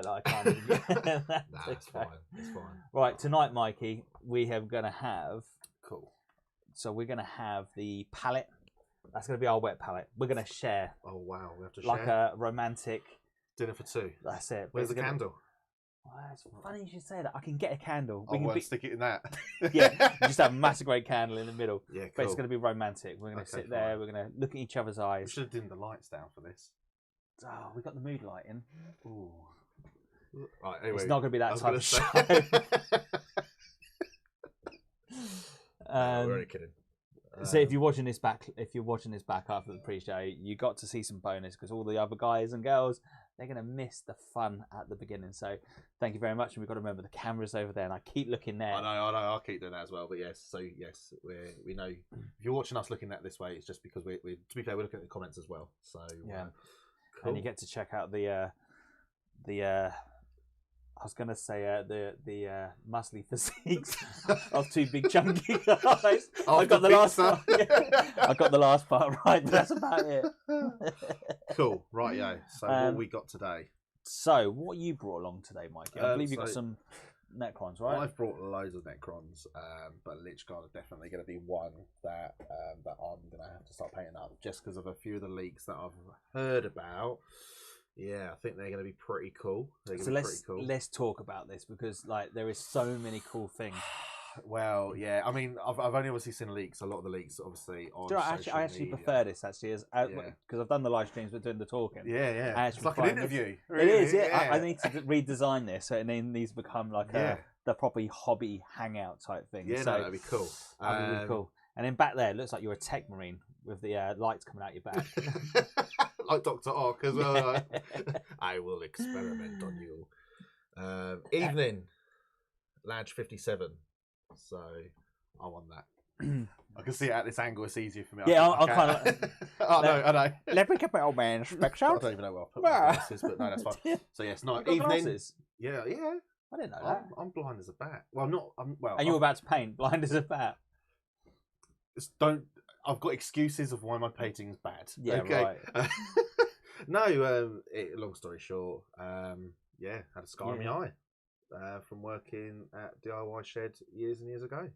light that I can't. Nah, it's fine. It's fine. Right, tonight, Mikey, we are going to have. Cool. So we're going to have the palette. That's going to be our wet palette. We're going to share. Oh wow, we have to like share. a romantic Dinner for two. That's it. Where's the candle? Oh, it's funny you should say that. I can get a candle. We can stick it in that. Yeah, you just have a massive great candle in the middle. Yeah, cool. But it's going to be romantic. We're going to sit there. We're going to look at each other's eyes. We should have dimmed the lights down for this. Oh, we got the mood light in. Ooh. Right, anyway, it's not going to be that type of show. No, we're only kidding. So if you're watching this back, after the pre-show, you got to see some bonus because all the other guys and girls, they're going to miss the fun at the beginning. So thank you very much, and we've got to remember the camera's over there, and I keep looking there. I know, I'll keep doing that as well. But yes, we know if you're watching us looking at this way, it's just because we to be fair, we're looking at the comments as well. So yeah, cool. And you get to check out the I was gonna say the muscly physiques of two big chunky guys. I got the last part. Yeah. I got the last part right, but that's about it. Cool, right, yeah. So what we got today? So what you brought along today, Mikey? I believe you got some Necrons, right? I've brought loads of Necrons, but Lichguard are definitely going to be one that I'm going to have to start painting up just because of a few of the leaks that I've heard about. Yeah, I think they're going to be pretty cool. So let's talk about this because like there is so many cool things. Well, yeah, I mean, I've only obviously seen leaks. A lot of the leaks, obviously, on social I actually media. prefer this actually as because I've done the live streams, but doing the talking. Yeah. It's like an interview. Really. It is. Yeah, I need to redesign this, so it needs to become like the proper hobby hangout type thing. Yeah, so that'd be cool. That'd be really cool. And then back there, it looks like you're a tech marine with the lights coming out your back. Like Dr. Ock as well. Like, I will experiment on you. Evening, Ladge 57. So I want that. I can see it at this angle. It's easier for me. Yeah, I'm kind of like... I know. Let me get my old man specs out. I don't even know where I'll put my glasses, but no, that's fine. So yes, night, evening. Glasses? Yeah. I didn't know that. I'm blind as a bat. Well, I'm not. And you're about to paint, blind as a bat. I've got excuses of why my painting's bad. Yeah, okay. Right. No, long story short, had a scar in my eye from working at DIY Shed years and years ago.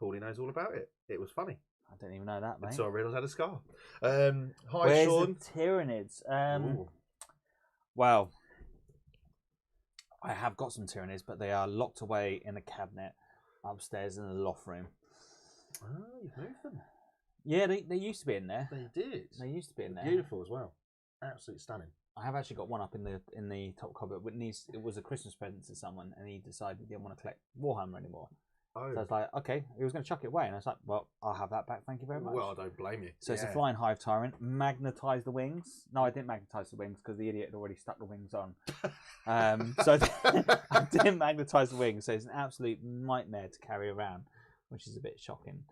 Paulie knows all about it. It was funny. I didn't even know that, mate. So I realised I had a scar. Hi, Where's Sean. The Tyranids? Well, I have got some Tyranids, but they are locked away in a cabinet upstairs in the loft room. Oh, you've moved them. Yeah, they used to be in there. They did. They used to be in there. Beautiful as well. Absolutely stunning. I have actually got one up in the top cupboard. It was a Christmas present to someone, and he decided he didn't want to collect Warhammer anymore. Oh. So I was like, okay, he was going to chuck it away, and I was like, well, I'll have that back. Thank you very much. Well, I don't blame you. So it's a flying hive tyrant. Magnetized the wings. No, I didn't magnetize the wings because the idiot had already stuck the wings on. So I didn't magnetize the wings. So it's an absolute nightmare to carry around, which is a bit shocking.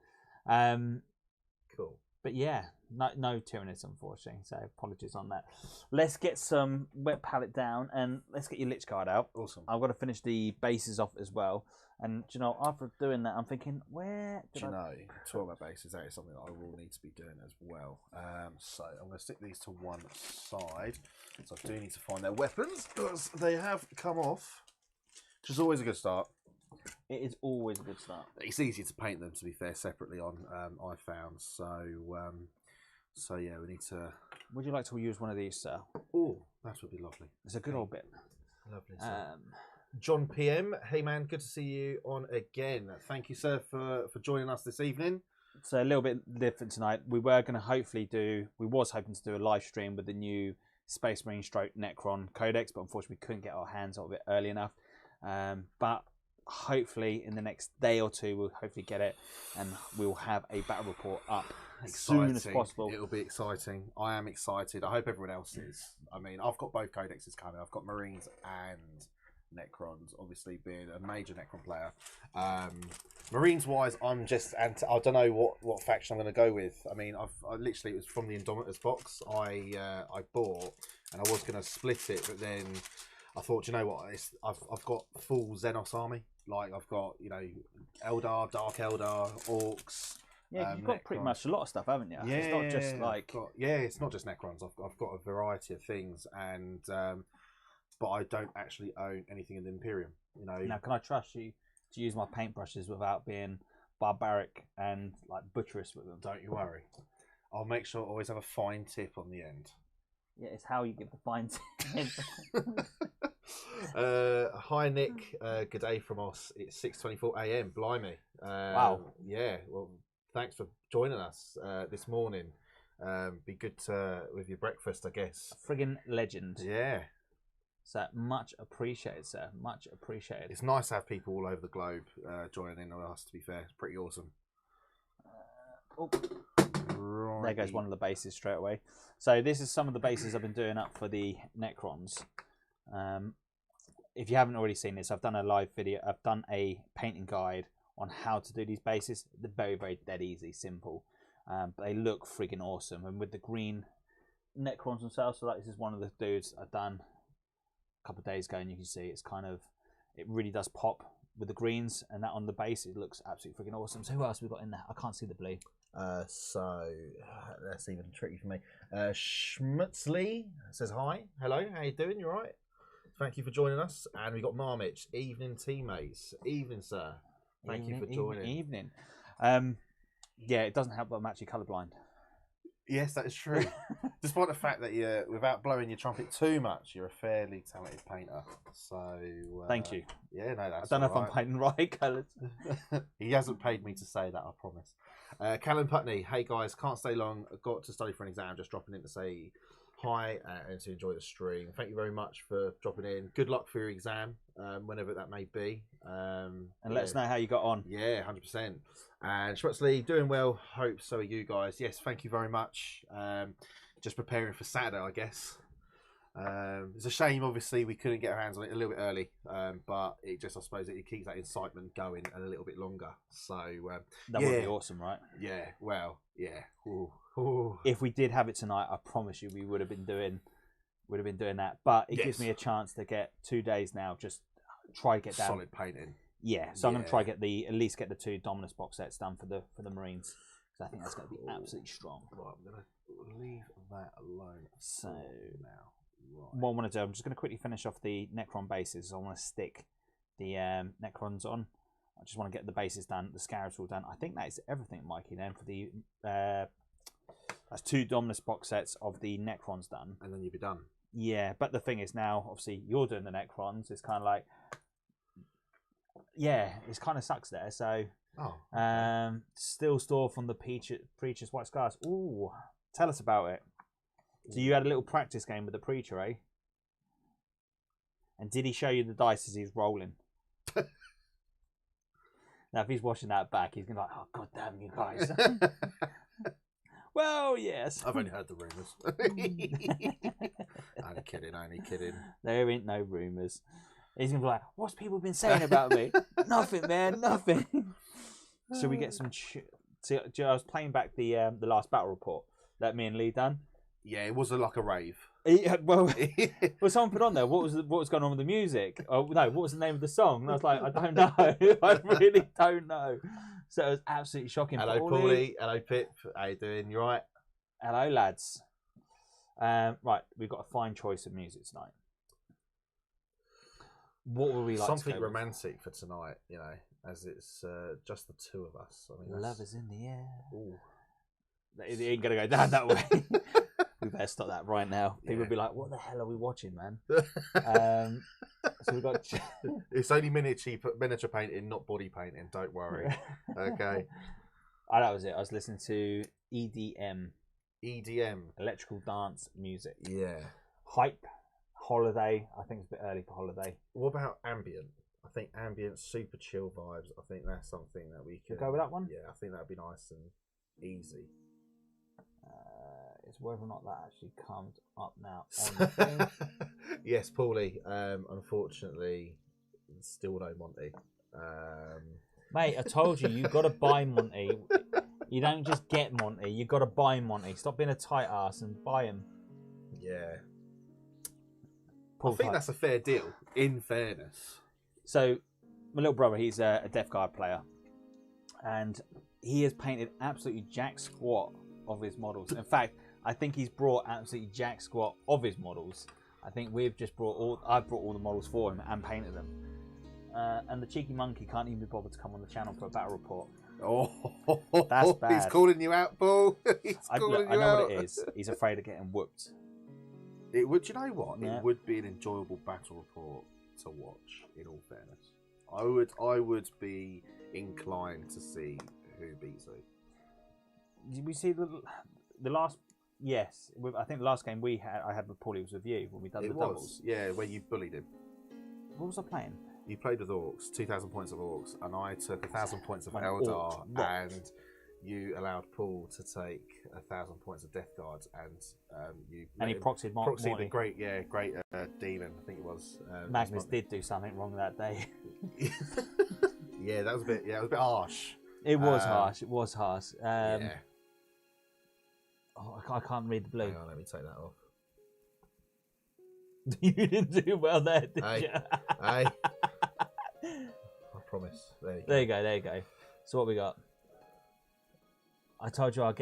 Cool. But yeah, no Tyranids, unfortunately. So apologies on that. Let's get some wet palette down and let's get your Lich Guard out. Awesome. I've got to finish the bases off as well. And you know, after doing that, I'm thinking, talking about bases, that is something that I will need to be doing as well. So I'm going to stick these to one side. So I do need to find their weapons because they have come off, which is always a good start. It is always a good start. It's easier to paint them, to be fair, separately on. I found so yeah, we need to. Would you like to use one of these, sir? Oh, that would be lovely. It's a good old bit. Lovely. John PM, hey man, good to see you on again. Thank you, sir, for joining us this evening. So a little bit different tonight. We were going to we was hoping to do a live stream with the new Space Marine stroke Necron codex, but unfortunately we couldn't get our hands on it early enough. But hopefully in the next day or two we'll hopefully get it, and we'll have a battle report up as soon as possible. It'll be exciting. I am excited. I hope everyone else is. I mean, I've got both codexes coming. I've got Marines and Necrons, obviously being a major Necron player. Marines wise, I don't know what faction I'm going to go with. I mean, I literally, it was from the Indomitors box I bought, and I was going to split it, but then I thought, you know what, I've got full Xenos army. Like I've got, you know, Eldar, Dark Eldar, Orcs. Yeah, you've got pretty much a lot of stuff, haven't you? Yeah, it's not just like it's not just Necrons. I've got a variety of things, and but I don't actually own anything in the Imperium. You know. Now, can I trust you to use my paintbrushes without being barbaric and like butcherous with them? Don't you worry. I'll make sure I always have a fine tip on the end. Yeah, it's how you give the fine tip. Hi Nick, good day from us. It's 6:24 a.m. Blimey. Wow. Yeah. Well, thanks for joining us this morning. Be good with your breakfast, I guess. A friggin' legend. Yeah. So much appreciated, sir. Much appreciated. It's nice to have people all over the globe joining in on us. To be fair, it's pretty awesome. There goes one of the bases straight away. So this is some of the bases I've been doing up for the Necrons. If you haven't already seen this, I've done a live video. I've done a painting guide on how to do these bases. They're very, very dead easy, simple. But they look freaking awesome. And with the green Necrons themselves, so like this is one of the dudes I've done a couple of days ago, and you can see it's kind of, it really does pop with the greens, and that on the base, it looks absolutely freaking awesome. So who else have we got in there? I can't see the blue. So that's even tricky for me. Schmutzley says hi. Hello, how you doing? You all right? Thank you for joining us. And we got Marmich. Evening, teammates. Evening, sir. Thank you for joining. Evening. Yeah, it doesn't help that I'm actually colourblind. Yes, that is true. Despite the fact that you're, without blowing your trumpet too much, you're a fairly talented painter. So thank you. Yeah, no, that's. I don't know if I'm painting right colours. He hasn't paid me to say that, I promise. Callum Putney, hey guys, can't stay long. I've got to study for an exam. Just dropping in to say hi and to enjoy the stream. Thank you very much for dropping in. Good luck for your exam, whenever that may be. And let us know how you got on. Yeah, 100%. And Schmutzley, doing well. Hope so are you guys. Yes, thank you very much. Just preparing for Saturday, I guess. It's a shame, obviously, we couldn't get our hands on it a little bit early, but it just, I suppose, it keeps that incitement going a little bit longer. So that would be awesome, right? Yeah. Well, yeah. Ooh. Ooh. If we did have it tonight, I promise you, we would have been doing that. But it gives me a chance to get 2 days now. Just try to get down solid painting. Yeah, so I'm going to try get at least get the 2 Dominus box sets done for the Marines. So I think that's going to be absolutely strong. Right, I'm going to leave that alone. So now. Right. What I want to do, I'm just going to quickly finish off the Necron bases. I want to stick the Necrons on. I just want to get the bases done, the Scarabs all done. I think that is everything, Mikey, then, for the... that's 2 Dominus box sets of the Necrons done. And then you'll be done. Yeah, but the thing is now, obviously, you're doing the Necrons. It's kind of like... Yeah, it kind of sucks there. So, still store from the Preacher's White Scars. Ooh, tell us about it. So you had a little practice game with the Preacher, eh? And did he show you the dice as he's rolling? Now, if he's watching that back, he's going to be like, oh, God damn you guys. Well, yes. I've only heard the rumours. Only kidding. There ain't no rumours. He's going to be like, what's people been saying about me? Nothing, man, nothing. So we get some... See, I was playing back the last battle report that me and Lee done. Yeah, it was like a rave. Well, someone put on there, what was going on with the music? Oh, no, what was the name of the song? And I was like, I don't know. I really don't know. So it was absolutely shocking. Hello, Paulie. Hello, Pip. How you doing? You right? Hello, lads. Right, we've got a fine choice of music tonight. What would we like something to go romantic with? For tonight, you know, as it's just the 2 of us. I mean, love is in the air. Ooh. It ain't going to go down that way. We better stop that right now. People will be like, what the hell are we watching, man? So we've got... It's only miniature painting, not body painting. Don't worry. Okay. Oh, that was it. I was listening to EDM. EDM. Electrical dance music. Yeah. Hype. Holiday. I think it's a bit early for holiday. What about ambient? I think ambient, super chill vibes. I think that's something that we could... Go with that one? Yeah, I think that would be nice and easy. It's whether or not that actually comes up now on the thing. Yes, Paulie. Unfortunately, still no Monty. Mate, I told you, you've got to buy Monty. You don't just get Monty, you've got to buy Monty. Stop being a tight ass and buy him. Yeah. I think that's a fair deal, in fairness. So, my little brother, he's a Death Guard player. And he has painted absolutely jack squat of his models. In fact, I think he's brought absolutely jack squat of his models. I think we've just I've brought all the models for him and painted them. And the cheeky monkey can't even be bothered to come on the channel for a battle report. Oh, that's bad. He's calling you out, Paul. I know what it is. He's afraid of getting whooped. It would. You know what? Yeah. It would be an enjoyable battle report to watch. In all fairness, I would be inclined to see who beats who. Did we see the last? Yes, I think the last game I had with Paulie was with you when we done the doubles. Yeah, where you bullied him. What was I playing? You played with Orcs, 2,000 points of Orcs, and I took 1,000 points of Eldar, and you allowed Paul to take 1,000 points of Death Guards, and he proxied the great demon, I think it was. Magnus did do something wrong that day. Yeah, that was a bit. Yeah, it was a bit harsh. It was harsh. It was harsh. Yeah. Oh, I can't read the blue. Hang on, let me take that off. You didn't do well there, did you? Hey. I promise. There you go. So what we got? I told you I'll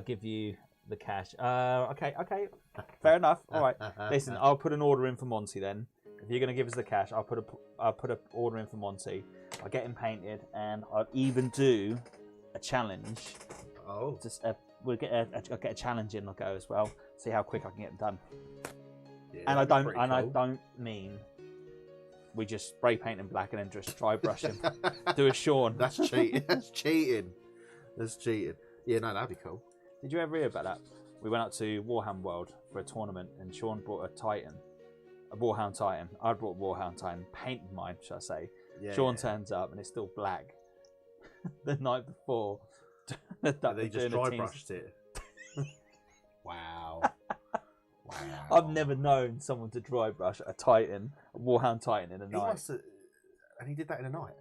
give you the cash. Okay. Fair enough. All right. Listen, I'll put an order in for Monty then. If you're going to give us the cash, I'll put an order in for Monty. I'll get him painted, and I'll even do a challenge. Oh. I'll get a challenge in. I'll go as well. See how quick I can get them done. Yeah, and I don't mean we just spray paint him black and then just dry brush him. Do a Sean. That's cheating. That's cheating. Yeah, no, that'd be cool. Did you ever hear about that? We went up to Warhammer World for a tournament, and Sean brought a Warhound Titan. I brought a Warhound Titan, painted mine, shall I say. Yeah, Sean turns up and it's still black. The night before. They just dry brushed it. Wow. I've never known someone to dry brush a Titan, a Warhound Titan in a night. And he did that in a night.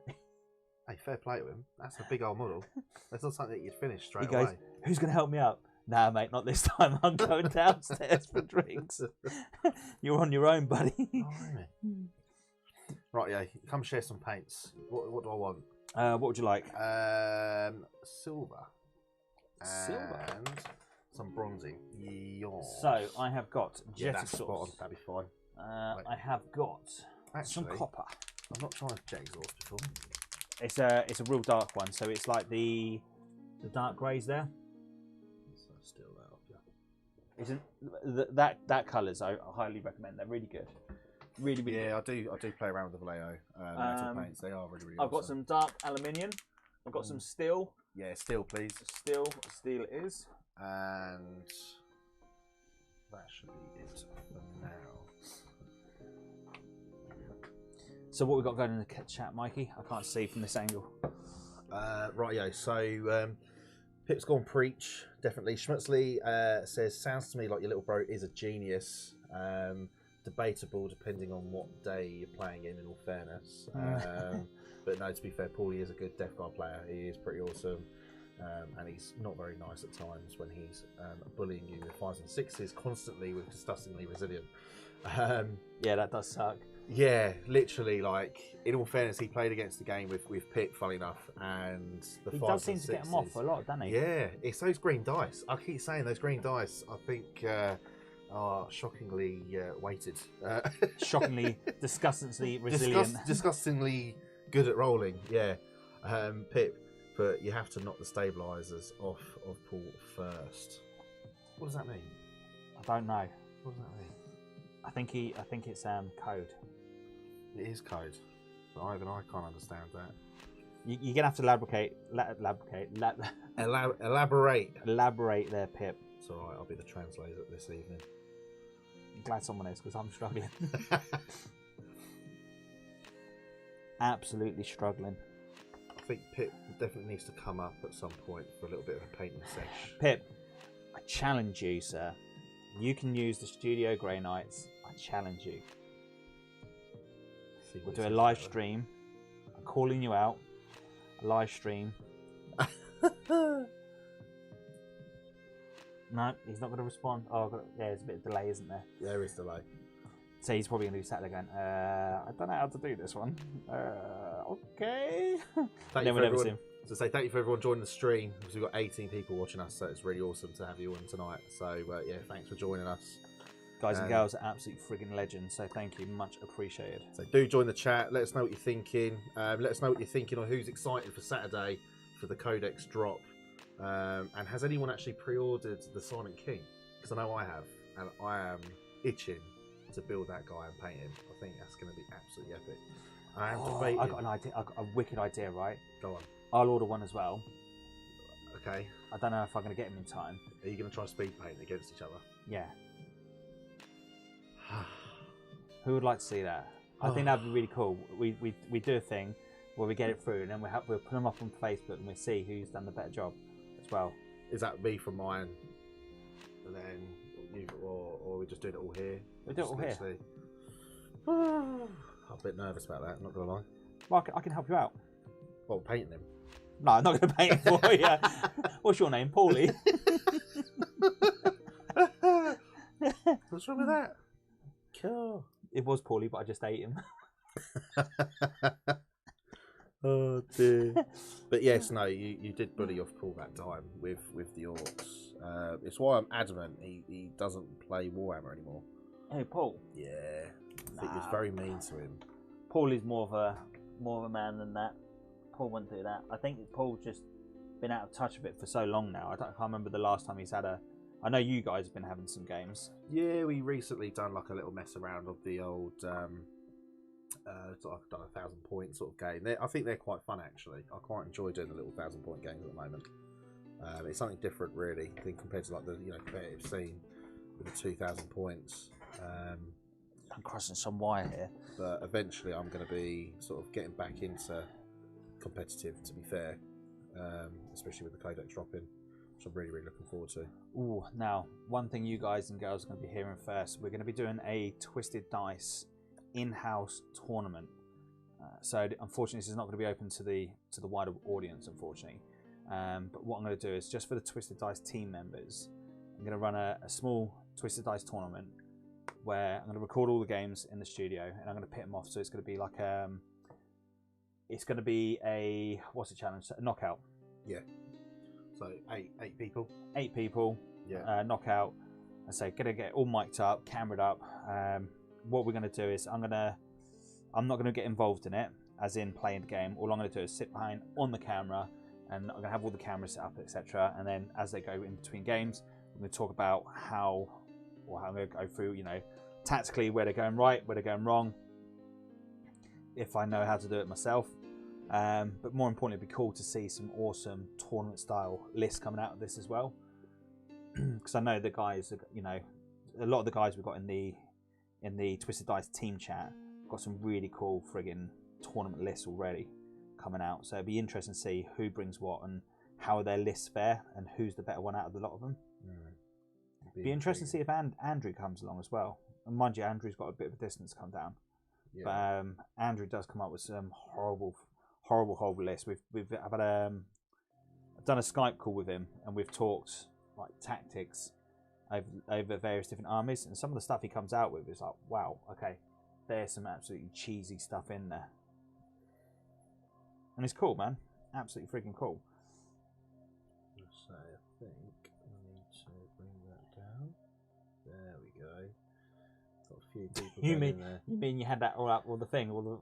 Hey, fair play to him. That's a big old model. That's not something that you'd finish straight away. He goes, who's going to help me out? Nah, mate, not this time. I'm going downstairs for drinks. You're on your own, buddy. Oh, really? Right, yeah. Come share some paints. What do I want? What would you like? Silver. And some bronzy. Yeah. So I have got jet that's spot on. That'd be fine. I have got some copper. I've not tried jet exhaust before. It's a real dark one, so it's like the dark greys there. So still that off, yeah. Isn't that colours? I highly recommend. They're really good. Really, really. Yeah, good. I do play around with the Vallejo metal paints. They are really, really. I've got some dark aluminium. I've got some steel. Yeah, steel, please. Steel it is. And that should be it for now. So what we got going in the chat, Mikey? I can't see from this angle. Right, so Pip's gone preach, definitely. Schmutzley says, sounds to me like your little bro is a genius. Debatable depending on what day you're playing in all fairness. But no, to be fair, Paulie is a good Death Guard player. He is pretty awesome. And he's not very nice at times when he's bullying you with 5s and 6s constantly with disgustingly resilient. Yeah, that does suck. Yeah, literally, like, in all fairness, he played against the game with Pip, funny enough, and the 5s and 6s. He does seem to get them off a lot, doesn't he? Yeah, it's those green dice. I keep saying those green dice, I think, are shockingly weighted. Shockingly, disgustingly resilient. Disgustingly good at rolling, yeah. Pip, but you have to knock the stabilisers off of Paul first. What does that mean? I don't know. What does that mean? I think it's code. It is code. But even I can't understand that. You're gonna have to elaborate there, Pip. It's alright, I'll be the translator this evening. I'm glad someone is, because I'm struggling. Absolutely struggling. I think Pip definitely needs to come up at some point for a little bit of a painting sesh. Pip, I challenge you, sir. You can use the Studio Grey Knights. I challenge you. We'll do a live stream. I'm calling you out. A live stream. No, he's not going to respond. Oh, yeah, there's a bit of delay, isn't there? There is delay. So he's probably going to do Saturday again. I don't know how to do this one. Okay. Thank you for everyone. So say thank you for everyone joining the stream, because we've got 18 people watching us, so it's really awesome to have you on tonight. So yeah, thanks for joining us. guys and girls are absolute friggin' legends. So thank you, much appreciated. So do join the chat. Let us know what you're thinking. Let us know what you're thinking, or who's excited for Saturday for the codex drop. And has anyone actually pre-ordered the Silent King? Because I know I have, and I am itching to build that guy and paint him. I think that's going to be absolutely epic. I am debating. I got an idea. I got a wicked idea, right? Go on. I'll order one as well. Okay. I don't know if I'm going to get him in time. Are you going to try speed paint against each other? Yeah. Who would like to see that? I think that'd be really cool. We do a thing where we get it through, and then we'll put them up on Facebook, and we see who's done the better job as well. Is that me from mine, and then you, or we just doing it all here? We do it all here. I'm a bit nervous about that. Not gonna lie. Well, I can help you out. Well, painting him. No, I'm not going to paint it for you. What's your name, Paulie? What's wrong with that? Cool. It was Paulie, but I just ate him. Oh dear. But yes, no, you did bully off Paul that time with the orcs. It's why I'm adamant he doesn't play Warhammer anymore. Hey, Paul. Yeah, I think he was very mean to him. Paulie's more of a man than that. Paul wouldn't do that. I think Paul's just been out of touch with it for so long now. I can't remember the last time he's had a. I know you guys have been having some games. Yeah, we recently done like a little mess around of the old. I've done 1,000 point sort of game. I think they're quite fun actually. I quite enjoy doing the little 1,000 point games at the moment. It's something different really than compared to like the competitive scene with the 2,000 points. I'm crossing some wire here. But eventually, I'm going to be sort of getting back into competitive. To be fair, especially with the codex dropping, which I'm really looking forward to. Ooh, now one thing you guys and girls are going to be hearing first. We're going to be doing a Twisted Dice in-house tournament. So unfortunately, this is not going to be open to the wider audience, unfortunately. But what I'm going to do is just for the Twisted Dice team members, I'm going to run a small Twisted Dice tournament where I'm going to record all the games in the studio and I'm going to pit them off. So it's going to be like it's going to be a what's the challenge? A knockout. Yeah. So eight people. 8 people. Yeah. Knockout. I say gonna get all mic'd up, cameraed up. What we're going to do is I'm not going to get involved in it, as in playing the game. All I'm going to do is sit behind on the camera, and I'm going to have all the cameras set up, etc. And then as they go in between games, I'm going to talk about how I'm going to go through, tactically where they're going right, where they're going wrong, if I know how to do it myself. But more importantly, it'd be cool to see some awesome tournament style lists coming out of this as well. Because I know the guys, a lot of the guys we've got in the Twisted Dice team chat got some really cool friggin' tournament lists already coming out. So it'd be interesting to see who brings what and how their lists fare and who's the better one out of the lot of them. Be interesting to see if Andrew comes along as well. And mind you, Andrew's got a bit of a distance to come down. Yeah. But Andrew does come up with some horrible lists. I've done a Skype call with him and we've talked like tactics over various different armies, and some of the stuff he comes out with is like, wow, okay, there's some absolutely cheesy stuff in there, and it's cool, man. Absolutely freaking cool. So I think I need to bring that down. There we go. Got a few people. You mean you had that all up, all the thing, all the.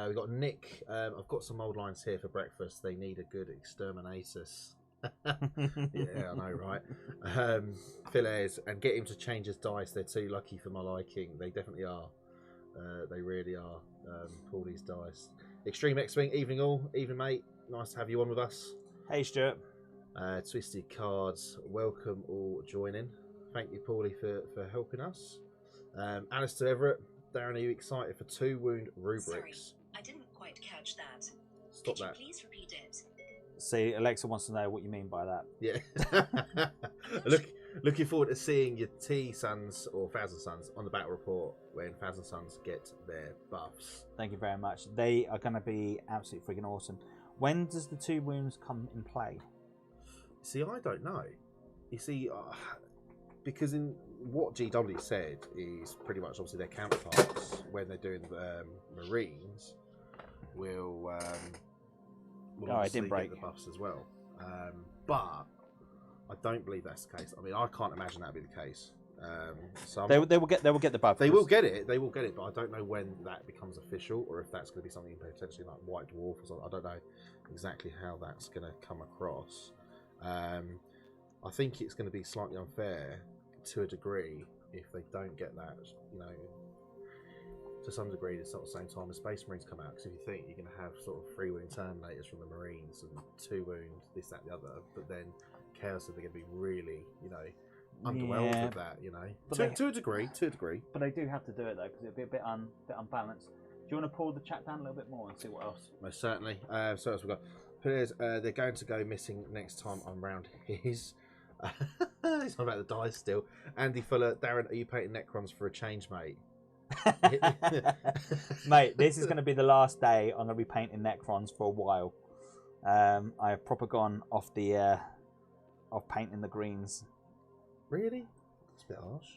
We got Nick. I've got some old lines here for breakfast. They need a good exterminatus. Yeah, I know, right? Philays, and get him to change his dice. They're too lucky for my liking. They definitely are. They really are. Paulie's dice. Extreme X-Wing, evening all. Evening, mate. Nice to have you on with us. Hey, Stuart. Twisted Cards, welcome all joining. Thank you, Paulie, for helping us. Alistair Everett, Darren, are you excited for 2 wound rubrics? Sorry, I didn't quite catch that. Stop Could that. you please repeat it? See, Alexa wants to know what you mean by that. Yeah. Looking forward to seeing your T-Sons or Thousand Sons on the battle report when Thousand Sons get their buffs. Thank you very much. They are going to be absolutely freaking awesome. When does the 2 wounds come in play? See, I don't know. You see, because in what GW said is pretty much obviously their counterparts when they're doing Marines will I didn't break get the buffs as well. But I don't believe that's the case. I mean, I can't imagine that would be the case. So They will get the buff. They will get it. They will get it, but I don't know when that becomes official, or if that's going to be something potentially like White Dwarf or something. I don't know exactly how that's going to come across. I think it's going to be slightly unfair to a degree if they don't get that. You know, to some degree, it's not the same time as Space Marines come out. Because if you think you're going to have sort of 3 wound Terminators from the Marines and 2 wound this, that, the other, but then Chaos are going to be really, you know, underwhelmed with that, you know, to a degree. But they do have to do it though, because it'd be a bit unbalanced. Do you want to pull the chat down a little bit more and see what else? Most certainly. So else we've got. Players, they're going to go missing next time I'm round his. It's not about the dice still. Andy Fuller, Darren, are you painting Necrons for a change, mate? Mate, this is going to be the last day I'm going to be painting Necrons for a while. I have proper gone off the of painting the greens. Really? It's a bit harsh.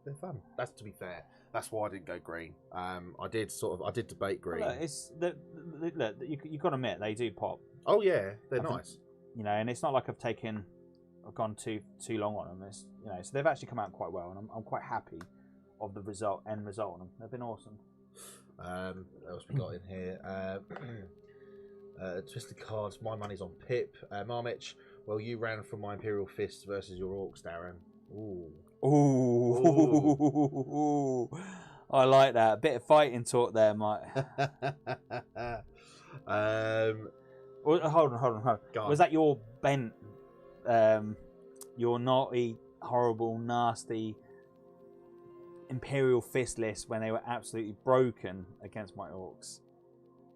They're fun. That's, to be fair, that's why I didn't go green. I did debate green. Well, look, you got to admit they do pop. Oh yeah, they're nice. You know, and it's not like I've gone too long on them. It's, you know, so they've actually come out quite well, and I'm quite happy of the end result on them. They've been awesome. What else we got in here? Twisted cards. My money's on Pip. Marmich. Well, you ran from my Imperial Fist versus your Orcs, Darren. Ooh. Ooh. I like that. A bit of fighting talk there, Mike. Hold on. Was that your bent, your naughty, horrible, nasty Imperial Fist list when they were absolutely broken against my Orcs?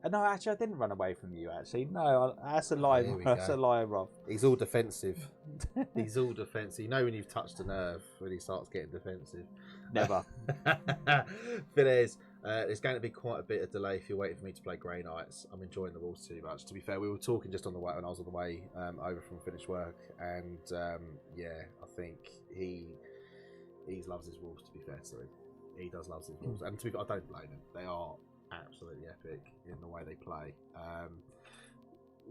No, actually, I didn't run away from you. Actually, no, that's a lie. That's a lie, Rob. He's all defensive. He's all defensive. You know when you've touched a nerve when he starts getting defensive. Never. There's going to be quite a bit of delay if you're waiting for me to play Grey Knights. I'm enjoying the rules too much. To be fair, we were talking just on the way when I was on the way over from finished work, and yeah, I think he loves his rules. To be fair to him, he does love his rules, and to be fair, I don't blame him. They are absolutely epic in the way they play.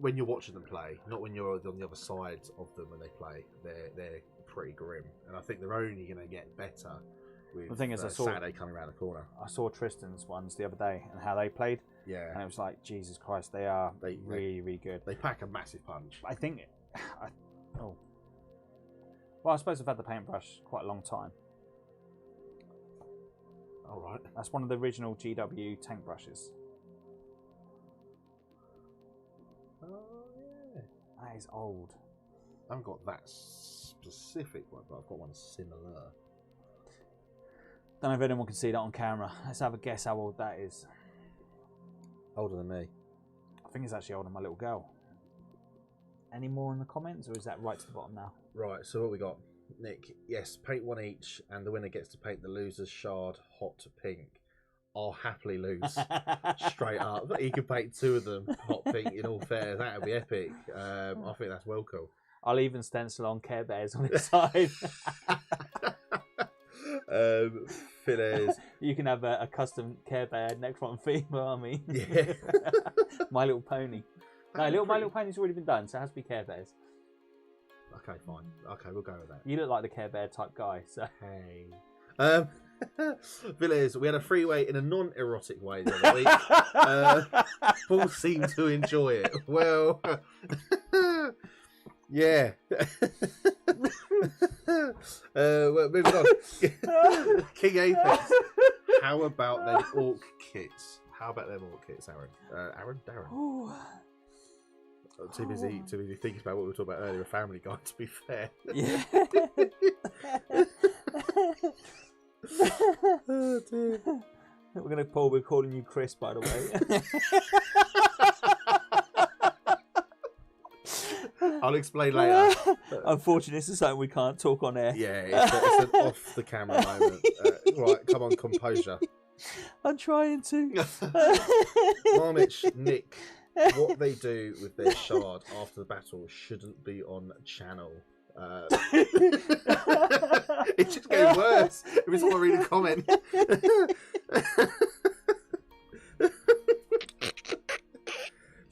When you're watching them play, not when you're on the other side of them when they play, they're pretty grim, and I think they're only going to get better with the thing is, Saturday coming around the corner. I saw Tristan's ones the other day and how they played. Yeah, and it was like, Jesus Christ, they are really good. They pack a massive punch. I think. Well, I suppose I've had the paintbrush quite a long time. All right. That's one of the original GW tank brushes. Oh, yeah. That is old. I haven't got that specific one, but I've got one similar. Don't know if anyone can see that on camera. Let's have a guess how old that is. Older than me. I think it's actually older than my little girl. Any more in the comments, or is that right to the bottom now? Right, so what we got? Nick, yes, paint one each, and the winner gets to paint the loser's shard hot pink. I'll happily lose. Straight up. He could paint 2 of them hot pink, in all fair. That would be epic. I think that's well cool. I'll even stencil on Care Bears on his side. Fillers. You can have a custom Care Bear Necron female army. Yeah. My Little Pony. No, My Little Pony's already been done, so it has to be Care Bears. Okay, fine. Okay, we'll go with that. You look like the Care Bear type guy, so. Hey. Villiers, we had a freeway in a non-erotic way the other week. Paul seemed to enjoy it. Well, yeah. Well, moving on. King Apex. How about them orc kits? Aaron? Aaron? Darren? Too busy thinking about what we were talking about earlier, Family Guy, to be fair. Yeah. Oh, dear. We're calling you Chris, by the way. I'll explain later. Unfortunately, this is something we can't talk on air. Yeah, it's an off the camera moment. Right, come on, composure. I'm trying to. Marmich, Nick, what they do with their shard after the battle shouldn't be on channel. It's just getting worse every time I read a comment.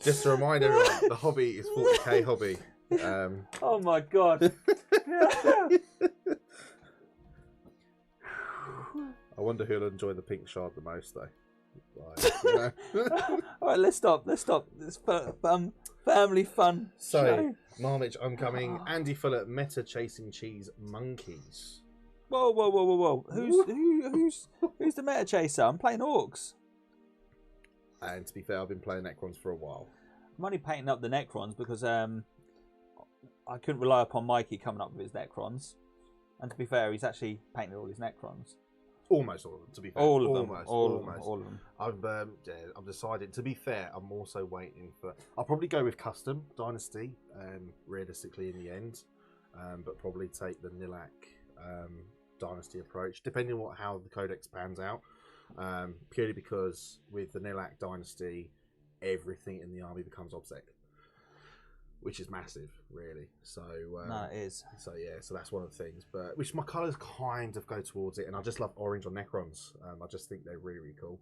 Just to remind everyone, the hobby is 40k hobby. Oh my god. wonder who'll enjoy the pink shard the most, though. Like, you know? All right, let's stop. This family fun. So, show. Marmich, I'm coming. Andy Fuller, meta chasing cheese monkeys. Whoa! Who's the meta chaser? I'm playing orcs. And to be fair, I've been playing Necrons for a while. I'm only painting up the Necrons because I couldn't rely upon Mikey coming up with his Necrons. And to be fair, he's actually painted all his Necrons. Almost all of them, to be fair. All of them. I've decided. To be fair, I'm also waiting for. I'll probably go with custom dynasty, realistically in the end, but probably take the Nilak dynasty approach, depending on how the codex pans out. Purely because with the Nilak dynasty, everything in the army becomes obsec, which is massive, really. So no, it is. So yeah, so that's one of the things. But which my colours kind of go towards it, and I just love orange on Necrons. I just think they're really, really cool.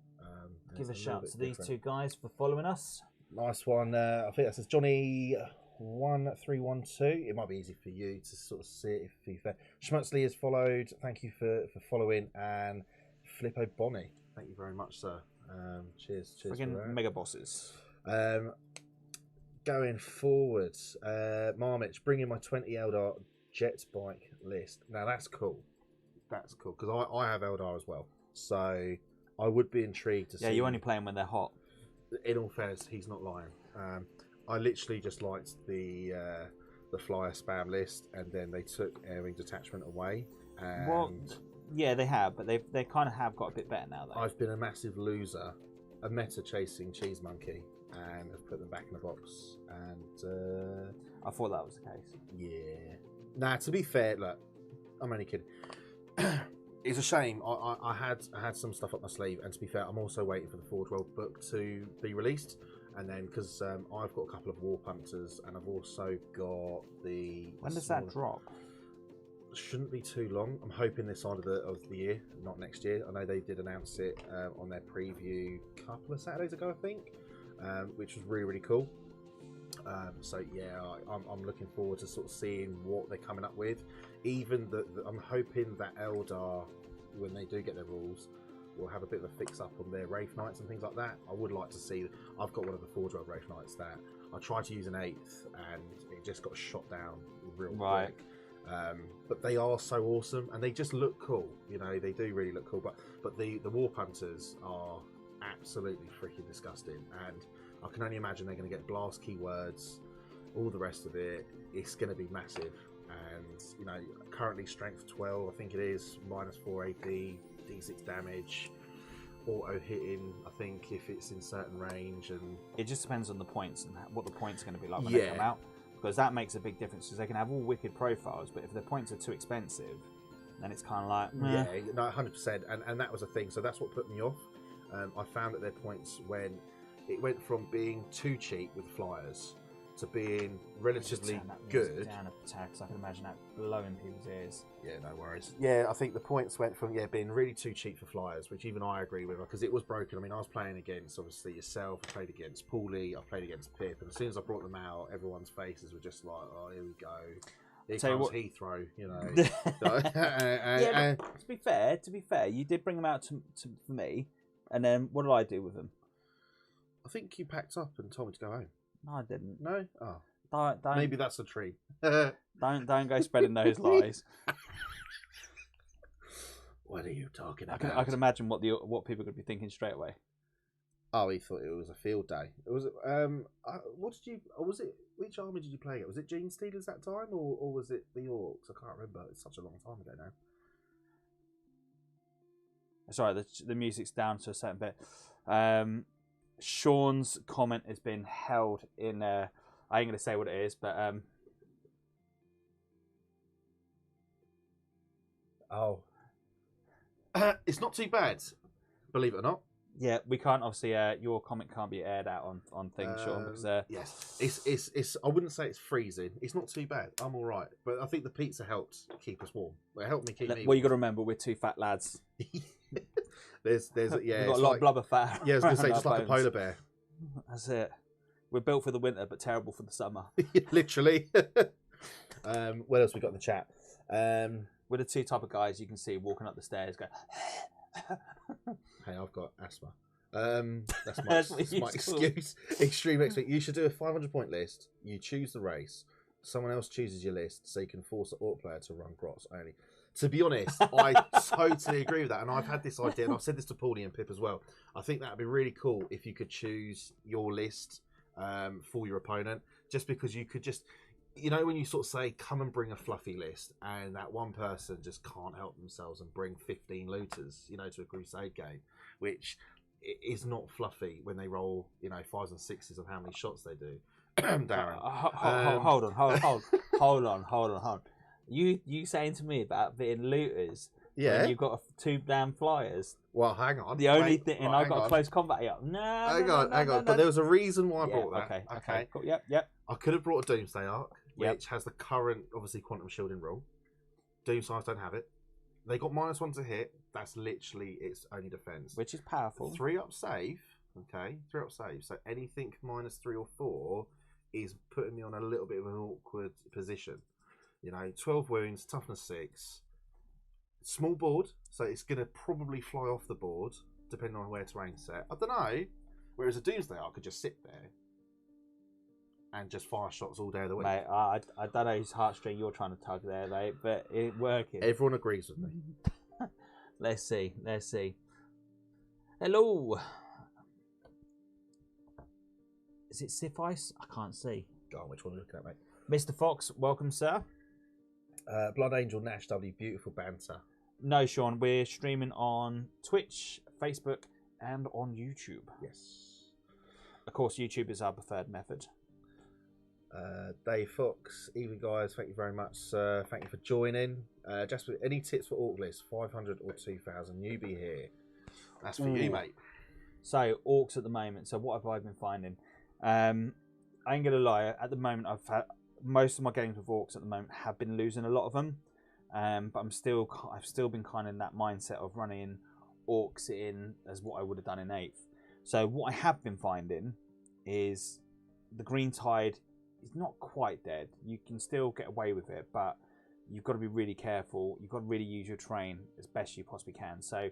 Give a shout to these two guys for following us. Nice one. I think that says Johnny1312. It might be easy for you to sort of see it if you fair. Schmutzley has followed. Thank you for following, and Flippo Bonnie. Thank you very much, sir. Cheers. Friggin' mega bosses. Going forward, Marmich, bring in my 20 Eldar jet bike list. Now that's cool. That's cool because I have Eldar as well. So I would be intrigued to see. Yeah, you only play them when they're hot. In all fairness, he's not lying. I literally just liked the flyer spam list, and then they took airing detachment away. And well, yeah, they have, but they kind of have got a bit better now. Though I've been a massive loser, a meta chasing cheese monkey, and have put them back in the box. And I thought that was the case. Yeah. Nah, to be fair, look, I'm only kidding. It's a shame. I had some stuff up my sleeve, and to be fair, I'm also waiting for the Forge World book to be released, and then because I've got a couple of War Punters, and I've also got the. When does that drop? Shouldn't be too long. I'm hoping this side of the year, not next year. I know they did announce it on their preview a couple of Saturdays ago, I think, which was really, really cool. So yeah, I'm looking forward to sort of seeing what they're coming up with. Even I'm hoping that Eldar, when they do get their rules, will have a bit of a fix up on their Wraith Knights and things like that. I would like to see. I've got one of the Forge World Wraith Knights that I tried to use an 8th and it just got shot down real quick. But they are so awesome and they just look cool. You know, they do really look cool. But the War Punters are absolutely freaking disgusting, and I can only imagine they're going to get blast keywords, all the rest of it. It's going to be massive. And, you know, currently strength 12, I think it is, -4 AP, D6 damage, auto hitting, I think, if it's in certain range. And it just depends on the points and what the points are going to be like when they come out. Because that makes a big difference. Because they can have all wicked profiles, but if the points are too expensive, then it's kind of like, meh. Yeah, no, 100%. And that was a thing. So that's what put me off. I found at their points when it went from being too cheap with flyers to being relatively good. Down a tad, I can imagine that blowing people's ears. Yeah, no worries. Yeah, I think the points went from being really too cheap for flyers, which even I agree with, because it was broken. I mean, I was playing against obviously yourself, I played against Paulie, I played against Pip, and as soon as I brought them out, everyone's faces were just like, "Oh, here we go. Here comes Heathrow," you know. Yeah, but to be fair, you did bring them out for me, and then what did I do with them? I think you packed up and told me to go home. No, I didn't. No? Oh. Don't, maybe that's a tree. don't go spreading those lies. What are you talking about? I can imagine what people could be thinking straight away. Oh, he thought it was a field day. It was. What did you? Or was it? Which army did you play at? Was it Gene Stealers that time, or was it the Orcs? I can't remember. It's such a long time ago now. Sorry, the music's down to a certain bit. Sean's comment has been held in. I ain't going to say what it is, but it's not too bad, believe it or not. Yeah, we can't obviously. Your comment can't be aired out on things, Sean, because yes, it's. I wouldn't say it's freezing. It's not too bad. I'm all right, but I think the pizza helped keep us warm. It helped me keep me. Well, you got to remember, we're two fat lads. We've got a lot of blubber fat. Yeah, I was going to say just like a polar bear. That's it. We're built for the winter, but terrible for the summer. Literally. What else we got in the chat? We're the two type of guys you can see walking up the stairs, go, Hey, I've got asthma. That's my, That's what that's you my used to call excuse. Extreme expert. You should do a 500-point list. You choose the race. Someone else chooses your list, so you can force the orc player to run grots only. To be honest, I totally agree with that, and I've had this idea, and I've said this to Paulie and Pip as well. I think that would be really cool if you could choose your list for your opponent, just because you could just, you know, when you sort of say, come and bring a fluffy list, and that one person just can't help themselves and bring 15 looters, you know, to a crusade game, which is not fluffy when they roll, you know, 5s and 6s of how many shots they do. Darren. Hold on. You saying to me about being looters? Yeah. When you've got two damn flyers. Well, hang on. The only thing, and I've got a close combat here. No, hang on. But there was a reason why I brought that. Okay. Cool. Yep. I could have brought a Doomsday Arc, Yep. which has the current, obviously, quantum shielding rule. Doomsday don't have it. They got -1 to hit. That's literally its only defense. Which is powerful. 3-up save. Okay, 3-up save. So anything -3 or 4 is putting me on a little bit of an awkward position. You know, 12 wounds, toughness 6. Small board, so it's going to probably fly off the board, depending on where terrain's set. I don't know. Whereas a Doomsday Arc could just sit there and just fire shots all day of the week. Mate, I don't know whose heartstring you're trying to tug there, mate, but it's working. Everyone agrees with me. Let's see. Hello. Is it Siphice? I can't see. Go on, which one are you looking at, mate? Mr. Fox, welcome, sir. Blood Angel Nash W, beautiful banter. No, Sean, we're streaming on Twitch, Facebook, and on YouTube. Yes. Of course, YouTube is our preferred method. Dave Fox, even guys, thank you very much, sir. Thank you for joining. Jasper, any tips for Orc list? 500 or 2,000? Newbie here. That's for you, mate. So, orcs at the moment. So, what have I been finding? I ain't gonna lie. At the moment, I've had most of my games with orcs at the moment have been losing a lot of them. But I've still been kind of in that mindset of running orcs in as what I would have done in 8th. So what I have been finding is the green tide is not quite dead. You can still get away with it, but you've got to be really careful. You've got to really use your terrain as best you possibly can. So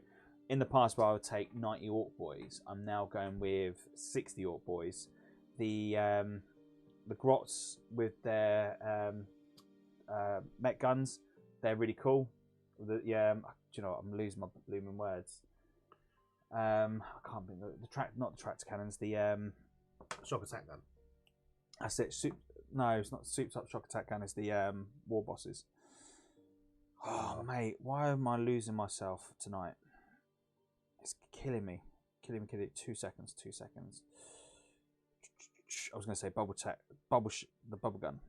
in the past, where I would take 90 orc boys, I'm now going with 60 orc boys. The grots with their mech guns, they're really cool. Do you know what? I'm losing my blooming words. I can't think of not the tractor cannons. The shock attack gun. That's it. No, it's not souped up shock attack gun. It's the war bosses. Oh mate, why am I losing myself tonight? It's killing me. Killing me. 2 seconds. I was going to say the bubble gun.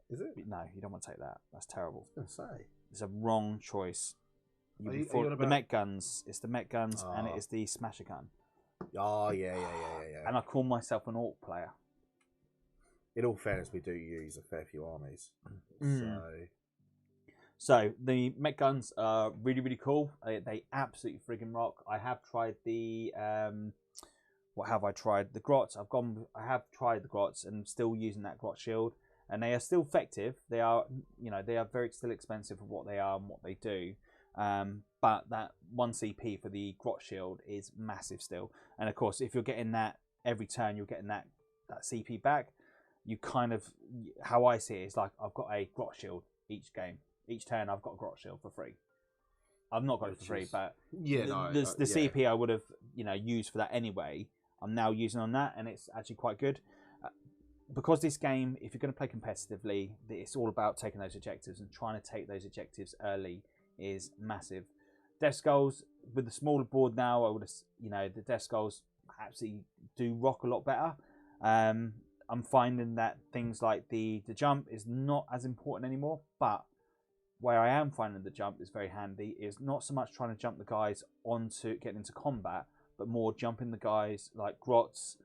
Is it? No, you don't want to take that. That's terrible. I was going to say. It's a wrong choice. The Mech guns. It's the Mech guns and it is the Smasher gun. Oh, yeah. And I call myself an orc player. In all fairness, we do use a fair few armies. So the Mech guns are really, really cool. They absolutely friggin' rock. I have tried the... what have I tried? The grots. I have tried the grots and still using that grot shield. And they are still effective. They are, they are still expensive for what they are and what they do. But that 1 CP for the grot shield is massive still. And of course, if you're getting that every turn, you're getting that CP back. You kind of, how I see it is like I've got a grot shield each game. Each turn, I've got a grot shield for free. I've not got it for free, but the CP I would have, used for that anyway. I'm now using on that, and it's actually quite good. Because this game, if you're going to play competitively, it's all about taking those objectives, and trying to take those objectives early is massive. Death Skulls, with the smaller board now, I would have, the Death Skulls absolutely do rock a lot better. I'm finding that things like the jump is not as important anymore, but where I am finding the jump is very handy is not so much trying to jump the guys onto getting into combat, but more jumping the guys like grots,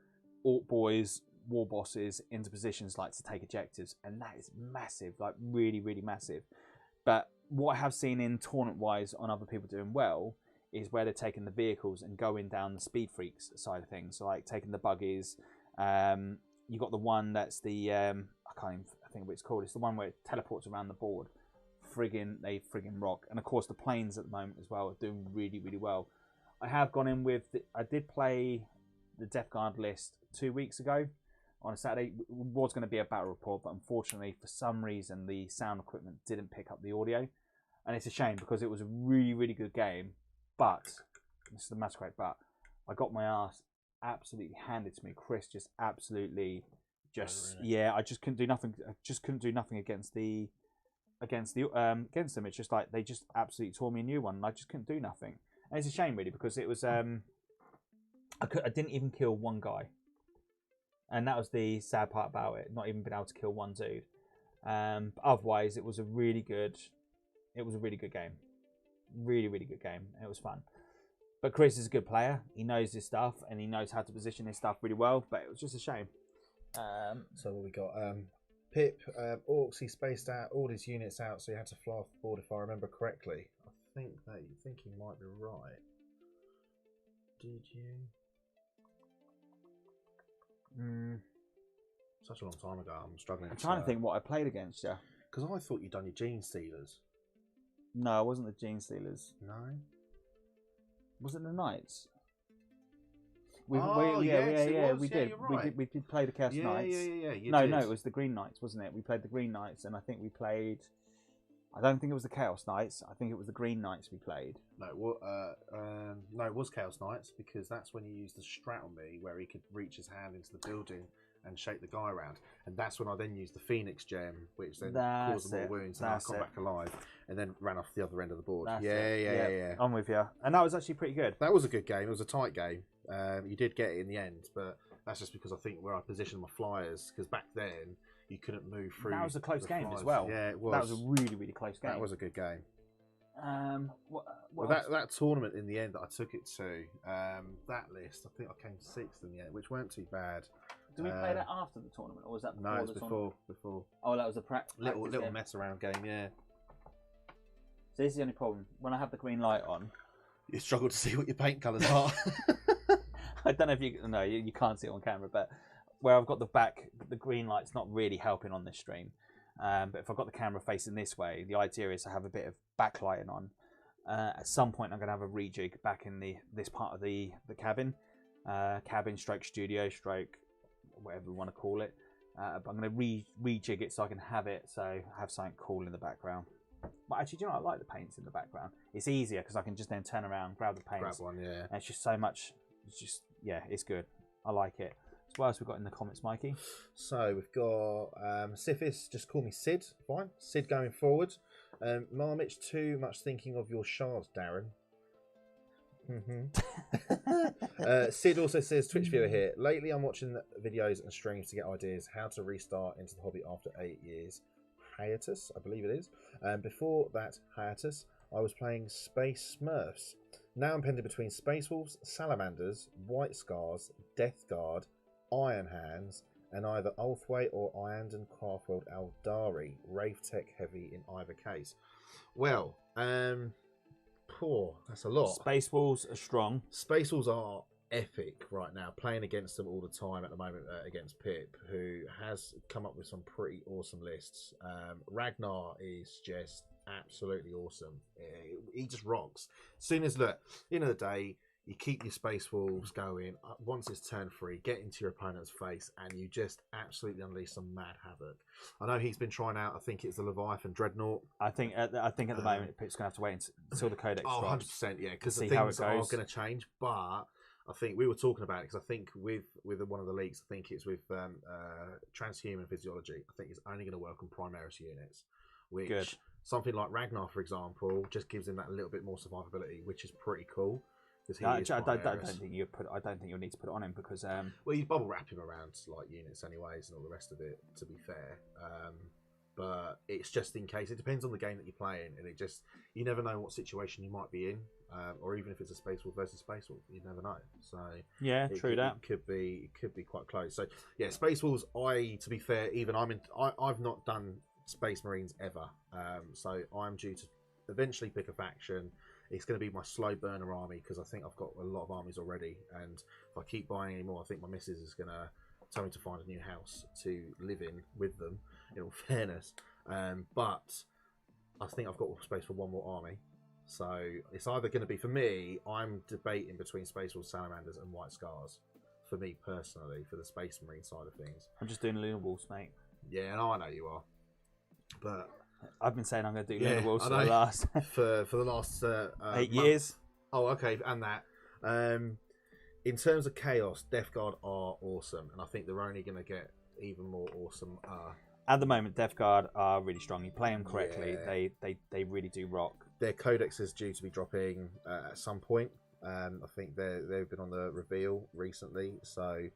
orc boys, war bosses into positions like to take objectives, and that is massive, like really, really massive. But what I have seen in tournament wise on other people doing well is where they're taking the vehicles and going down the speed freaks side of things, so like taking the buggies. You got the one that's the I think what it's called. It's the one where it teleports around the board. They friggin' rock. And of course the planes at the moment as well are doing really, really well. I have gone in with. I did play the Death Guard list 2 weeks ago on a Saturday. It was going to be a battle report, but unfortunately, for some reason, the sound equipment didn't pick up the audio, and it's a shame because it was a really, really good game. But this is the masquerade. But I got my ass absolutely handed to me. Chris just absolutely yeah. I just couldn't do nothing. I just couldn't do nothing against them. It's just like they just absolutely tore me a new one, and I just couldn't do nothing. And it's a shame, really, because it was I didn't even kill one guy, and that was the sad part about it. Not even being able to kill one dude. But otherwise, it was a really good game. Really, really good game. It was fun. But Chris is a good player. He knows his stuff, and he knows how to position his stuff really well. But it was just a shame. So what we got? Pip, Orcs, he spaced out all his units out, so he had to fly off the board, if I remember correctly. I think he might be right. Did you? Such a long time ago. I'm struggling. I'm trying to think what I played against you. Because I thought you'd done your Gene Stealers. No, it wasn't the Gene Stealers. No. Was it the Knights? We did. Right. We did play the Chaos Knights. No, it was the Green Knights, wasn't it? We played the Green Knights, and I think we played. I don't think it was the Chaos Knights. I think it was the Green Knights we played. No, it was Chaos Knights, because that's when he used the strat on me, where he could reach his hand into the building and shake the guy around, and that's when I then used the Phoenix Gem, which then caused more wounds, and I come back alive, and then ran off the other end of the board. Yeah. I'm with you, and that was actually pretty good. That was a good game. It was a tight game. You did get it in the end, but that's just because I think where I positioned my flyers, because back then you couldn't move through. That was a close game flyers. as well. Yeah, it was. That was a really, really close game. That was a good game. What that tournament in the end that I took it to, that list, I think I came 6th in the end, which weren't too bad. Did we play that after the tournament, or was that before? No, it's before. Oh, that was a little game. mess around game, yeah. So this is the only problem. When I have the green light on, you struggle to see what your paint colours are. I don't know if you can't see it on camera, but where I've got the green light's not really helping on this stream. But if I've got the camera facing this way, the idea is to have a bit of backlighting on. At some point, I'm going to have a rejig back in this part of the cabin, stroke studio, stroke whatever we want to call it. But I'm going to rejig it so I can have something cool in the background. But actually, do you know, I like the paints in the background. It's easier because I can just then turn around, grab the paints. Grab one, yeah. And it's just so much. It's good. I like it. So what else we got in the comments, Mikey? So we've got Sifis, just call me Sid. Fine. Sid going forward. Marmich, too much thinking of your shards, Darren. Sid also says, Twitch viewer here. Lately, I'm watching videos and streams to get ideas how to restart into the hobby after 8 years hiatus, I believe it is. Before that hiatus, I was playing Space Smurfs. Now I'm pending between Space Wolves, Salamanders, White Scars, Death Guard, Iron Hands, and either Ulthway or Ironed Craftworld Aldari. Wraith Tech heavy in either case. Well, that's a lot. Space Wolves are strong. Space Wolves are epic right now. Playing against them all the time at the moment against Pip, who has come up with some pretty awesome lists. Ragnar is just absolutely awesome. He just rocks. As soon as, look, end of the day, you keep your Space Wolves going. Once it's turn 3, get into your opponent's face, and you just absolutely unleash some mad havoc. I know he's been trying out, I think it's the Leviathan Dreadnought. I think at the moment, Pip's going to have to wait until the codex drops. 100%, yeah, because the things are going to change. But I think we were talking about it, because I think with one of the leaks, I think it's with transhuman physiology. I think it's only going to work on Primaris units, which Good. Something like Ragnar, for example, just gives him that little bit more survivability, which is pretty cool. I don't think you'll need to put it on him because well, you bubble wrap him around like units anyways and all the rest of it, to be fair. But it's just in case. It depends on the game that you're playing, and you never know what situation you might be in, or even if it's a Space Wolf versus Space Wolf, you never know. So yeah, true that. It could be quite close. So yeah, Space Wolves. To be fair, even I've not done Space Marines ever, so I'm due to eventually pick a faction. It's going to be my slow burner army, because I think I've got a lot of armies already, and if I keep buying any more, I think my missus is going to tell me to find a new house to live in with them, in all fairness. But I think I've got space for one more army, So it's either going to be, for me, I'm debating between Space Wolves, Salamanders, and White Scars. For me personally, for the Space Marine side of things. I'm just doing Lunar Wolves, mate. Yeah, no, I know you are. But I've been saying I'm going to do Yeah, Lunar Wolves I for the know. last for the last 8 month- years. Oh, okay, and that. In terms of Chaos, Death Guard are awesome, and I think they're only going to get even more awesome. At the moment, Death Guard are really strong. You play them correctly, Yeah. they really do rock. Their codex is due to be dropping at some point. I think they've been on the reveal recently, so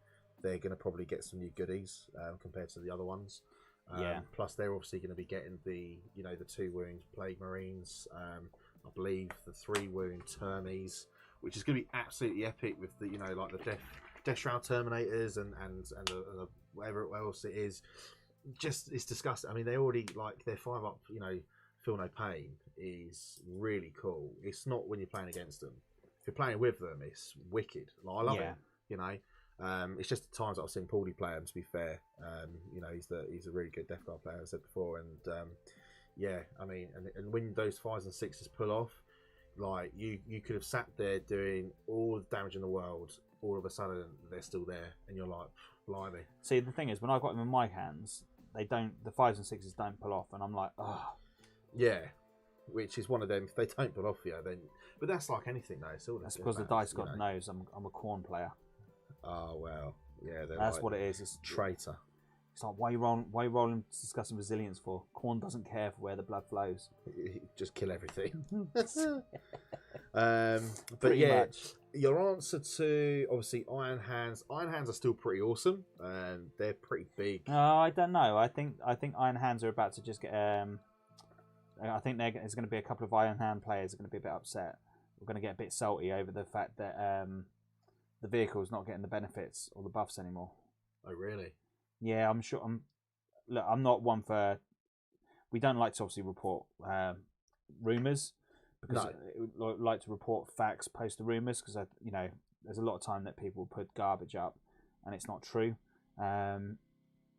they're going to probably get some new goodies compared to the other ones. Yeah. Plus, they're obviously going to be getting the 2 wound Plague Marines. I believe the 3 wound Termies, which is going to be absolutely epic with the like the Death Shroud Terminators and the whatever else it is. Just it's disgusting. I mean, they already their 5-up. Feel no pain is really cool. It's not when you're playing against them. If you're playing with them, it's wicked. I love it. It's just the times that I've seen Paulie play him. To be fair, he's a really good Death Guard player, as I said before, and I mean, and when those 5s and 6s pull off, you could have sat there doing all the damage in the world. All of a sudden, they're still there, and you're like, blimey. See, the thing is, when I got them in my hands, the 5s and 6s don't pull off, and I'm like, oh. Yeah, which is one of them. If they don't pull off for you, then. But that's like anything, though. It's all That's because the dice god knows I'm a Khorne player. Oh well, yeah. That's what it is. It's traitor. It's like, why are you rolling discussing resilience for? Khorne doesn't care for where the blood flows. Just kill everything. But Pretty yeah, much. your answer to obviously Iron Hands. Iron Hands are still pretty awesome, and they're pretty big. I don't know. I think Iron Hands are about to just get. I think there's going to be a couple of Iron Hand players are going to be a bit upset. We're going to get a bit salty over the fact that the vehicle's not getting the benefits or the buffs anymore. Oh really? Yeah, I'm sure. I'm not one for. We don't like to obviously report rumors because we like to report facts post the rumors because there's a lot of time that people put garbage up and it's not true.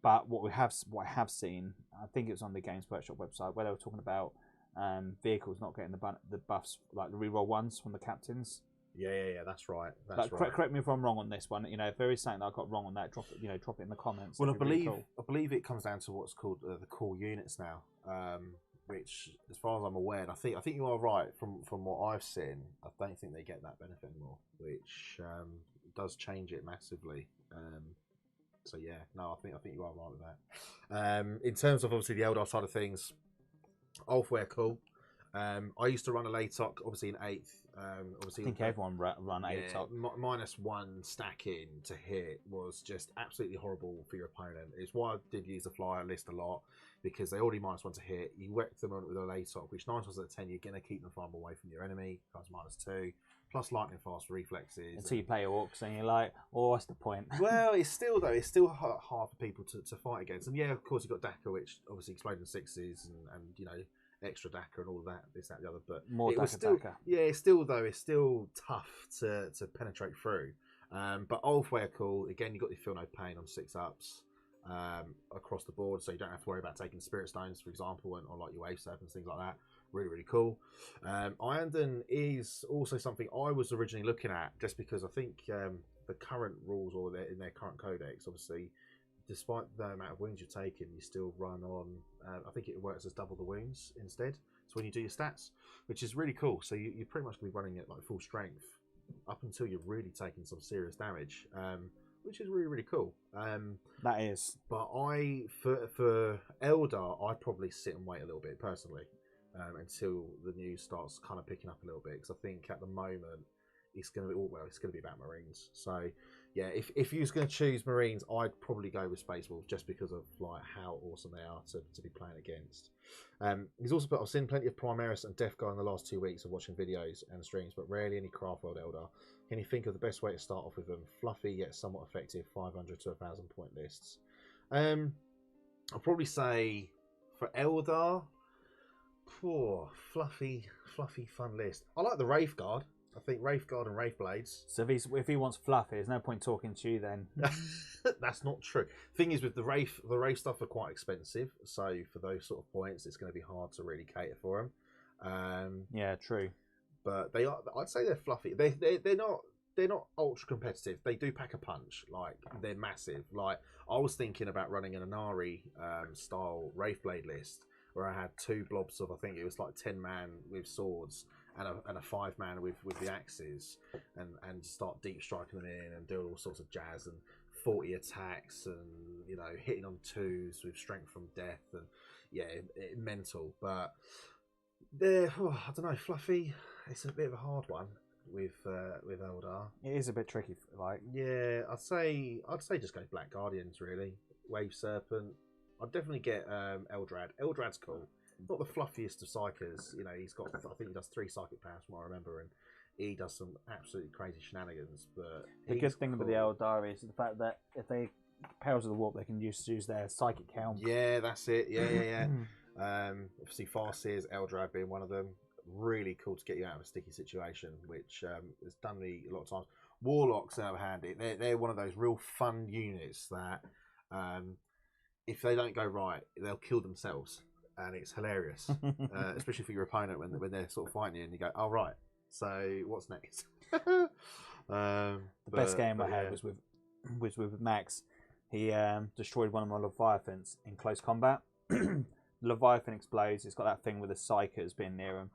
But what I have seen, I think it was on the Games Workshop website where they were talking about vehicles not getting the buffs, like the reroll ones from the captains. Yeah, that's right. That's right. right. Correct me if I'm wrong on this one. If there is something that I got wrong on that, drop it in the comments. Well, I That'd be believe really cool. I believe it comes down to what's called the core units now, which, as far as I'm aware, and I think you are right from what I've seen. I don't think they get that benefit anymore, which does change it massively. So yeah, no, I think you are right with that. In terms of obviously the Eldar side of things, Ulfwear cool. I used to run a Laytok, obviously in 8th. Obviously, I think everyone run ATOC. -1 stacking to hit was just absolutely horrible for your opponent. It's why I did use the flyer list a lot, because they already -1 to hit. You wreck them with a Laytok, which 9 times out of 10 you're going to keep them far away from your enemy. Comes -2, plus lightning fast reflexes. Until you play Orcs and you're like, oh, what's the point? Well, it's still hard for people to fight against. And yeah, of course, you've got Daka, which obviously exploding 6s and extra Daka and all of that, this, that, the other. But More it was Daka. yeah, it's still tough to penetrate through. But Ulfwear cool. Again, you got the Feel No Pain on 6-ups across the board, so you don't have to worry about taking Spirit Stones, for example, or like your Wave Serpents, things like that. Really, really cool. Ironden is also something I was originally looking at, just because I think the current rules, or in their current codex, obviously, despite the amount of wounds you've taken, you still run on, I think it works as double the wounds instead. So when you do your stats, which is really cool. So you're pretty much going to be running at like full strength up until you're really taking some serious damage, which is really, really cool. That is. But for Eldar, I'd probably sit and wait a little bit personally until the news starts kind of picking up a little bit, because I think at the moment it's going to be about Marines. So yeah, if you was going to choose Marines, I'd probably go with Space Wolves, just because of like how awesome they are to be playing against. He's also I've seen plenty of Primaris and Death Guard in the last 2 weeks of watching videos and streams, but rarely any Craftworld Eldar. Can you think of the best way to start off with them? Fluffy yet somewhat effective 500 to 1,000 point lists. I'll probably say for Eldar, poor fluffy fun list. I like the Wraith Guard. I think Wraith Guard and Wraith Blades. So if he wants fluff, there's no point talking to you then. That's not true. Thing is, with the Wraith stuff are quite expensive, so for those sort of points, it's going to be hard to really cater for them. Yeah, true. but they are. I'd say they're fluffy. They're not ultra competitive. They do pack a punch. Like they're massive. Like I was thinking about running an Anari style Wraithblade list where I had 2 blobs of, I think it was like 10 man with swords and a 5 man with the axes, and start deep striking them in and doing all sorts of jazz and 40 attacks and hitting on 2s with strength from death and mental. But they're I don't know, fluffy. It's a bit of a hard one with Eldar. It is a bit tricky. Like I'd say just go Black Guardians really. Wave Serpent. I'd definitely get Eldrad. Eldrad's cool. Not the fluffiest of psychers. He's got, I think he does 3 psychic powers from what I remember, and he does some absolutely crazy shenanigans. But the good thing about the Eldar is the fact that if they Perils of the Warp, they can use their psychic count. Yeah, that's it. Yeah. Obviously, Farseer's Eldrad being one of them. Really cool to get you out of a sticky situation, which has done me a lot of times. Warlocks, on the other hand, they're one of those real fun units that if they don't go right, they'll kill themselves, and it's hilarious, especially for your opponent when they're sort of fighting you, and you go, "Oh right, so what's next?" The best game I had was with Max. He destroyed one of my Leviathans in close combat. Leviathan explodes. It's got that thing with the Psychers being near him,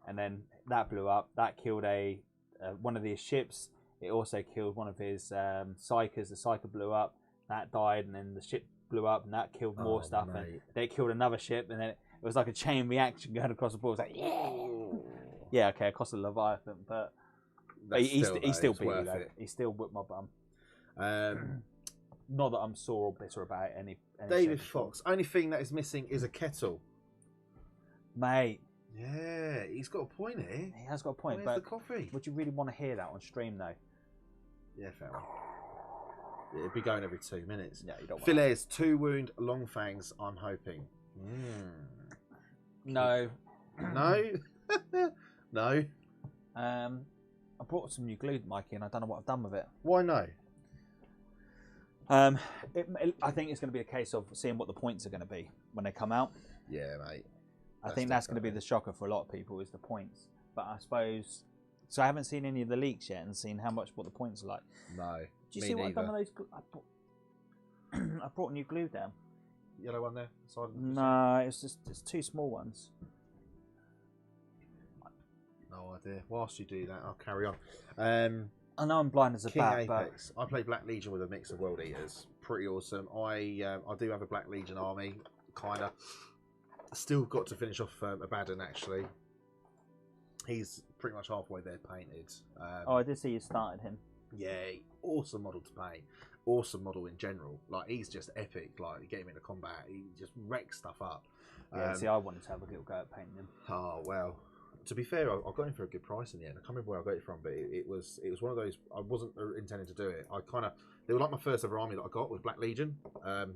and then that blew up. That killed one of his ships. It also killed one of his Psychers. The Psyker blew up. That died, and then the ship blew up, and that killed more stuff. Mate. And then it killed another ship, and then it was like a chain reaction going across the board. It was like, yeah, okay, it cost a Leviathan, but he still beat me though. He still whipped my bum. Not that I'm sore or bitter about any David Fox. Only thing that is missing is a kettle. Mate. Yeah, he's got a point here. He has got a point. Where's but the coffee? Would you really want to hear that on stream though? Yeah, fair enough. It'd be going every 2 minutes. Yeah, you don't want Fillets, 2 wound, long fangs, I'm hoping. No. No? No? I brought some new glue, Mikey, and I don't know what I've done with it. Why no? I think it's going to be a case of seeing what the points are going to be when they come out. Yeah, mate. I think that's going to be the shocker for a lot of people is the points. But I suppose... So I haven't seen any of the leaks yet and seen what the points are like. No. Do you see what I've done with those? I brought a new glue down. Yellow one there? No, it's 2 small ones. No idea. Whilst you do that, I'll carry on. I know I'm blind as a King bat, Apex. I play Black Legion with a mix of World Eaters. Pretty awesome. I do have a Black Legion army, kind of. Still got to finish off Abaddon, actually. He's pretty much halfway there painted. I did see you started him. Yeah, awesome model to paint. Awesome model in general. Like, he's just epic. Like, you get him into combat, he just wrecks stuff up. Yeah, see, I wanted to have a little go at painting him. Oh, well. To be fair, I got him for a good price in the end. I can't remember where I got it from, but it was one of those. I wasn't intending to do it. They were like my first ever army that I got was Black Legion.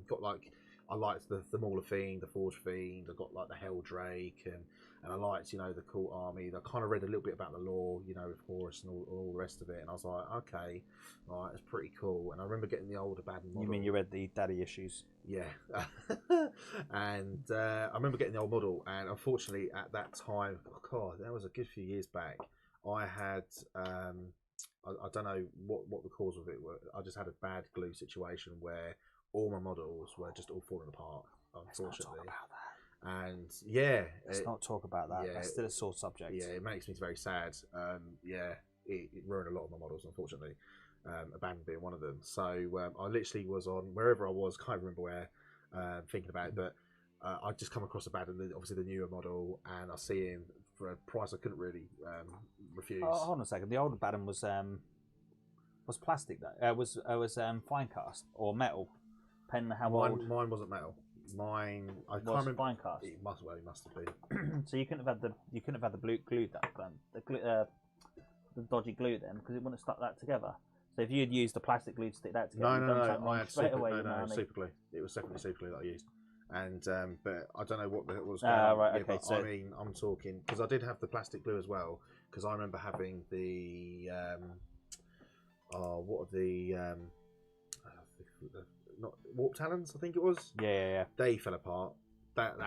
Got like, I liked the Mauler Fiend, the Forge Fiend. I got like the Hell Drake, and I liked the Cult Army. I kind of read a little bit about the lore, with Horus and all the rest of it, and I was like, okay, right, it's pretty cool. And I remember getting the old Abaddon model. You mean you read the Daddy issues? Yeah. And I remember getting the old model, and unfortunately at that time, oh God, that was a good few years back, I had I don't know what the cause of it was. I just had a bad glue situation where all my models were just all falling apart, unfortunately. Let's not talk about that. And yeah, let's not talk about that. Yeah, that's still a sore subject. Yeah, it makes me very sad. It ruined a lot of my models, unfortunately. Abandon being one of them. So I literally was on wherever I was, can't remember where, thinking about it, but I just come across Abandon, obviously the newer model, and I see him for a price I couldn't really refuse. Oh, hold on a second. The old Abandon was plastic though. It was fine cast or metal, depending on how old. Mine wasn't metal. Mine, I can't was remember. fine cast. It must have been. So you couldn't have had the blue glue then, the dodgy glue then, because it wouldn't have stuck that together. So if you had used the plastic glue to stick that together, No. I had straight away. super glue. It was definitely super glue that I used. And but I don't know what was going on. Right, yeah, okay. But So I mean, I'm talking because I did have the plastic glue as well. Because I remember having the what are the not Warp Talons, I think it was. Yeah. They fell apart. That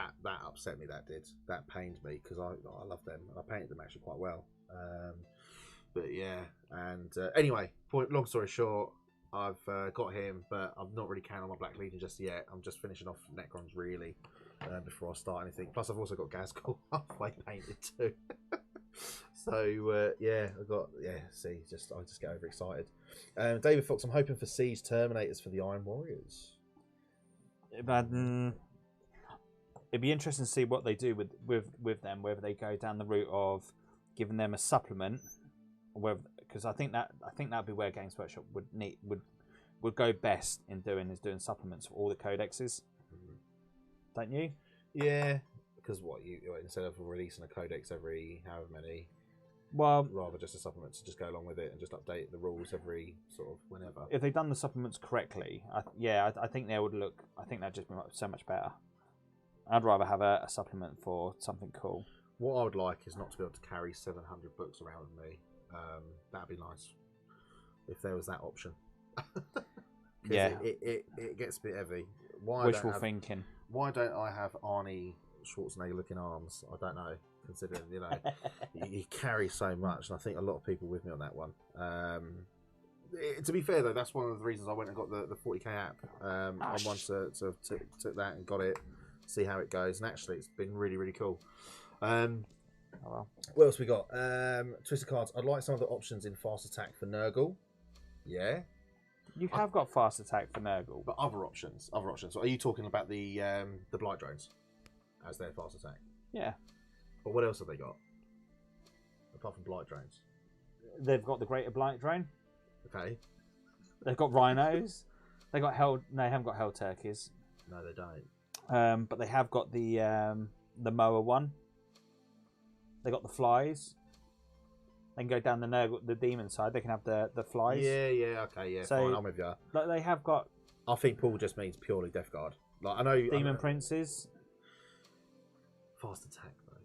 upset me. That pained me because I love them. I painted them actually quite well. But yeah, and anyway, long story short, I've got him, but I'm not really counting on my Black Legion just yet. I'm just finishing off Necrons really before I start anything. Plus, I've also got Gazgul halfway painted too. So yeah, See, I just get overexcited. David Fox, I'm hoping for Siege Terminators for the Iron Warriors. But it'd be interesting to see what they do with them. Whether they go down the route of giving them a supplement, because I think that'd be where Games Workshop would go best in doing supplements for all the codexes. Don't you? Yeah, because instead of releasing a codex every however many. Well, rather just a supplement to just go along with it and just update the rules every sort of whenever. If they've done the supplements correctly, I think they would look. I think that'd just be so much better. I'd rather have a supplement for something cool. What I would like is not to be able to carry 700 books around with me. That'd be nice if there was that option. Yeah, it gets a bit heavy. Wishful thinking. Why don't I have Arnie Schwarzenegger looking arms? I don't know. Considering you carry so much, and I think a lot of people with me on that one. To be fair though, that's one of the reasons I went and got the 40k app. I once took that and got it, see how it goes, and actually it's been really really cool. Well. What else we got? Twisted Cards. I'd like some of the options in Fast Attack for Nurgle. Yeah. You have got Fast Attack for Nurgle, but other options. So are you talking about the Blight Drones as their Fast Attack? Yeah. But what else have they got apart from Blight Drones? They've got the Greater Blight Drone. Okay. They've got Rhinos. They got Hell. No, they haven't got Hell Turkeys. No, they don't. But they have got the Moa one. They got the flies. They can go down the demon side. They can have the flies. Yeah, okay, yeah. So, fine, I'm with you. They have got. I think Paul just means purely Death Guard. Like I know Demon Princes. Fast Attack though.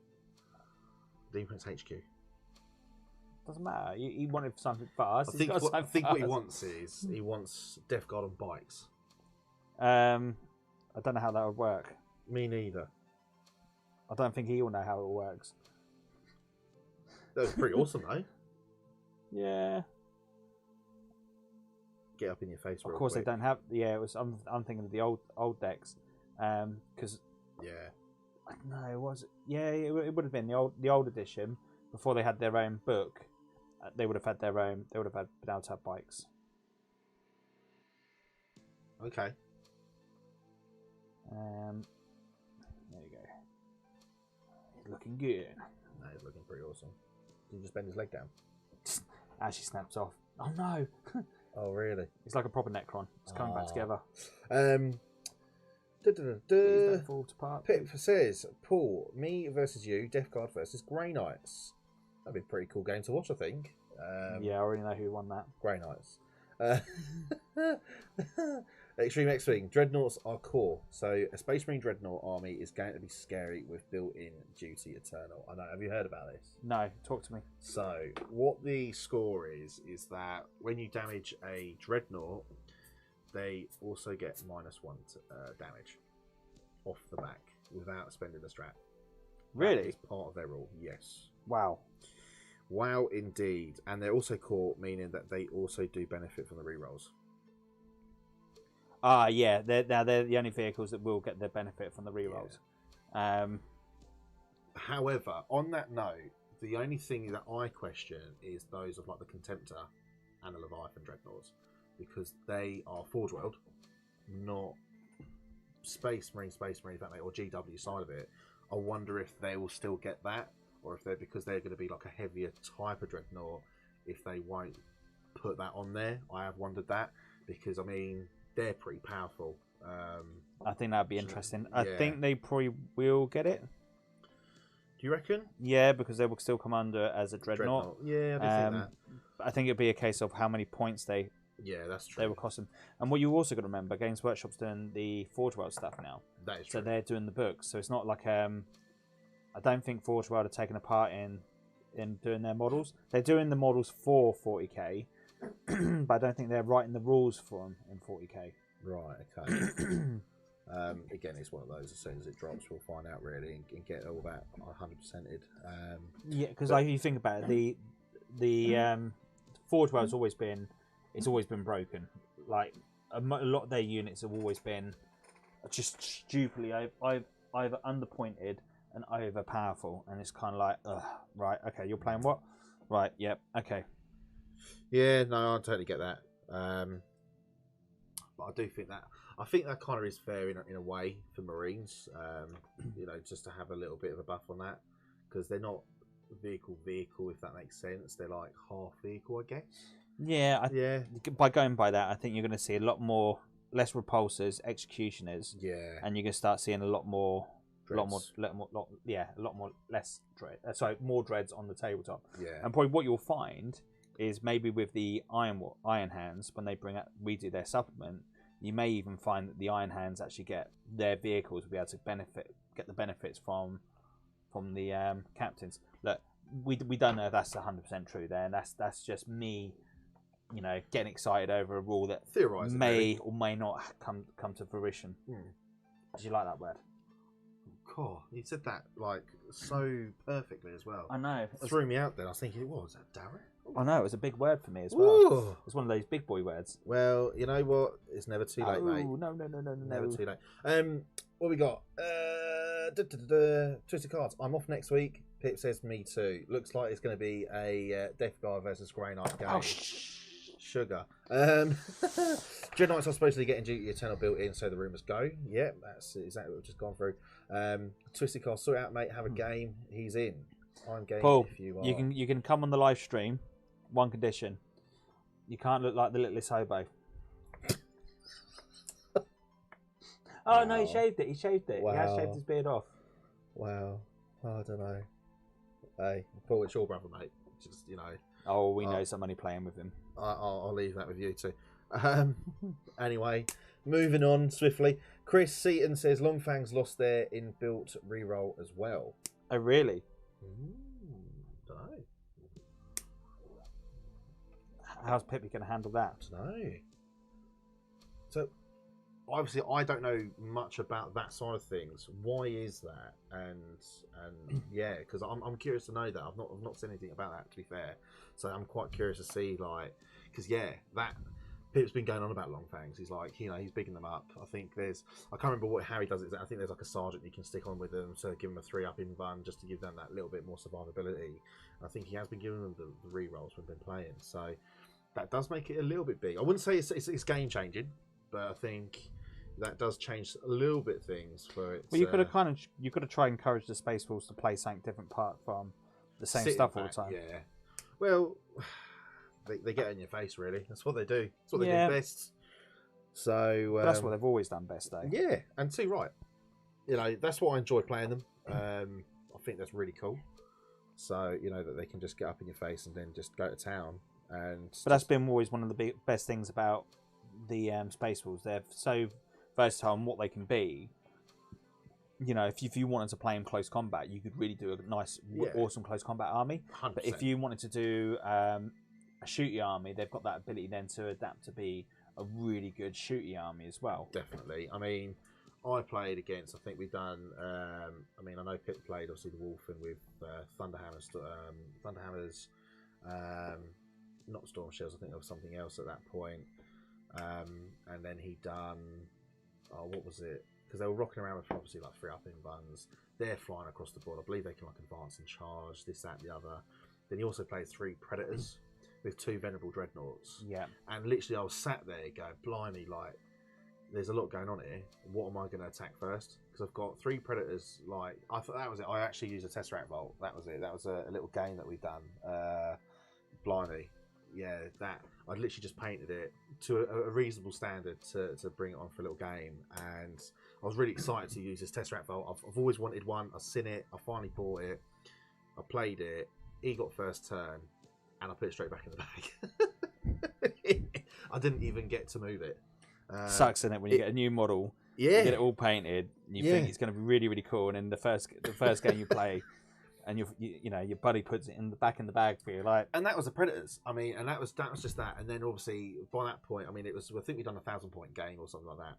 Demon Prince HQ. Doesn't matter. He wanted something fast. I think what he wants is he wants Death Guard on bikes. I don't know how that would work. Me neither. I don't think he'll know how it works. That was pretty awesome, though. Yeah. Get up in your face. Of course, quick. They don't have. Yeah, it was. I'm thinking of the old decks, because. Yeah. No, it was. Yeah, it would have been the old edition before they had their own book. They would have had their own. They would have been able to have bikes. Okay. There you go. He's looking good. No, he's looking pretty awesome. Did he just bend his leg down? As she snaps off. Oh no! Oh really? It's like a proper Necron. It's coming back together. Pip says, Paul, me versus you, Death Guard versus Grey Knights. That'd be a pretty cool game to watch, I think. Yeah, I already know who won that. Grey Knights. Extreme X-Wing. Dreadnoughts are core. So a Space Marine Dreadnought army is going to be scary with built-in Duty Eternal. I know. Have you heard about this? No. Talk to me. So what the score is that when you damage a Dreadnought, they also get -1 damage off the back without spending the strat. Really? That is part of their rule. Yes. Wow. Wow, indeed. And they're also core, meaning that they also do benefit from the rerolls. Yeah. They're the only vehicles that will get the benefit from the rerolls. Yeah. However, on that note, the only thing that I question is those of like the Contemptor and the Leviathan Dreadnoughts, because they are Forge World, not Space Marine, if that makes, or GW side of it. I wonder if they will still get that, or if they're, because they're going to be like a heavier type of Dreadnought, if they won't put that on there. I have wondered that, because I mean they're pretty powerful. I think that'd be interesting. Yeah. I think they probably will get it. Do you reckon? Yeah, because they will still come under as a Dreadnought. Yeah, I think that. I think it'd be a case of how many points they. Yeah, that's true. They will cost them. And what you also got to remember, Games Workshop's doing the Forge World stuff now. That is true. So they're doing the books. So it's not like I don't think Forge World are taking a part in doing their models. They're doing the models for 40k, but I don't think they're writing the rules for them in 40k. Right. Okay. Again, it's one of those. As soon as it drops, we'll find out really and get all that 100%ed. Yeah, because like you think about it, the Forge World's always been broken. Like a lot of their units have always been just stupidly either underpointed and over powerful, and it's kind of like, right, okay, you're playing what? Right, yep, okay. Yeah, no, I totally get that. But I do think that kind of is fair in a way for Marines. You know, just to have a little bit of a buff on that, because they're not vehicle, if that makes sense. They're like half vehicle, I guess. Yeah, yeah. By going by that, I think you're going to see less repulsors, executioners. Yeah. And you're going to start seeing a lot more less dread. More dreads on the tabletop. Yeah. And probably what you'll find is maybe with the Iron Hands, when they redo their supplement, you may even find that the Iron Hands actually get their vehicles will be able to get the benefits from the captains. Look, we don't know if that's 100% true there, and that's just me, you know, getting excited over a rule that may or may not come to fruition. Did you like that word? God, you said that like so perfectly as well. I know. It threw me out there. I was thinking, what was that, Darren? I know, it was a big word for me as well. Ooh. It's one of those big boy words. Well, you know what? It's never too late, mate. No. Never too late. What we got? Twisted Cards. I'm off next week. Pip says me too. Looks like it's going to be a Death Guard versus Grey Knight game. Sugar. Dread Knights are supposedly getting Duty Eternal built in, so the rumours go. Yeah, that's exactly what we've just gone through. Twisted Cards, sort out, mate. Have a game. He's in. I'm game. Paul, if you are. you can come on the live stream. One condition: you can't look like the littlest hobo. Oh no, he shaved it. Wow. He has shaved his beard off. Wow. I don't know. Hey, Paul, it's your brother, mate. Just, you know. Oh, we know somebody playing with him. I'll leave that with you too. Anyway, moving on swiftly. Chris Seaton says Longfangs lost their inbuilt reroll as well. Oh, really? Don't know. How's Pippi going to handle that? Don't know. So, obviously, I don't know much about that side of things. Why is that? And yeah, because I'm curious to know that. I've not seen anything about that, to be fair. So I'm quite curious to see, like, because yeah, that Pip's been going on about Longfangs. He's like, you know, he's bigging them up. I think I can't remember what how he does it. I think there's like a sergeant you can stick on with them, so give them a 3-up in run just to give them that little bit more survivability. I think he has been giving them the re-rolls we've been playing, so that does make it a little bit big. I wouldn't say it's game changing, but I think that does change a little bit things for it. Well, you could have try and encourage the Space Wolves to play something different apart from the same stuff all the time. Yeah. Well, they get in your face, really. That's what they do. That's what they do best. So that's what they've always done best, though. Yeah, and too right. You know, that's why I enjoy playing them. I think that's really cool. So you know that they can just get up in your face and then just go to town. But that's been always one of the best things about the Space Wolves. They're so versatile in what they can be. You know, if you wanted to play in close combat, you could really do a nice, awesome close combat army. 100%. But if you wanted to do a shooty army, they've got that ability then to adapt to be a really good shooty army as well. Definitely. I mean, I played against, I think we've done, I mean, I know Pip played, obviously, the Wolfen with Thunderhammers, not Storm Shells, I think there was something else at that point. And then he done, what was it? Because they were rocking around with obviously like 3-up in buns. They're flying across the board. I believe they can like advance and charge, this, that, the other. Then he also played 3 Predators with 2 Venerable Dreadnoughts. Yeah. And literally I was sat there going, blimey, like, there's a lot going on here. What am I going to attack first? Because I've got 3 Predators, like, I thought that was it. I actually used a Tesseract Vault. That was it. That was a little game that we've done. Blimey. Yeah, that. I'd literally just painted it to a reasonable standard to bring it on for a little game. And I was really excited to use this Tesseract Vault. I've always wanted one. I've seen it. I finally bought it. I played it. He got first turn. And I put it straight back in the bag. I didn't even get to move it. Sucks, isn't it, when you get a new model, you get it all painted, and you think it's going to be really, really cool, and then the first game you play, and you know your buddy puts it in the back in the bag for you, like. And that was the Predators. I mean, and that was just that. And then obviously by that point, I mean, it was, I think we'd done a 1,000-point game or something like that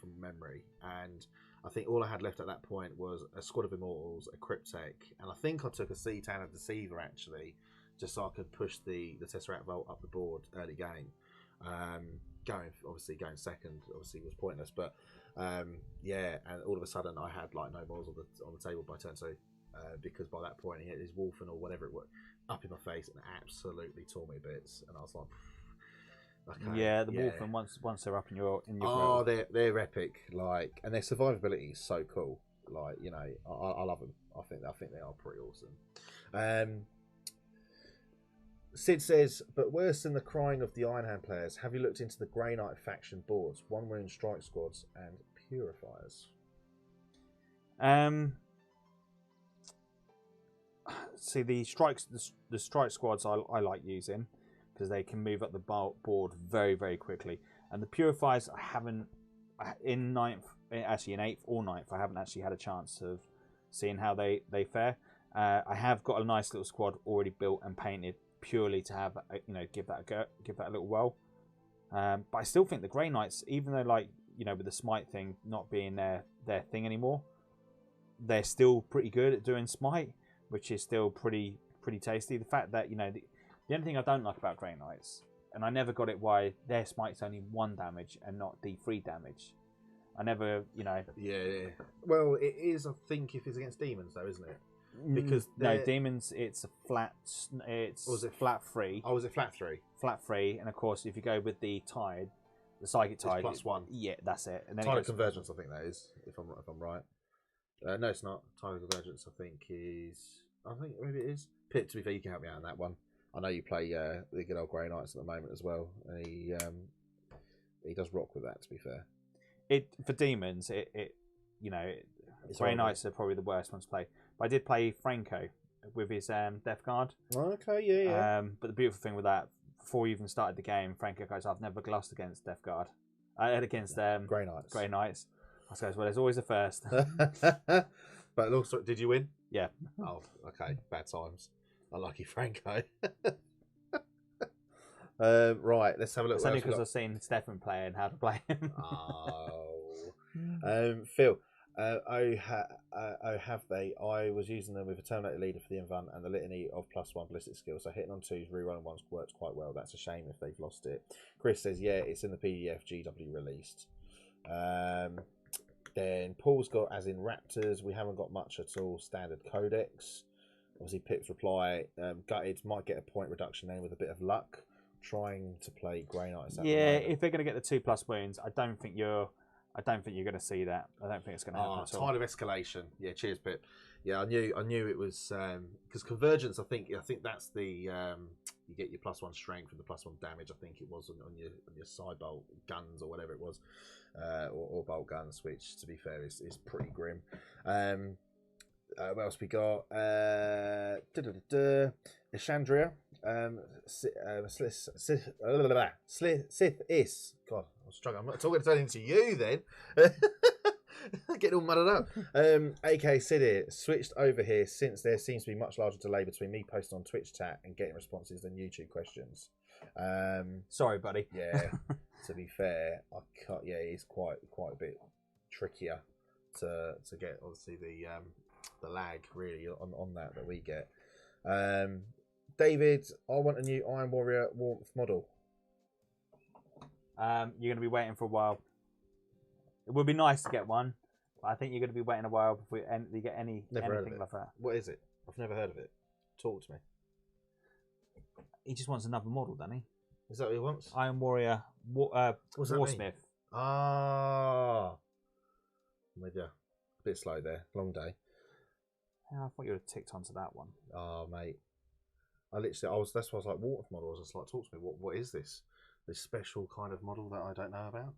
from memory. And I think all I had left at that point was a Squad of Immortals, a Cryptek, and I think I took a Sea-Tan and Deceiver actually, just so I could push the Tesseract Vault up the board early game. Going second obviously was pointless, but yeah, and all of a sudden I had like no balls on the table by turn 2, because by that point he hit his Wolfen or whatever it was up in my face and absolutely tore me to bits, and I was like, okay, yeah, the Wolfen once they're up in your oh grill. they're epic, like, and their survivability is so cool, like, you know, I love them. I think they are pretty awesome. Sid says, but worse than the crying of the Iron Hand players, have you looked into the Grey Knight faction boards, one wound strike squads and purifiers? See, the strike squads I like using because they can move up the board very, very quickly, and the purifiers I haven't in 8th or 9th I haven't actually had a chance of seeing how they fare. I have got a nice little squad already built and painted purely to have, you know, give that a little whirl. But I still think the Grey Knights, even though, like, you know, with the smite thing not being their thing anymore, they're still pretty good at doing smite, which is still pretty tasty. The fact that, you know, the only thing I don't like about Grey Knights, and I never got it why their smite's only 1 damage and not D3 damage. I never, you know. Yeah. Well, it is, I think, if it's against demons though, isn't it? Because no, demons, it's a flat. Was it flat 3? Oh, was it flat 3? Flat 3, and of course, if you go with the tide, the psychic tide, it's +1. Yeah, that's it. And then Tide of Convergence, I think that is, if I'm right. No, it's not. Tide of Convergence, I think maybe it is. Pip, to be fair, you can help me out on that one. I know you play the good old Grey Knights at the moment as well, and he does rock with that. To be fair, for demons, you know, Grey Knights are probably the worst ones to play. But I did play Franco with his Death Guard. Okay, yeah. But the beautiful thing with that, before you even started the game, Franco goes, "I've never glossed against Death Guard, against Grey Knights." Grey Knights. I suppose, well, there's always a first. But also, did you win? Yeah. Oh, okay. Bad times. Unlucky Franco. Right, let's have a look. It's only because I've seen Stefan play and how to play him. Phil. Have they? I was using them with a Terminator leader for the Invent and the litany of +1 ballistic skills. So hitting on 2s, rerolling 1s works quite well. That's a shame if they've lost it. Chris says, yeah, it's in the PDF GW released. Then Paul's got, as in Raptors, we haven't got much at all. Standard Codex. Obviously, Pip's reply, gutted, might get a point reduction then with a bit of luck. Trying to play Grey Knights. Yeah, if they're going to get the 2+ wounds, I don't think you're going to see that. I don't think it's going to happen at all. Tide of Escalation. Yeah, cheers, Pip. Yeah, I knew it was because Convergence. I think that's the you get your +1 strength and the +1 damage. I think it was on your side bolt guns or whatever it was, or bolt guns, which to be fair is pretty grim. What else we got? Ishandria. Sith is. God, I'm struggling. I'm not talking turning to you then. Getting all muddled up. AK City switched over here since there seems to be much larger delay between me posting on Twitch chat and getting responses than YouTube questions. Sorry, buddy. Yeah. To be fair, I can't. Yeah, it's quite a bit trickier to get obviously the lag really on that we get. David, I want a new Iron Warrior Warmth model. You're going to be waiting for a while. It would be nice to get one, but I think you're going to be waiting a while before you get anything like that. What is it? I've never heard of it. Talk to me. He just wants another model, doesn't he? Is that what he wants? Iron Warrior Warsmith. Ah. I'm with you. A bit slow there. Long day. Yeah, I thought you would have ticked onto that one. Oh, mate. That's why I was like, Warmth model. I was just like, talk to me. What is this? This special kind of model that I don't know about?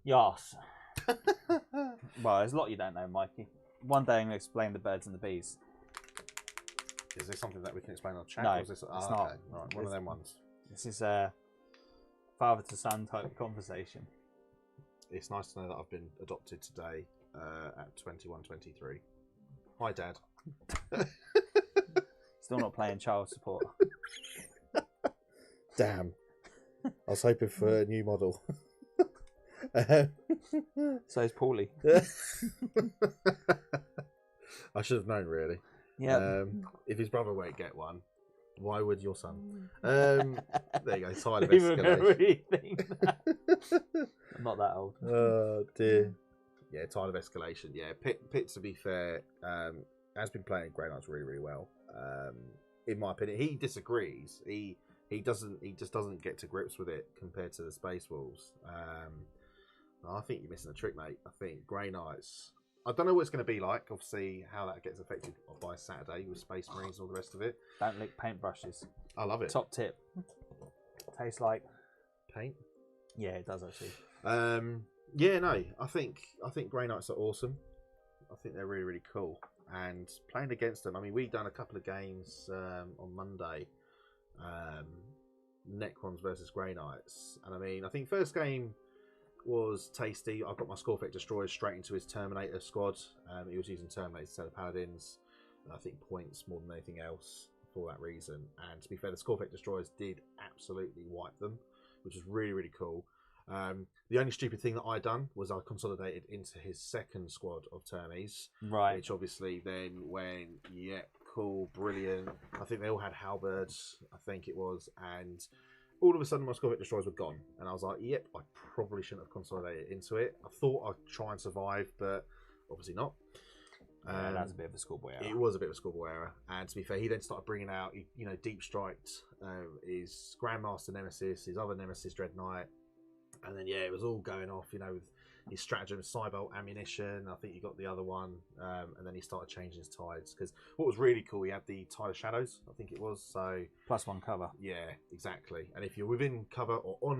Yes. Well, there's a lot you don't know, Mikey. One day I'm going to explain the birds and the bees. Is this something that we can explain on chat? No, or is this... it's not. Okay. All right, one of them ones. This is a father to son type conversation. It's nice to know that I've been adopted today at 21, 23. Hi, Dad. Still not playing child support. Damn. I was hoping for a new model. So is Paulie. I should have known, really. Yeah. If his brother won't get one, why would your son? There you go. Tide of Even gonna escalation. really think that. I'm not that old. Oh dear. Yeah, tide of escalation. Yeah, Pitt to be fair, has been playing Grey Knights really, really well. In my opinion, he disagrees. He just doesn't get to grips with it compared to the Space Wolves. I think you're missing a trick, mate. I think Grey Knights. I don't know what it's going to be like. Obviously, how that gets affected by Saturday with Space Marines and all the rest of it. Don't lick paintbrushes. I love it. Top tip. Tastes like Paint. Yeah, it does actually. Yeah, no. I think Grey Knights are awesome. I think they're really, really cool. And playing against them, I mean, we've done a couple of games on Monday. Necrons versus Grey Knights, and I mean, I think first game was tasty. I got my Scorpic Destroyers straight into his Terminator squad. He was using Terminators instead of Paladins, and I think points more than anything else for that reason. And to be fair, the Scorpic Destroyers did absolutely wipe them, which was really, really cool. The only stupid thing that I done was I consolidated into his second squad of Termies, Right. which obviously then went, yep, cool, brilliant. I think they all had halberds, I think it was, and all of a sudden my Scorpic Destroyers were gone. And I was like, yep, I probably shouldn't have consolidated into it. I thought I'd try and survive, but obviously not. Yeah, that's a bit of a schoolboy error. It was a bit of a schoolboy error. And to be fair, he then started bringing out, Deep Striked, his Grandmaster Nemesis, his other Nemesis Dread Knight. And then, yeah, it was all going off, with his stratagem, Cybolt ammunition. I think he got the other one. And then he started changing his tides. Because what was really cool, he had the Tide of Shadows, I think it was. So +1 cover. yeah, exactly. And if you're within cover or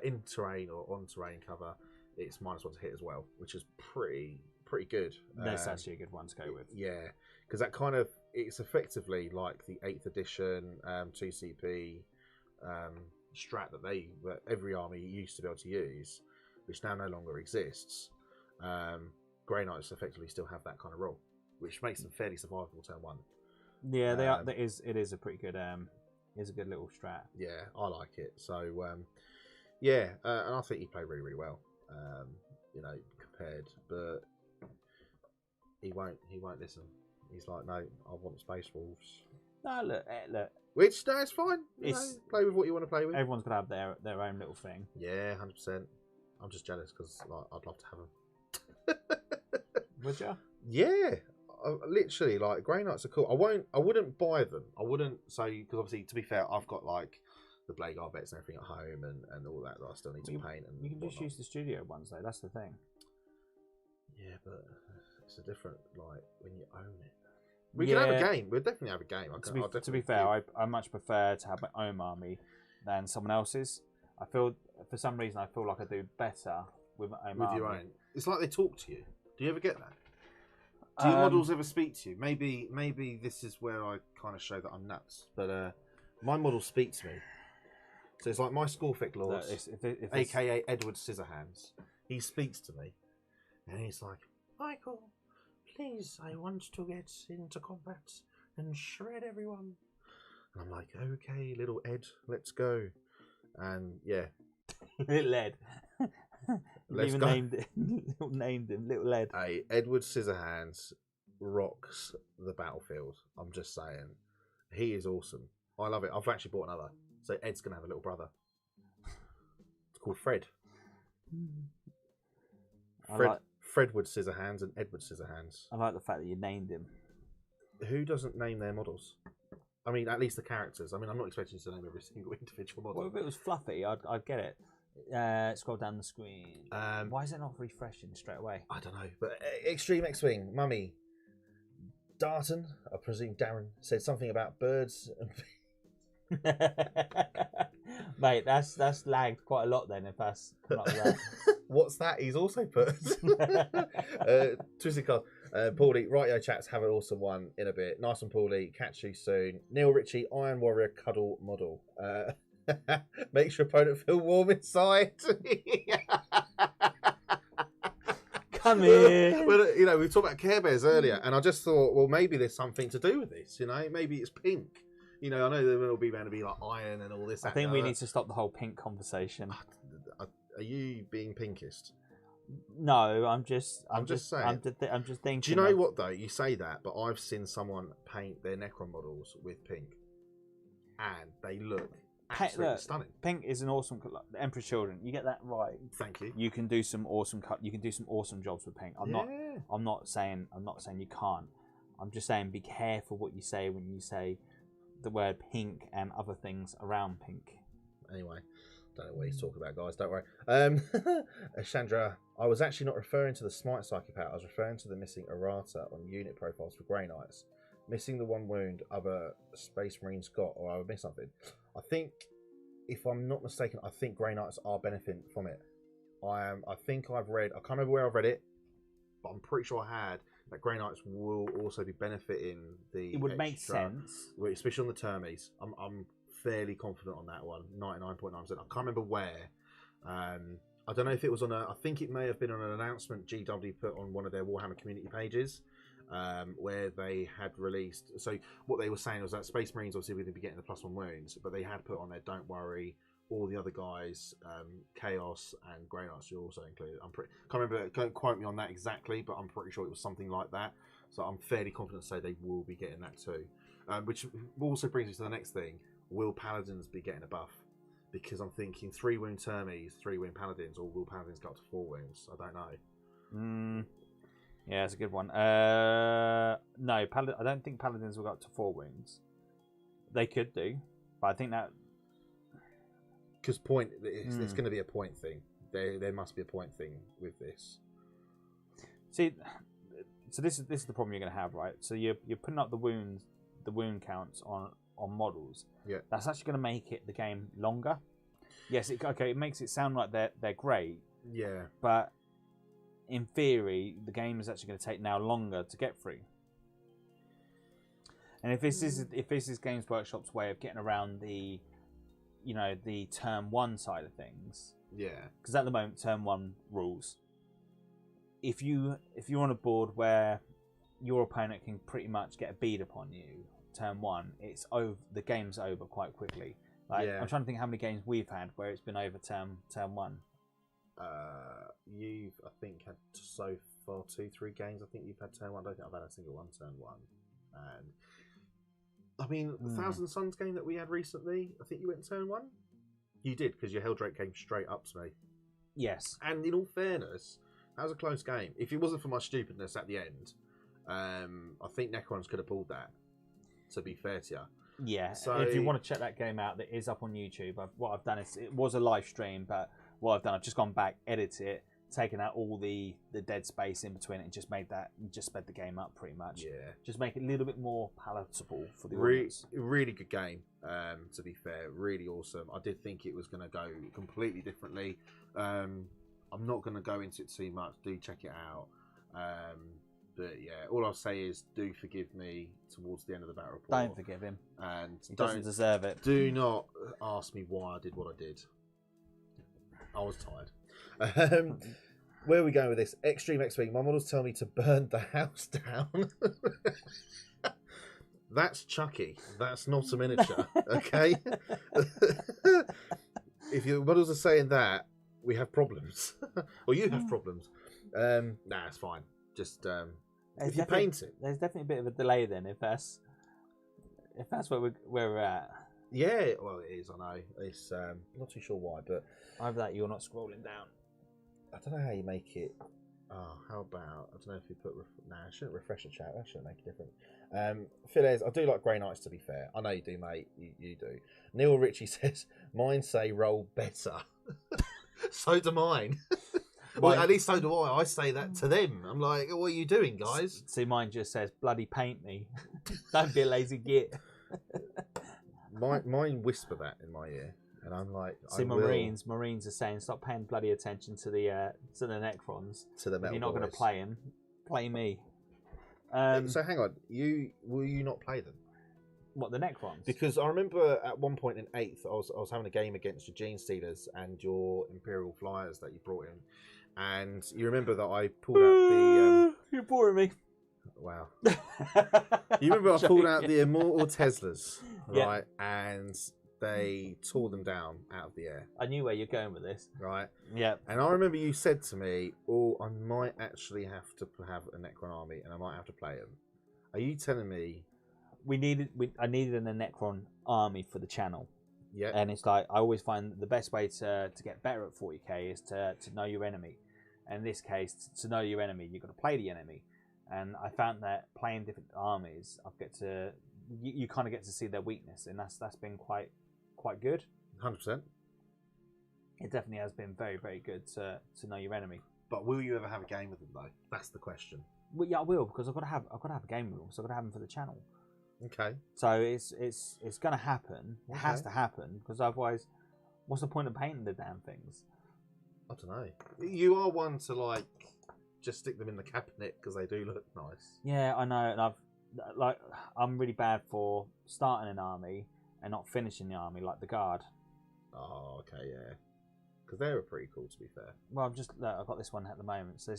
in terrain or on terrain cover, it's -1 to hit as well, which is pretty good. That's actually a good one to go with. Yeah, because that kind of, it's effectively like the 8th edition 2CP strat that every army used to be able to use, which now no longer exists. Grey Knights effectively still have that kind of role, which makes them fairly survivable turn 1. Yeah, they are. It is a pretty good. Is a good little strat. Yeah, I like it. So yeah, and I think he played really, really well. Compared, but he won't listen. He's like, no, I want Space Wolves. No, look. Which, no, it's fine. It's- Play with what you want to play with. Everyone's gonna have their own little thing. Yeah, 100%. I'm just jealous because I'd love to have them. Would you? Yeah, literally, like Grey Knights are cool. I wouldn't buy them. I wouldn't say, because obviously, to be fair, I've got like the Blade Guard bets and everything at home and all that I still need to paint. And You can just whatnot. use the studio ones though. That's the thing. Yeah, but it's a different, like, when you own it. We can have a game. We'll definitely have a game. To be fair, I much prefer to have my own army than someone else's. I feel, for some reason, I feel like I do better with my own army. your own. It's like they talk to you. Do you ever get that? Do your models ever speak to you? Maybe this is where I kind of show that I'm nuts. But my models speak to me. So it's like my Scorpic Lords, aka Edward Scissorhands. He speaks to me, and he's like, Michael, please, I want to get into combat and shred everyone. And I'm like, okay, little Ed, let's go. And yeah, Little Ed. Let's even go. named him Little Ed. Hey, Edward Scissorhands rocks the battlefield. I'm just saying, he is awesome. I love it. I've actually bought another, so Ed's gonna have a little brother. It's called Fred. Fredwood Scissorhands and Edward Scissorhands. I like the fact that you named him. Who doesn't name their models? I mean, at least the characters. I mean, I'm not expecting you to name every single individual model. Well, if it was fluffy, I'd get it. Scroll down the screen. Why is it not refreshing straight away? I don't know. But Extreme X-Wing, Mummy, Darton, I presume Darren, said something about birds. Mate, that's lagged quite a lot then if that's not that. What's that? He's also put. Twisted Card. Paulie, rightio chats, have an awesome one in a bit. Nice one, Paulie. Catch you soon. Neil Ritchie, Iron Warrior Cuddle Model. Makes your opponent feel warm inside. Come here. Well, you know, we talked about Care Bears earlier, and I just thought, well, maybe there's something to do with this. You know, maybe it's pink. You know, I know there will be going to be like iron and all this. I think we need to stop the whole pink conversation. Are you being pinkist? No, I'm just saying. I'm just thinking. Do you know what though? You say that, but I've seen someone paint their Necron models with pink, and they look absolutely stunning. Pink is an awesome colour. The Emperor's Children. You get that right. Thank you. You can do some awesome jobs with pink. I'm not saying you can't. I'm just saying be careful what you say when you say the word pink and other things around pink. Anyway, don't know what he's talking about, guys. Don't worry. Chandra, I was actually not referring to the Smite Psychopath. I was referring to the missing errata on unit profiles for Grey Knights. Missing the one wound other Space Marines got, or I would miss something. I think, if I'm not mistaken, I think Grey Knights are benefiting from it. I think I've read, I can't remember where I've read it, but I'm pretty sure I had that Grey Knights will also be benefiting the. It would extra, make sense, especially on the termies. I'm fairly confident on that one, 99.9%. I can't remember where. I don't know if it was on a. I think it may have been on an announcement GW put on one of their Warhammer community pages, where they had released. So what they were saying was that Space Marines obviously were going to be getting the +1 wounds, but they had put on there, don't worry, all the other guys, Chaos and Grey Knights are also included. Can't remember. Don't quote me on that exactly, but I'm pretty sure it was something like that. So I'm fairly confident to say they will be getting that too. Which also brings me to the next thing. Will Paladins be getting a buff? Because I'm thinking 3 wound Termies, 3 wound Paladins, or will Paladins go up to 4 wounds? I don't know. Yeah, that's a good one. No, I don't think Paladins will go up to 4 wounds. They could do, but I think that because it's going to be a point thing. There must be a point thing with this. See, so this is the problem you're going to have, right? So you're putting up the wound counts on models. Yeah, that's actually going to make the game longer. Yes, it makes it sound like they're great. Yeah, but in theory, the game is actually going to take now longer to get through. And if this is Games Workshop's way of getting around the turn 1 side of things, yeah, because at the moment turn 1 rules. If you're on a board where your opponent can pretty much get a bead upon you, turn 1, it's over. The game's over quite quickly. I'm trying to think how many games we've had where it's been over turn 1. You've, I think, had so far 2-3 games. I think you've had turn 1. I don't think I've had a single one turn 1. And I mean, the Thousand Suns game that we had recently, I think you went turn 1. You did, because your Helldrake came straight up to me. Yes. And in all fairness, that was a close game. If it wasn't for my stupidness at the end, I think Necrons could have pulled that, to be fair to you. Yeah, so if you want to check that game out, that is up on YouTube. What I've done is, it was a live stream, but what I've done, I've just gone back, edited it, taken out all the dead space in between it, and just sped the game up pretty much. Yeah, just make it a little bit more palatable for the audience. Really good game, to be fair, really awesome. I did think it was going to go completely differently. I'm not going to go into it too much. Do check it out. But yeah, all I'll say is do forgive me towards the end of the battle report. Don't forgive him, and he doesn't deserve it. Do not ask me why I did what I did. I was tired. Where are we going with this? Extreme X-Wing. My models tell me to burn the house down. That's Chucky. That's not a miniature. Okay. If your models are saying that, we have problems, or you have problems. Nah, it's fine. Just if you paint it, there's definitely a bit of a delay then. If that's where we're at. Yeah, well, it is. I know. It's not too sure why, but either that you're not scrolling down. I don't know how you make it. Oh, how about I don't know if you put. I shouldn't refresh the chat. That shouldn't make a difference. Philez, I do like Grey Knights. To be fair, I know you do, mate. You do. Neil Ritchie says mine say roll better. So do mine. Well, at least so do I. I say that to them. I'm like, what are you doing, guys? See, mine just says, bloody paint me. Don't be a lazy git. Mine whisper that in my ear. And I'm like, see, Marines are saying, stop paying bloody attention to the Necrons. To the metal. If you're not going to play him, play me. So hang on. Will you not play them? What, the Necrons? Because I remember at one point in 8th, I was having a game against your Gene Stealers and your Imperial Flyers that you brought in. and you remember that I pulled out the. You're boring me. Wow. You remember I pulled out the Immortal Teslas, Yeah. right? And they tore them down out of the air, I knew where you're going with this. right? Yeah. And I remember you said to me, "Oh, I might actually have to have a Necron army, and I might have to play them." Are you telling me? I needed a Necron army for the channel. Yeah. And it's like, I always find the best way to get better at 40k is to know your enemy. And in this case, to know your enemy, you've got to play the enemy. And I found that playing different armies, you kind of get to see their weakness, and that's been quite good. 100%. It definitely has been very, very good to know your enemy. But will you ever have a game with them though? That's the question. Well, yeah, I will, because I've got to have a game with them, so I've got to have them for the channel. Okay. So it's going to happen. It has to happen, because otherwise, what's the point of painting the damn things? I don't know. You are one to like just stick them in the cabinet because they do look nice. Yeah, I know, and I'm really bad for starting an army and not finishing the army, like the guard. Oh, okay, yeah. Because they were pretty cool, to be fair. Well, I've got this one at the moment. So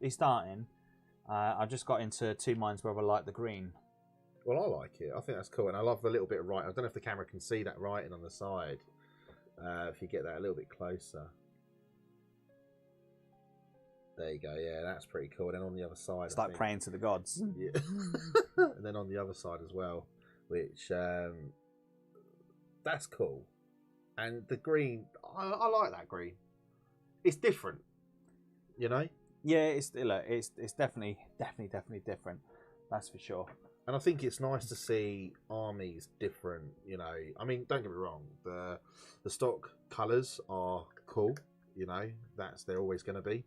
he's starting. I've just got into two minds whether I like the green. Well, I like it. I think that's cool, and I love the little bit of writing. I don't know if the camera can see that writing on the side. If you get that a little bit closer. There you go. Yeah, that's pretty cool. And then on the other side, It's like praying to the gods. Yeah. And then on the other side as well, which that's cool. And the green, I like that green. It's different, you know. Yeah, it's definitely different. That's for sure. And I think it's nice to see armies different. You know, I mean, don't get me wrong. The stock colours are cool. You know, they're always going to be.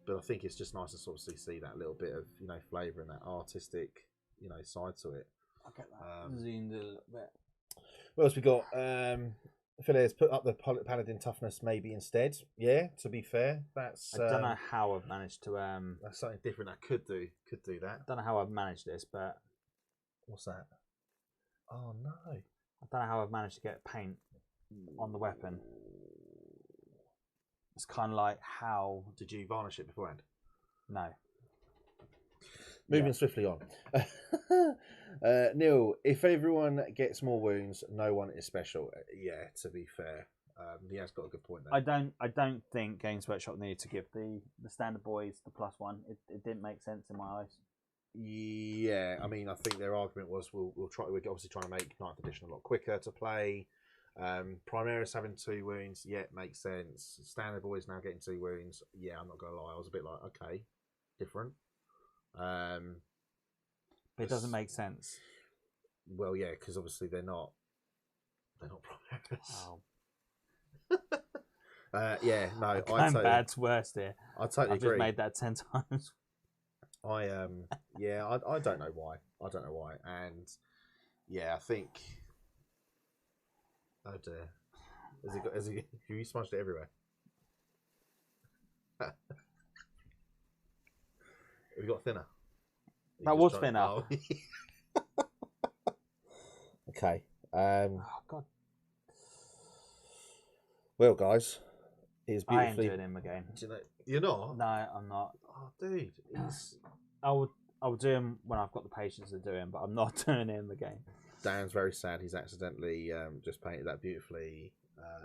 But I think it's just nice to sort of see that little bit of, you know, flavour and that artistic, you know, side to it. I'll get that zoomed a little bit. What else we got? Phileas put up the paladin toughness maybe instead. Yeah, to be fair, that's. I don't know how I've managed to. That's something different. I could do that. I don't know how I've managed this, but What's that? Oh no! I don't know how I've managed to get paint on the weapon. It's kind of like, how Did you varnish it beforehand? no. Moving swiftly on. Neil, if everyone gets more wounds, no one is special. Yeah, to be fair, he has got a good point there. I don't think Games Workshop needed to give the standard boys the +1. It didn't make sense in my eyes. Yeah, I mean, I think their argument was we're obviously trying to make 9th edition a lot quicker to play. Primaris having 2 wounds, yeah, it makes sense. Standard boys now getting 2 wounds, yeah, I'm not gonna lie, I was a bit like, okay, different. But it doesn't make sense. Well, yeah, because obviously they're not Primaris. Oh. Yeah, no, I I'm totally, bad to worst here. I totally I've agree. just made that 10 times. I don't know why. And yeah, I think. Oh dear. Have you smudged it everywhere? Have you got thinner? That was thinner. Oh. Okay. Oh God. Well, guys, it's I ain't beautifully. doing him again. Do you know, you're not? No, I'm not. Oh, dude. It's... I would do him when I've got the patience to do him, but I'm not doing him again. Dan's very sad. He's accidentally just painted that beautifully.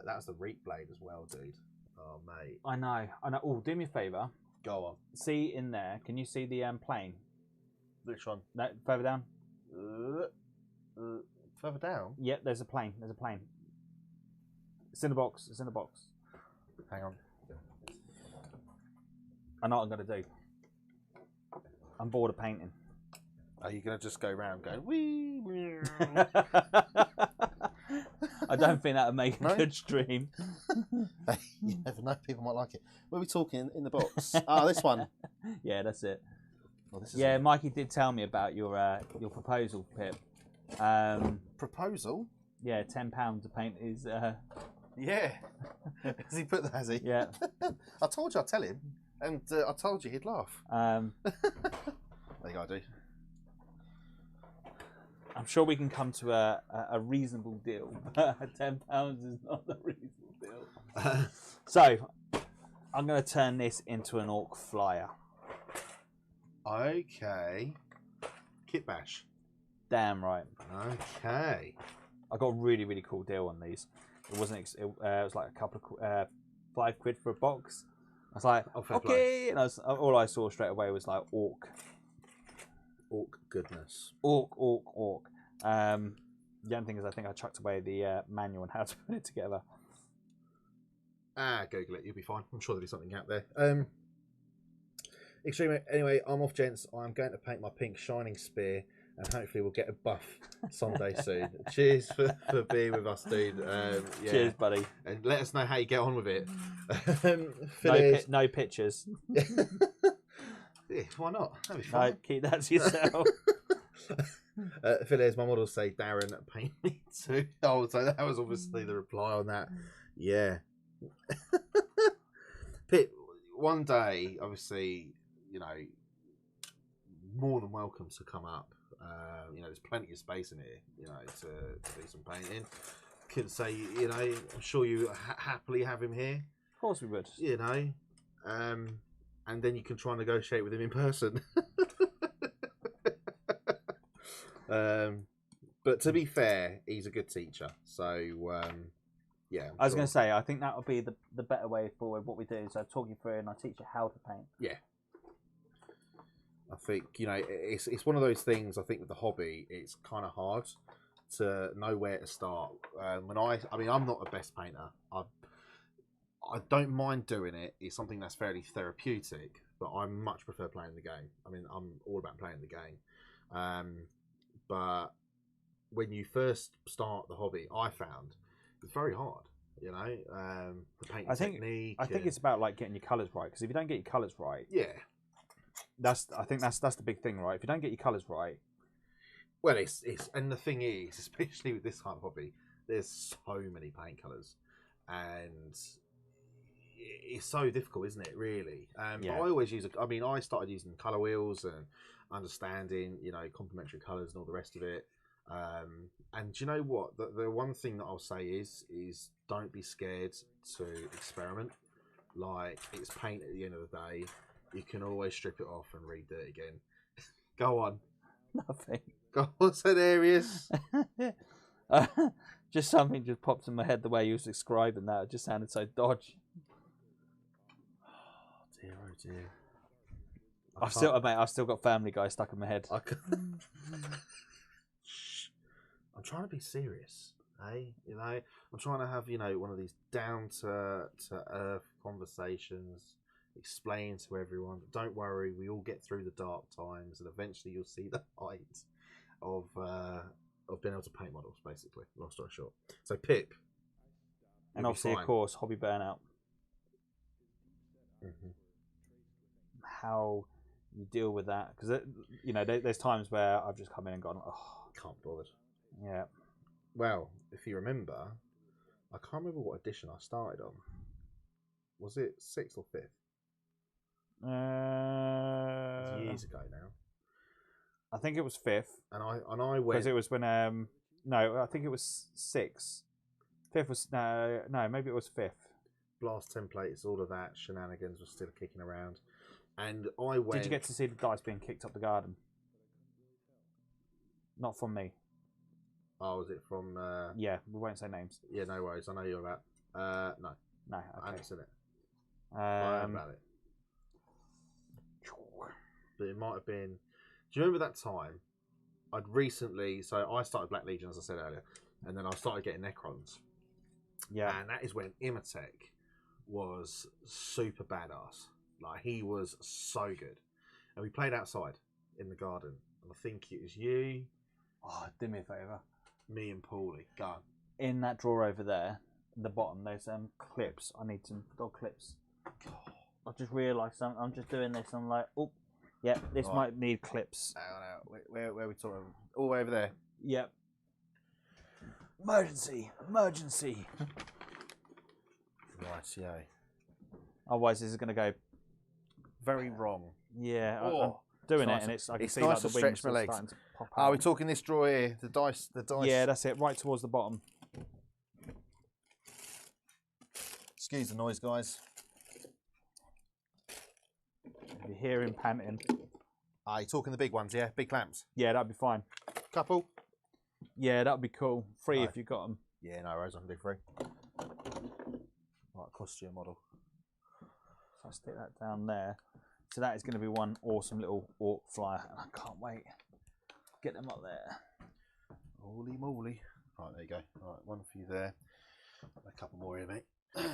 That was the reap blade as well, dude. Oh, mate. I know. Oh, do me a favour. Go on. See in there. Can you see the plane? Which one? No, further down. Further down? Yeah, there's a plane. It's in the box. Hang on. I know what I'm going to do. I'm bored of painting. Are you going to just go around going, wee, wee? I don't think that would make a No? good stream. You never know, people might like it. What are we talking in the box? Oh, this one. Yeah, that's it. Well, this is Yeah, it. Mikey did tell me about your proposal, Pip. Proposal? Yeah, £10 to paint his. Yeah. Has he put that, has he? Yeah. I told you I'd tell him, and I told you he'd laugh. There you go, dude. I'm sure we can come to a reasonable deal. £10 is not a reasonable deal. So, I'm going to turn this into an orc flyer. Okay. Kitbash. Damn right. Okay. I got a really, really cool deal on these. It wasn't. It was like a couple of £5 for a box. I was like, okay, and all I saw straight away was like orc. Orc goodness. Orc. The only thing is, I think I chucked away the manual on how to put it together. Google it. You'll be fine. I'm sure there'll be something out there. Extreme. Anyway, I'm off, gents. I'm going to paint my pink shining spear, and hopefully we'll get a buff someday soon. Cheers for being with us, dude. Yeah. Cheers, buddy. And let us know how you get on with it. No pictures. Yeah, why not? That'd be fun. No, keep that to yourself. Phileas, my models say, Darren, paint me too. Oh, so that was obviously the reply on that. Yeah. Pip, one day, obviously, you know, more than welcome to come up. You know, there's plenty of space in here, you know, to do some painting. Could say, you know, I'm sure you happily have him here. Of course we would. You know, and then you can try and negotiate with him in person. But to be fair, he's a good teacher. So, yeah. I was going to say, I think that would be the better way forward. What we do is I talk you through and I teach you how to paint. Yeah. I think, you know, it's one of those things, I think, with the hobby, it's kind of hard to know where to start. I mean, I'm not the best painter. I don't mind doing it. It's something that's fairly therapeutic, but I much prefer playing the game. I mean, I'm all about playing the game. But when you first start the hobby, I found it's very hard. You know, the painting technique. I think it's about like getting your colours right. Because if you don't get your colours right, yeah, I think that's the big thing, right? If you don't get your colours right, well, it's and the thing is, especially with this kind of hobby, there's so many paint colours, and it's so difficult, isn't it? Really. Yeah. But I always use. I started using colour wheels and understanding, you know, complementary colours and all the rest of it. And do you know what? The one thing that I'll say is don't be scared to experiment. Like, it's paint at the end of the day. You can always strip it off and redo it again. Go on. Nothing. Go on, so Darius. Just something just popped in my head the way you was describing that. It just sounded so dodgy. Oh dear. I've still got Family Guy stuck in my head. I'm trying to be serious, eh? You know, I'm trying to have, you know, one of these down to earth conversations, explain to everyone. Don't worry, we all get through the dark times, and eventually you'll see the light of being able to paint models. Basically, long story short. So Pip, and obviously, of course, hobby burnout. Mm-hmm. How you deal with that? Because you know, there's times where I've just come in and gone, oh, can't be bothered. Yeah. Well, if you remember, I can't remember what edition I started on. Was it 6th or 5th? Years ago now. I think it was 5th. And I went, because it was when no, I think it was 6. 5th was no, maybe it was 5th. Blast templates, all of that shenanigans were still kicking around, and I went. Did you get to see the dice being kicked up the garden? Not from me. Oh, was it from? Yeah, we won't say names. Yeah, no worries. I know you're about. No. No, okay. I haven't seen it. I heard about it. But it might have been. Do you remember that time? I'd recently. So I started Black Legion, as I said earlier, and then I started getting Necrons. Yeah. And that is when Imatech was super badass. Like, he was so good. And we played outside in the garden. And I think it was you. Oh, do me a favour. Me and Paulie. Go on. In that drawer over there, at the bottom, there's clips. I need some dog clips. I just realised something. I'm just doing this. I'm like, oh, yeah, this might need clips. Where are we talking? All over there. Yep. Emergency! Emergency! Right, yeah. Otherwise, this is going to go very wrong. Yeah, I'm doing it, and I can see nice like the to wings stretch my legs. starting to pop out. Are we talking this drawer here? The dice. Yeah, that's it. Right towards the bottom. Excuse the noise, guys. If you hear him panting, Are you talking the big ones? Yeah, big clamps. yeah, that'd be fine. Couple. Yeah, that'd be cool. Free Right. if you got them. Yeah, no worries. I can do 3. Right, costume model. So I stick that down there. So that is going to be one awesome little orc flyer, and I can't wait. Get them up there. Holy moly! Right, there you go. Right, one for you there. A couple more here, mate.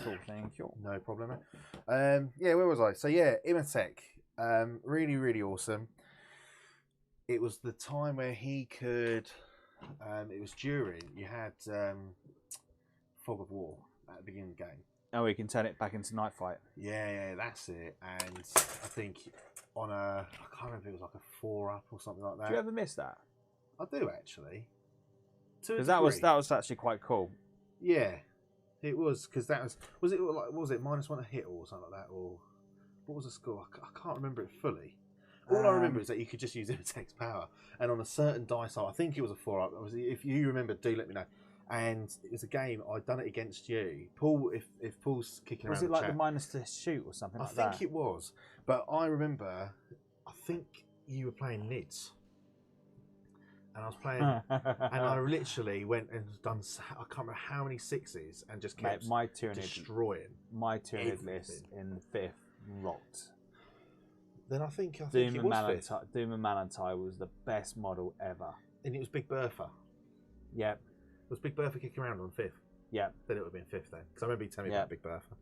Cool, thank you. No problem, mate. Yeah, where was I? So yeah, Imatech. Really, really awesome. It was the time where he could. It was during you had Fog of War at the beginning of the game. Oh, we can turn it back into night fight. Yeah, that's it. And I think on I can't remember if it was like a 4-up or something like that. Do you ever miss that? I do actually. Because that was actually quite cool. Yeah, it was because that was it like what was it -1 a hit or something like that, or what was the score? I can't remember it fully. All I remember is that you could just use Imatech's power, and on a certain dice roll, I think it was a 4-up. If you remember, do let me know. And it was a game I'd done it against you, Paul. If Paul's kicking around, Was it like chat, the minus to shoot or something I like that? think it was, but I remember. I think you were playing Nids, and I was playing, and I literally went and done. I can't remember how many 6s, and just kept my Tyranid, destroying. my Tyranid everything. list in 5th rocked. Then I think Doom it and was Malantai. Doom and Malantai was the best model ever. and it was Big Bertha. Yep, Was Big Bertha kicking around on 5th? yep. Then it would have been 5th then, because I remember you telling me about Big Bertha.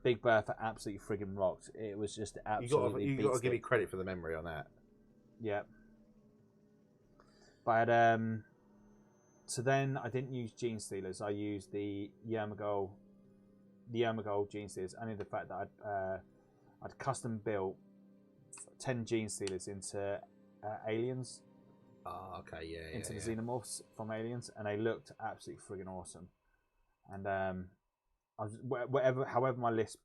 Big Bertha absolutely friggin' rocked. It was just absolutely. You got to give me credit for the memory on that. Yep. But so then I didn't use Gene Stealers. I used the Yermagul Gene Stealers. Only the fact that I'd custom built 10 Gene Stealers into Aliens. Oh, okay, yeah. Into the Xenomorphs from Aliens, and they looked absolutely friggin' awesome. And I was however my list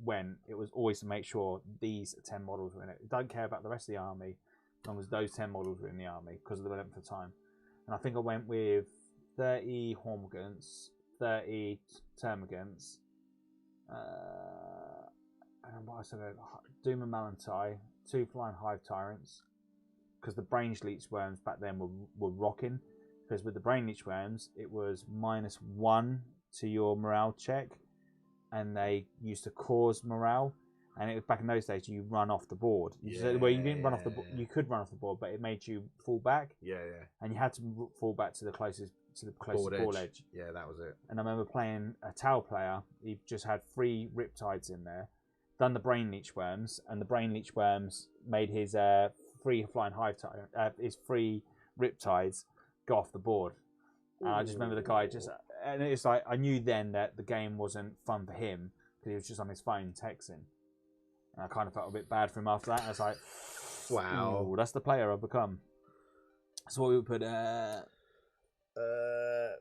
went, it was always to make sure these 10 models were in it. I don't care about the rest of the army, as long as those 10 models were in the army because of the length of time. And I think I went with 30 Hormagaunts, 30 Termagants, and what else? Doom and Malantai, 2 Flying Hive Tyrants, because the Brain Leech Worms back then were rocking. Because with the Brain Leech Worms, it was -1 to your morale check, and they used to cause morale. And it was back in those days, you run off the board. Well, you didn't run off the board. You could run off the board, but it made you fall back. Yeah. And you had to fall back to the closest board edge. Yeah, that was it. And I remember playing a Tau player. He just had 3 Riptides in there. Done the Brain Leech Worms, and the Brain Leech Worms made his 3 Flying Hive his 3 Riptides go off the board. And I just remember the guy and it's like I knew then that the game wasn't fun for him because he was just on his phone texting. And I kind of felt a bit bad for him after that. I was like, wow, that's the player I've become. So what we would put.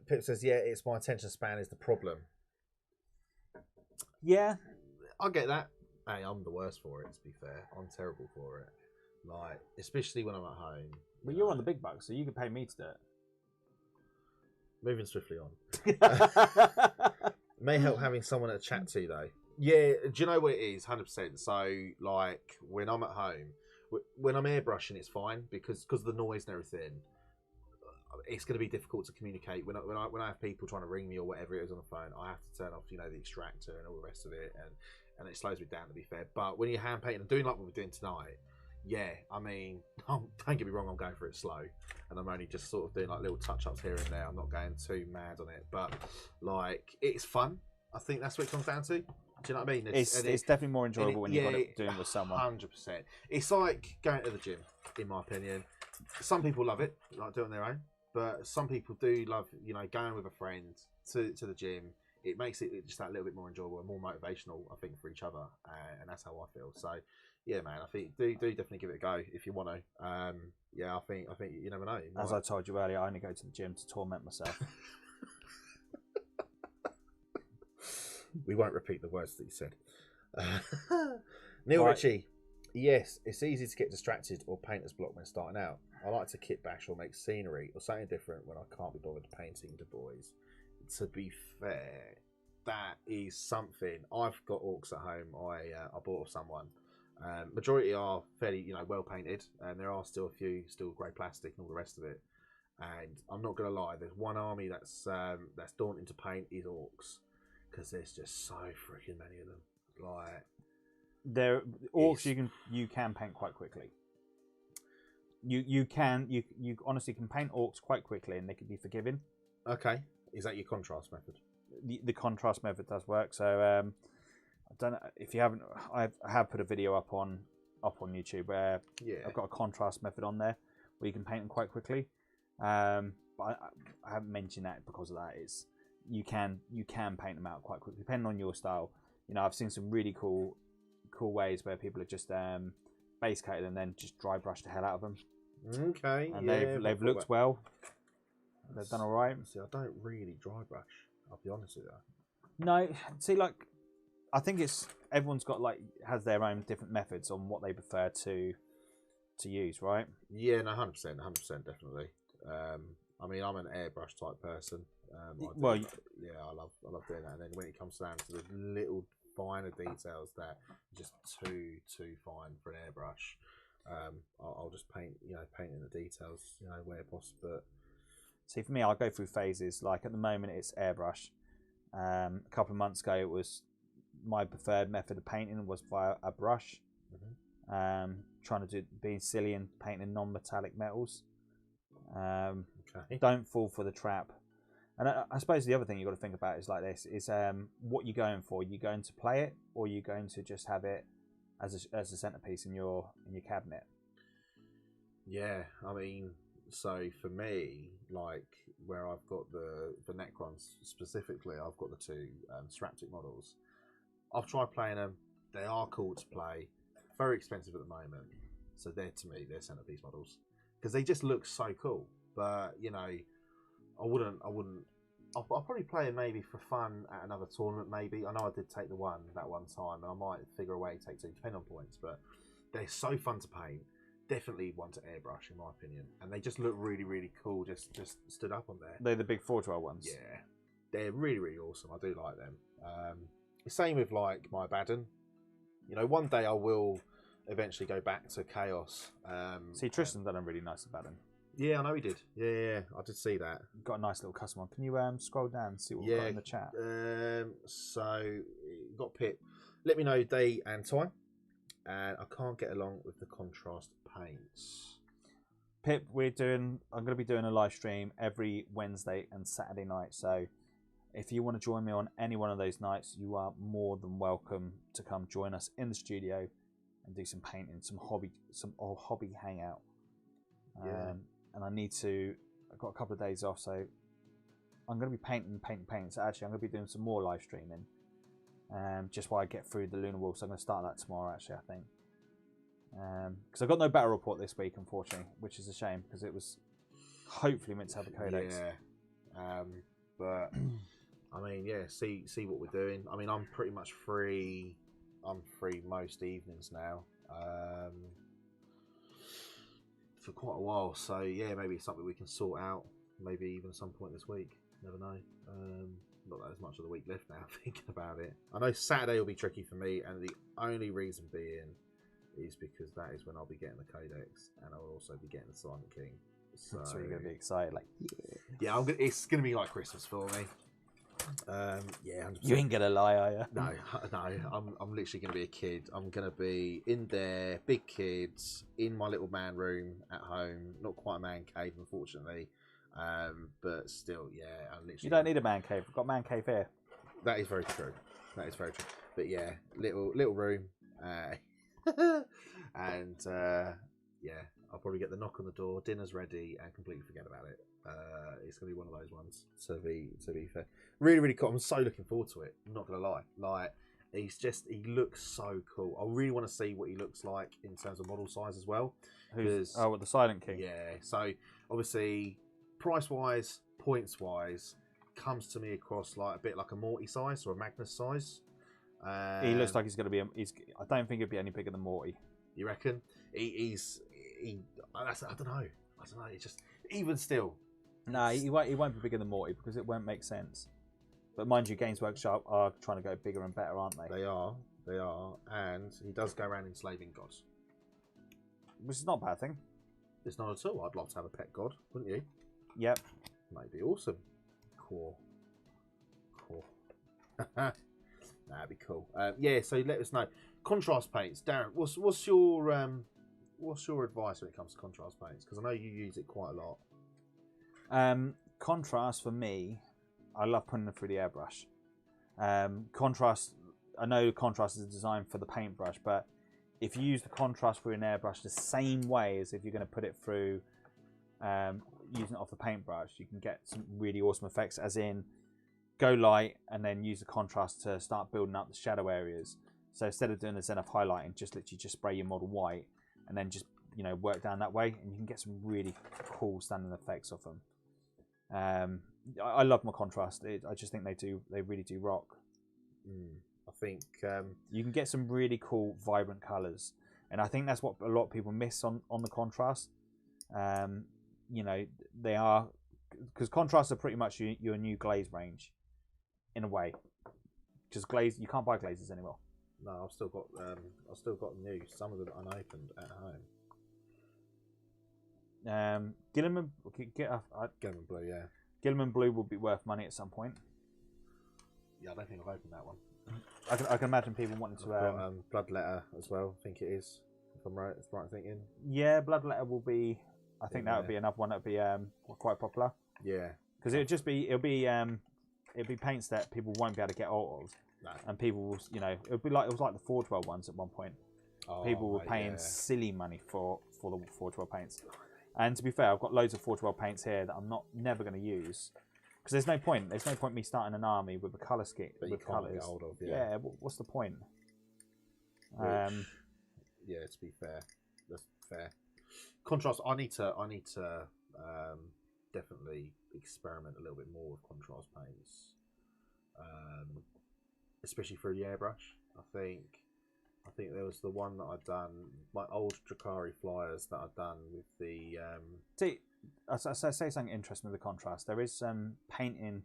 Pip says, yeah, it's my attention span is the problem. Yeah. I get that. Hey, I'm the worst for it, to be fair. I'm terrible for it. Like, especially when I'm at home. But you're on the big bucks, so you can pay me to do it. Moving swiftly on. May help having someone to chat to, though. Yeah, do you know what it is? 100%. So, like, when I'm at home, when I'm airbrushing, it's fine because of the noise and everything. It's going to be difficult to communicate. When I have people trying to ring me or whatever it is on the phone, I have to turn off, the extractor and all the rest of it, and it slows me down, to be fair. But when you're hand painting and doing like what we're doing tonight, yeah, I mean, don't get me wrong, I'm going for it slow, and I'm only just sort of doing like little touch-ups here and there. I'm not going too mad on it, but like, it's fun. I think that's what it comes down to. Do you know what I mean? It's definitely more enjoyable when you've got it doing with someone. 100%. It's like going to the gym, in my opinion. Some people love it, like doing their own, but some people do love, going with a friend to the gym. It makes it just that little bit more enjoyable and more motivational, I think, for each other, and that's how I feel. So, yeah, man, I think do definitely give it a go if you want to. Yeah, I think you never know. As I told you earlier, I only go to the gym to torment myself. We won't repeat the words that you said. Neil Ritchie. Yes, it's easy to get distracted or painter's block when starting out. I like to kit bash or make scenery or something different when I can't be bothered painting the boys. To be fair, that is something. I've got orcs at home. I bought off someone. Majority are fairly, well painted, and there are still a few still grey plastic and all the rest of it. And I'm not gonna lie, there's one army that's daunting to paint is orcs, because there's just so freaking many of them. Like orcs, you can paint quite quickly. You honestly can paint orcs quite quickly, and they can be forgiving. Okay, is that your contrast method? The contrast method does work. So I don't know if you haven't. I have put a video up on YouTube where I've got a contrast method on there where you can paint them quite quickly. But I haven't mentioned that because of that. Is you can paint them out quite quickly depending on your style. I've seen some really cool ways where people have just base coated and then just dry brush the hell out of them. Okay, and they've looked well. They've done all right. See, I don't really dry brush. I'll be honest with you. No, see, I think everyone's got has their own different methods on what they prefer to use, right? Yeah, no, 100%, definitely. I'm an airbrush type person. I love doing that. And then when it comes down to the little finer details that are just too fine for an airbrush, I'll just paint in the details, where possible. But see, for me, I'll go through phases. Like at the moment, it's airbrush. A couple of months ago, it was my preferred method of painting was via a brush. Trying to being silly and painting non-metallic metals. Don't fall for the trap. And I suppose the other thing you've got to think about is like this: is what you're going for. You're going to play it, or you're going to just have it as a centerpiece in your cabinet. Yeah, so for me, like where I've got the Necrons specifically, I've got the two Straptic models. I've tried playing them. They are cool to play. Very expensive at the moment. So they're centerpiece models because they just look so cool. But I'll probably play it maybe for fun at another tournament. Maybe I know I did take that one time, and I might figure a way to take two, depending on points. But they're so fun to paint. Definitely one to airbrush, in my opinion, and they just look really, really cool. Just stood up on there. They're the big 412 ones. Yeah, they're really, really awesome. I do like them. Same with like my Abaddon. One day I will eventually go back to Chaos. See, Tristan's done a really nice Abaddon. Yeah, I know he did. Yeah, I did see that. Got a nice little custom one. Can you scroll down and see what we've got in the chat? So got Pip. Let me know day and time. And I can't get along with the contrast paints. Pip, I'm going to be doing a live stream every Wednesday and Saturday night. So if you want to join me on any one of those nights, you are more than welcome to come join us in the studio and do some painting, some hobby hangout. Yeah. And I've got a couple of days off, so I'm going to be painting. So actually, I'm going to be doing some more live streaming. Just while I get through the Lunar Wolf, so I'm going to start that tomorrow. Actually, I think because I've got no battle report this week, unfortunately, which is a shame because it was hopefully meant to have a codex. Yeah, but see what we're doing. I'm pretty much free. I'm free most evenings now for quite a while. So yeah, maybe it's something we can sort out. Maybe even some point this week. Never know. Not that there's much of the week left now, thinking about it. I know Saturday will be tricky for me, and the only reason being is because that is when I'll be getting the codex, and I'll also be getting the Silent King. So you're going to be excited, yeah. It's going to be like Christmas for me. Yeah, 100%. You ain't gonna lie, are you? No. I'm literally going to be a kid. I'm going to be in there, big kids, in my little man room at home. Not quite a man cave, unfortunately. But still, yeah, I'm literally. You don't need a man cave. We've got man cave here. That is very true. But yeah, little room, and yeah, I'll probably get the knock on the door. Dinner's ready, and completely forget about it. It's gonna be one of those ones. To be fair, really, really cool. I'm so looking forward to it. I'm not gonna lie. Like, he looks so cool. I really want to see what he looks like in terms of model size as well. The Silent King. Yeah. So obviously, price wise, points wise, comes to me across like a bit like a Morty size or a Magnus size. He looks like he's going to be. I don't think he'd be any bigger than Morty. You reckon? I don't know. It's just even still. No, he won't be bigger than Morty because it won't make sense. But mind you, Games Workshop are trying to go bigger and better, aren't they? They are. They are, and he does go around enslaving gods. Which is not a bad thing. It's not at all. I'd love to have a pet god, wouldn't you? Yep. Might be awesome. Cool. That'd be cool. Yeah, so let us know. Contrast paints, Darren. What's your advice when it comes to contrast paints? Because I know you use it quite a lot. Contrast for me, I love putting them through the airbrush. Contrast, I know contrast is designed for the paintbrush, but if you use the contrast through an airbrush the same way as if you're going to put it through using it off the paintbrush, you can get some really awesome effects, as in go light and then use the contrast to start building up the shadow areas. So instead of doing a zenith highlighting, just literally just spray your model white and then just, you know, work down that way, and you can get some really cool standing effects off them. I love my contrast. I just think they really do rock. I think you can get some really cool vibrant colors, and I think that's what a lot of people miss on the contrast. You know, they are, because contrasts are pretty much your new glaze range in a way, because glaze, you can't buy glazes anymore. No, I've still got new, some of them unopened at home. Gilliman Blue, yeah. Gilliman Blue will be worth money at some point. Yeah, I don't think I've opened that one. I can imagine people wanting to. Got, Bloodletter as well. I think it is. If I'm right thinking. Yeah, Bloodletter will be. I think that would be another one that would be quite popular. Yeah. Because it'll be paints that people won't be able to get out of. No. And people will, you know, it was like the 412 ones at one point. People were paying silly money for the 412 paints. And to be fair, I've got loads of 412 paints here that I'm never going to use, because there's no point. There's no point me starting an army with a colour scheme with colours. Get hold of, yeah. What's the point? Yeah, to be fair, that's fair. Contrast. I need to definitely experiment a little bit more with contrast paints, especially through the airbrush. I think there was the one that I'd done, my old Drakari flyers that I'd done with the. See, I say something interesting with the contrast. There is some painting.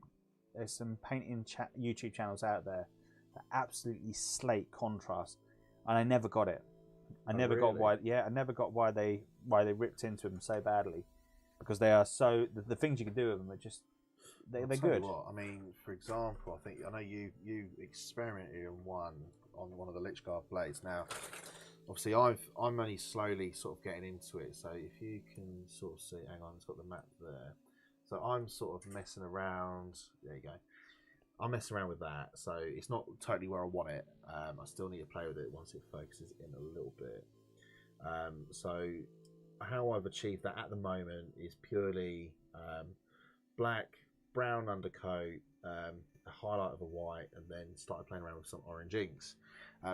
There's some painting YouTube channels out there that absolutely slate contrast, and I never got it. I never got why. Yeah, I never got why they ripped into them so badly, because they are so the things you can do with them are just they're good. What, I mean, for example, I know you experimented on one of the Lichguard blades. Now, obviously, I'm only slowly sort of getting into it. So if you can sort of see, hang on, it's got the map there. So I'm sort of messing around. There you go. I'm messing around with that. So it's not totally where I want it. I still need to play with it once it focuses in a little bit. So how I've achieved that at the moment is purely black, brown undercoat, a highlight of a white, and then started playing around with some orange inks.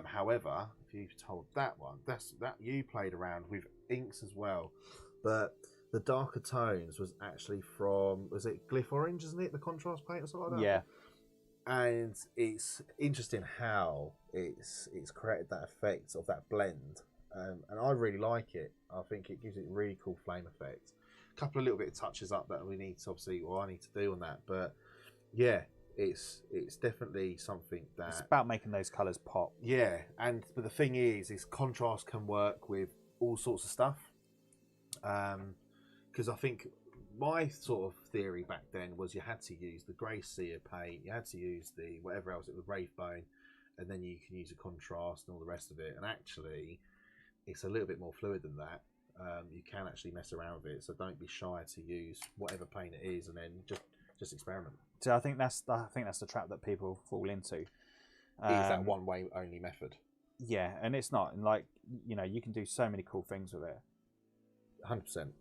However, if you've told that one, that you played around with inks as well, but the darker tones was actually from, was it Glyph Orange, isn't it? The contrast paint or something like that? Yeah. And it's interesting how it's created that effect of that blend, and I really like it. I think it gives it a really cool flame effect. A couple of little bit of touches up that we need to obviously, or I need to do on that, but yeah, it's definitely something that it's about making those colours pop. Yeah, but the thing is contrast can work with all sorts of stuff. Because I think my sort of theory back then was you had to use the grey sear paint, you had to use the whatever else, it was Wraithbone, and then you can use a contrast and all the rest of it. And actually, it's a little bit more fluid than that. You can actually mess around with it, so don't be shy to use whatever paint it is, and then just experiment. So I think that's the trap that people fall into. Is that one way only method? Yeah, and it's not. And like, you know, you can do so many cool things with it. 100%.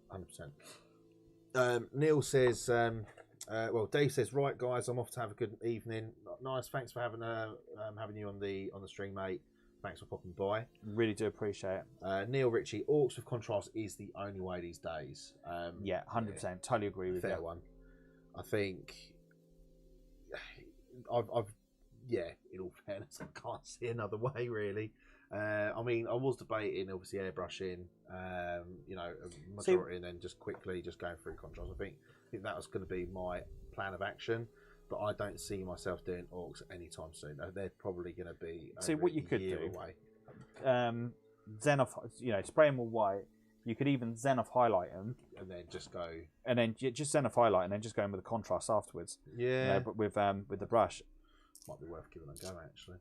Neil says, well, Dave says, right guys, I'm off to have a good evening. Nice, thanks for having you on the stream, mate. Thanks for popping by. Really do appreciate it. Neil Ritchie, Orcs with contrast is the only way these days. Yeah, 100%. Yeah, totally agree with you. Fair one. I think I've in all fairness, I can't see another way really. I mean, I was debating obviously airbrushing, you know, a majority, and then just quickly just going through contrast. I think that was going to be my plan of action, but I don't see myself doing orcs anytime soon. They're probably going to be See over what you a could year do. away. Xenoph, spray them all white. You could even Xenoph highlight them, And then just go. and then just Xenoph highlight, and then just go in with the contrast afterwards. Yeah, but with the brush, might be worth giving it a go. Actually,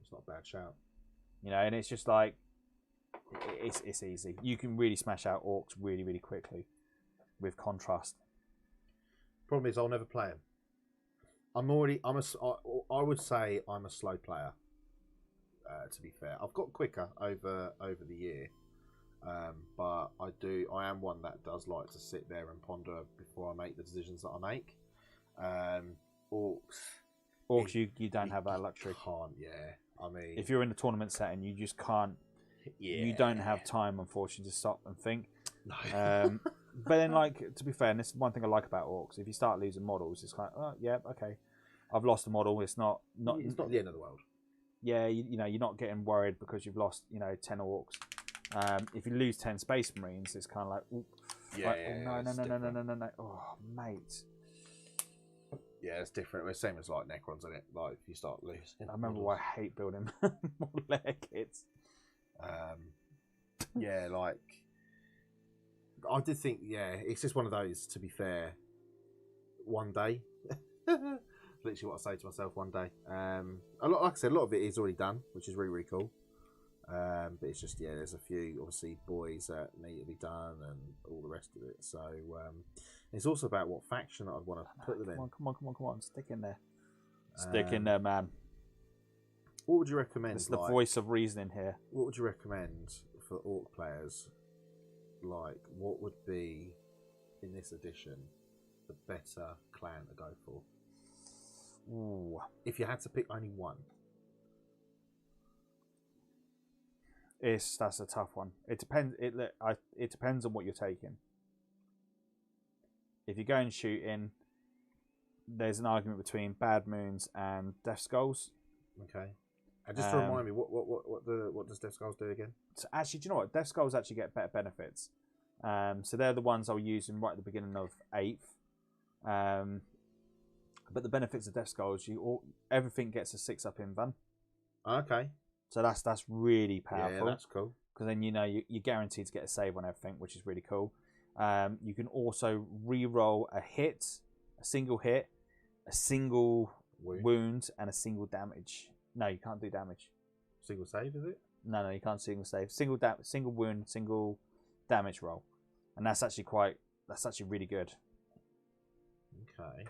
it's not a bad shout. and it's just like it's easy. You can really smash out orcs really, really quickly with contrast. Problem is, I'll never play them. I would say I'm a slow player. To be fair, I've got quicker over the year, but I am one that does like to sit there and ponder before I make the decisions that I make. Orcs, You don't have that luxury. Can't, yeah. I mean, If you're in the tournament setting, you just can't. yeah, You don't have time, unfortunately, to stop and think. No. But then, like, to be fair, and this is one thing I like about orcs. If you start losing models, it's like, oh yeah, okay, I've lost a model. It's not it's not the end of the world. Yeah, you're not getting worried because you've lost 10 orcs. If you lose 10 space marines, it's kind of like, ooh, no, oh mate. Yeah, it's different. It's the same as like Necrons, isn't it? Like if you start losing. I remember why I hate building more layer kits. Yeah, like I did think, yeah, it's just one of those. To be fair, one day, literally what I say to myself, one day. Like I said, a lot of it is already done, which is really, really cool. But it's just, yeah, there's a few obviously boys that need to be done and all the rest of it. So it's also about what faction I'd want to put them in. Come on, stick in there. Stick in there, man. What would you recommend? It's the voice of reasoning here. What would you recommend for orc players? Like, what would be in this edition the better clan to go for? Ooh. If you had to pick only one. That's a tough one. It depends. It depends on what you're taking. If you're going shooting, there's an argument between Bad Moons and Death Skulls. Okay. And just to remind me, what does Death Skulls do again? So actually, do you know what? Death Skulls actually get better benefits. So they're the ones I'll use in right at the beginning of 8th. But the benefits of Death Skulls, everything gets a 6-up invuln. Okay. So that's really powerful. Yeah, that's cool. Because then you're guaranteed to get a save on everything, which is really cool. You can also re-roll a hit, a single hit, a single wound, and a single damage. No, you can't do damage. Single save, is it? No, you can't single save. Single wound, single damage roll, and that's actually really good. Okay.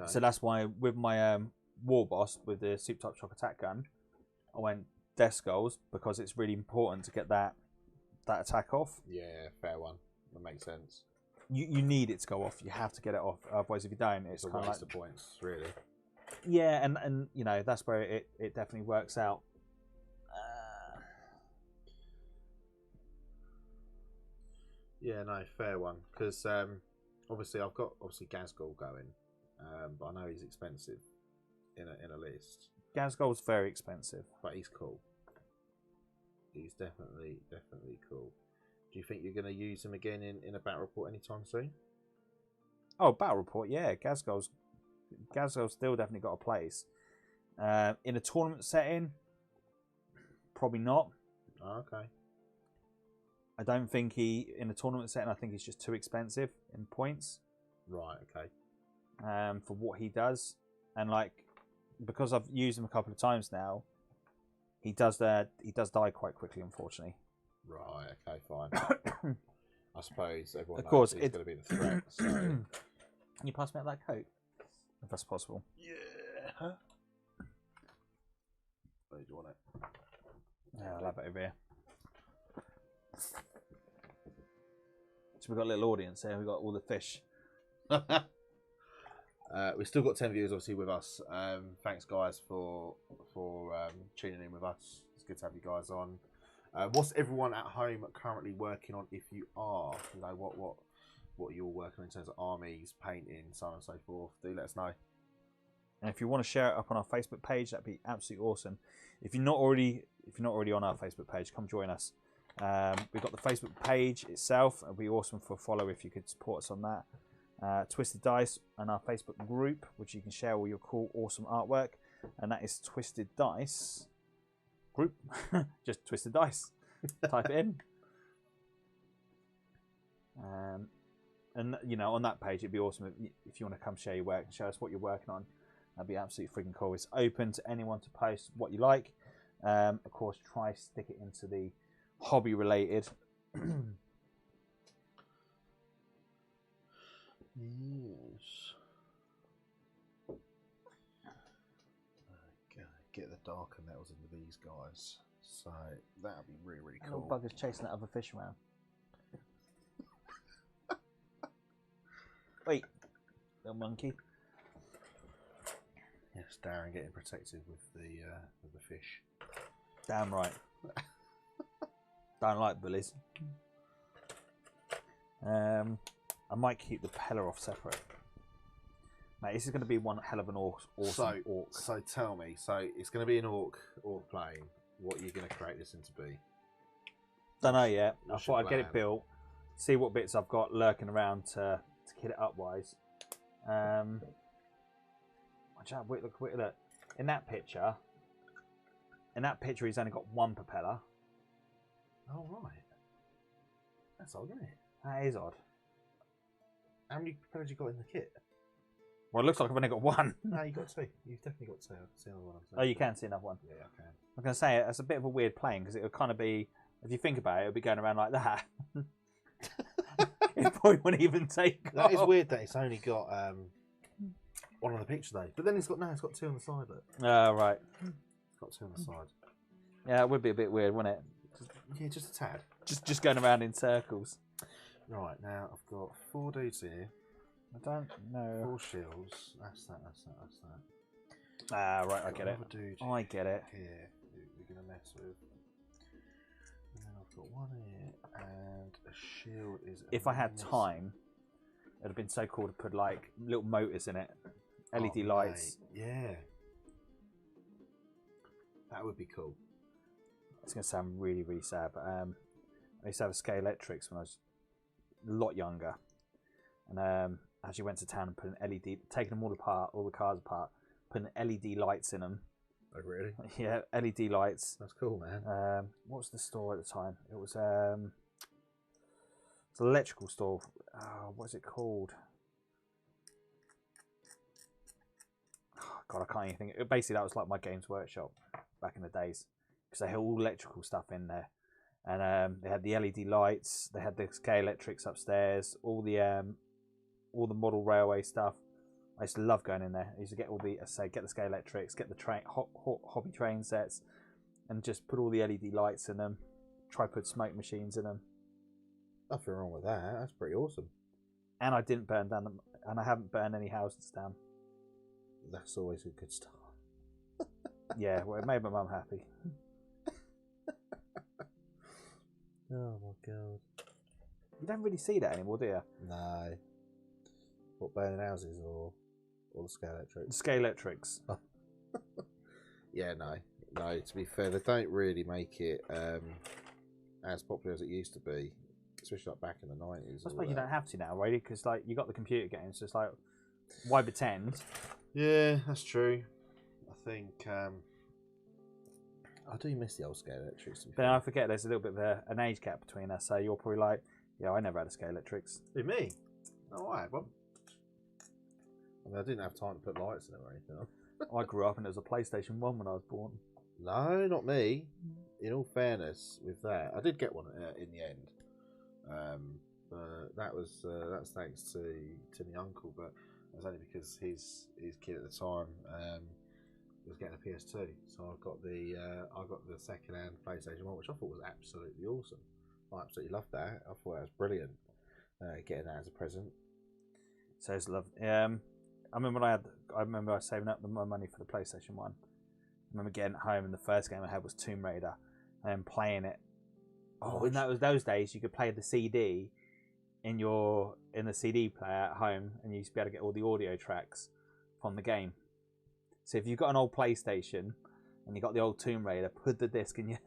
So that's why with my war boss with the Super Top Shock attack gun, I went Death Skulls because it's really important to get that attack off. Yeah, fair one. That makes sense. You need it to go off. You have to get it off. Otherwise, if you don't, it's a kind of waste like of points, really. Yeah, and that's where it definitely works out. Yeah, no, fair one. Because obviously I've got Gazgul going, but I know he's expensive in a list. Gazgul's very expensive, but he's cool. He's definitely cool. Do you think you're going to use him again in a battle report anytime soon? Oh, battle report, yeah. Gazgul's still definitely got a place. In a tournament setting, probably not. Oh, okay. I don't think in a tournament setting, I think he's just too expensive in points. Right, okay. For what he does. And because I've used him a couple of times now, he does die quite quickly, unfortunately. Right, okay, fine. I suppose everyone knows he's going to be the threat. So. Can you pass me out that coat? If that's possible. Yeah. Huh? Where do you want it? Yeah, I'll have it over here. So we've got a little audience here. We've got all the fish. We've still got 10 viewers, obviously, with us. Thanks, guys, for tuning in with us. It's good to have you guys on. What's everyone at home currently working on? If you are, what you're working on in terms of armies, painting, so on and so forth, do let us know. And if you want to share it up on our Facebook page, that'd be absolutely awesome. If you're not already on our Facebook page, come join us. We've got the Facebook page itself. It'd be awesome for a follow if you could support us on that. Twisted Dice, and our Facebook group, which you can share all your cool, awesome artwork, and that is Twisted Dice group. Just Twisted Dice. Type it in. And you know, on that page, it'd be awesome if you want to come share your work and show us what you're working on. That'd be absolutely freaking cool. It's open to anyone to post what you like. Of course, try stick it into the hobby related. Yes. Get the darker metals into these guys. So that would be really, really cool. Little bugger's chasing that other fish around. Wait, little monkey. Yes, Darren getting protected with the fish. Damn right. Don't like bullies. I might keep the Peller off separate. Mate, this is going to be one hell of an awesome orc. So tell me, so it's going to be an orc plane. What are you going to create this into be? Don't know yet. I What's thought your I'd get it plan? built, see what bits I've got lurking around to kit it up wise. Look. In that picture, he's only got one propeller. Oh, right. That's odd, isn't it? That is odd. How many propellers you got in the kit? Well, it looks like I've only got one. No, you got two. You've definitely got two. I can see another one. Oh, you can see another one. Yeah, I can. I'm going to say it's a bit of a weird plane because it would kind of be, if you think about it, it would be going around like that. It probably wouldn't even take That is off. weird that it's only got one on the picture though. But then it's got two on the side. Look, Oh, right. it's got two on the side. Yeah, it would be a bit weird, wouldn't it? Yeah, just a tad. Just going around in circles. Right now, I've got 4 dudes here, I don't know. 4 shields. That's that. Ah, right, I Got get it. another dude I get it. here who we're gonna mess with. And then I've got one here, and a shield is. If I had missing. time, it'd have been so cool to put like little motors in it, LED Oh, lights. mate, yeah, that would be cool. It's going to sound really, really sad, but I used to have a Scale Electrics when I was a lot younger, and I actually went to town and put an LED, taking them all apart, all the cars apart, putting LED lights in them. Oh, really? Yeah, LED lights. That's cool, man. What was the store at the time? It was an electrical store. What's it called? Oh, God, I can't even think. Basically, that was like my Games Workshop back in the days because they had all electrical stuff in there, and they had the LED lights. They had the Scale Electrics upstairs. All the model railway stuff. I used to love going in there. I used to get all the, get the Scale Electrics, get the hobby train sets, and just put all the LED lights in them. Try put smoke machines in them. Nothing wrong with that. That's pretty awesome. And I didn't burn down them, and I haven't burned any houses down. That's always a good start. Yeah, well, it made my mum happy. Oh my god. You don't really see that anymore, do you? No. What, burning houses or the Scale The Electrics? Scale Electrics. Yeah, no. No, to be fair, they don't really make it as popular as it used to be, especially like back in the 90s. I suppose you don't have to now, really, because like you got the computer games, so it's like, why pretend? Yeah, that's true. I think I do miss the old Scale Electrics. to be But fair. I forget there's a little bit of an age gap between us, so you're probably like, yeah, I never had a Scale Electrics. Who, me? No, I had one. I mean, I didn't have time to put lights in it or anything. I grew up and it was a PlayStation 1 when I was born. No, not me. In all fairness, with that, I did get one in the end. But that's thanks to my uncle. But that's only because his kid at the time was getting a PS2, so I got the second-hand PlayStation 1, which I thought was absolutely awesome. I absolutely loved that. I thought that was brilliant. Getting that as a present. So it's love. I remember I was saving up my money for the PlayStation 1. I remember getting it home and the first game I had was Tomb Raider and then playing it. Oh, and that was those days you could play the CD in the CD player at home and you used to be able to get all the audio tracks from the game. So if you've got an old PlayStation and you got the old Tomb Raider, put the disc in your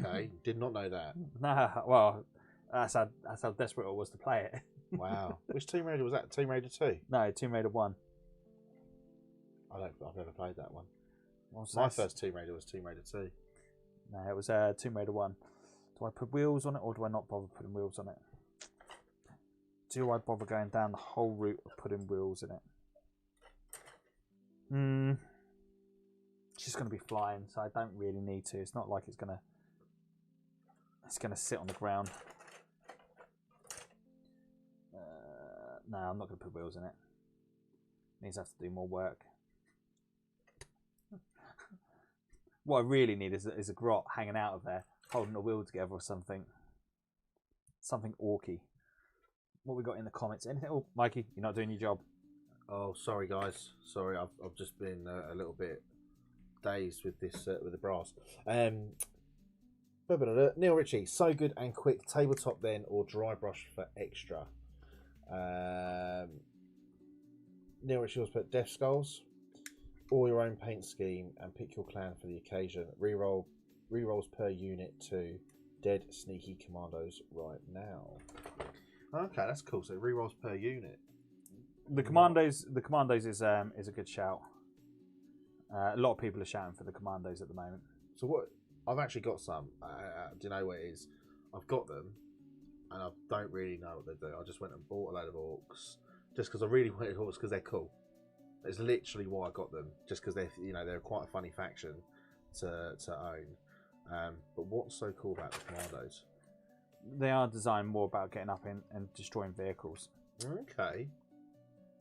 Okay, did not know that. Nah, well, that's how desperate I was to play it. Wow. Which Tomb Raider was that? Tomb Raider 2? No, Tomb Raider 1. I've never played that one. What's My that? first Tomb Raider was Tomb Raider 2. No, it was Tomb Raider 1. Do I put wheels on it or do I not bother putting wheels on it? Do I bother going down the whole route of putting wheels in it? She's going to be flying, so I don't really need to. It's not like it's going to sit on the ground. No, I'm not going to put wheels in it. Means I have to do more work. What I really need is a grot hanging out of there, holding a wheel together or something. Something orky. What we got in the comments? Anything? Oh, Mikey, you're not doing your job. Oh, sorry guys. Sorry, I've just been a little bit dazed with this with the brass. Neil Ritchie, so good and quick. Tabletop then or dry brush for extra. Neil Ritchie was put Death Skulls, or your own paint scheme, and pick your clan for the occasion. Rerolls per unit to Dead Sneaky Commandos right now. Okay, that's cool. So rerolls per unit. The Commandos is a good shout. A lot of people are shouting for the Commandos at the moment. So what? I've actually got some. Do you know what it is? I've got them, and I don't really know what they do. I just went and bought a load of orcs just because I really wanted orcs because they're cool. It's literally why I got them, just because they're quite a funny faction to own. But what's so cool about the Commandos? They are designed more about getting up in and destroying vehicles. Okay,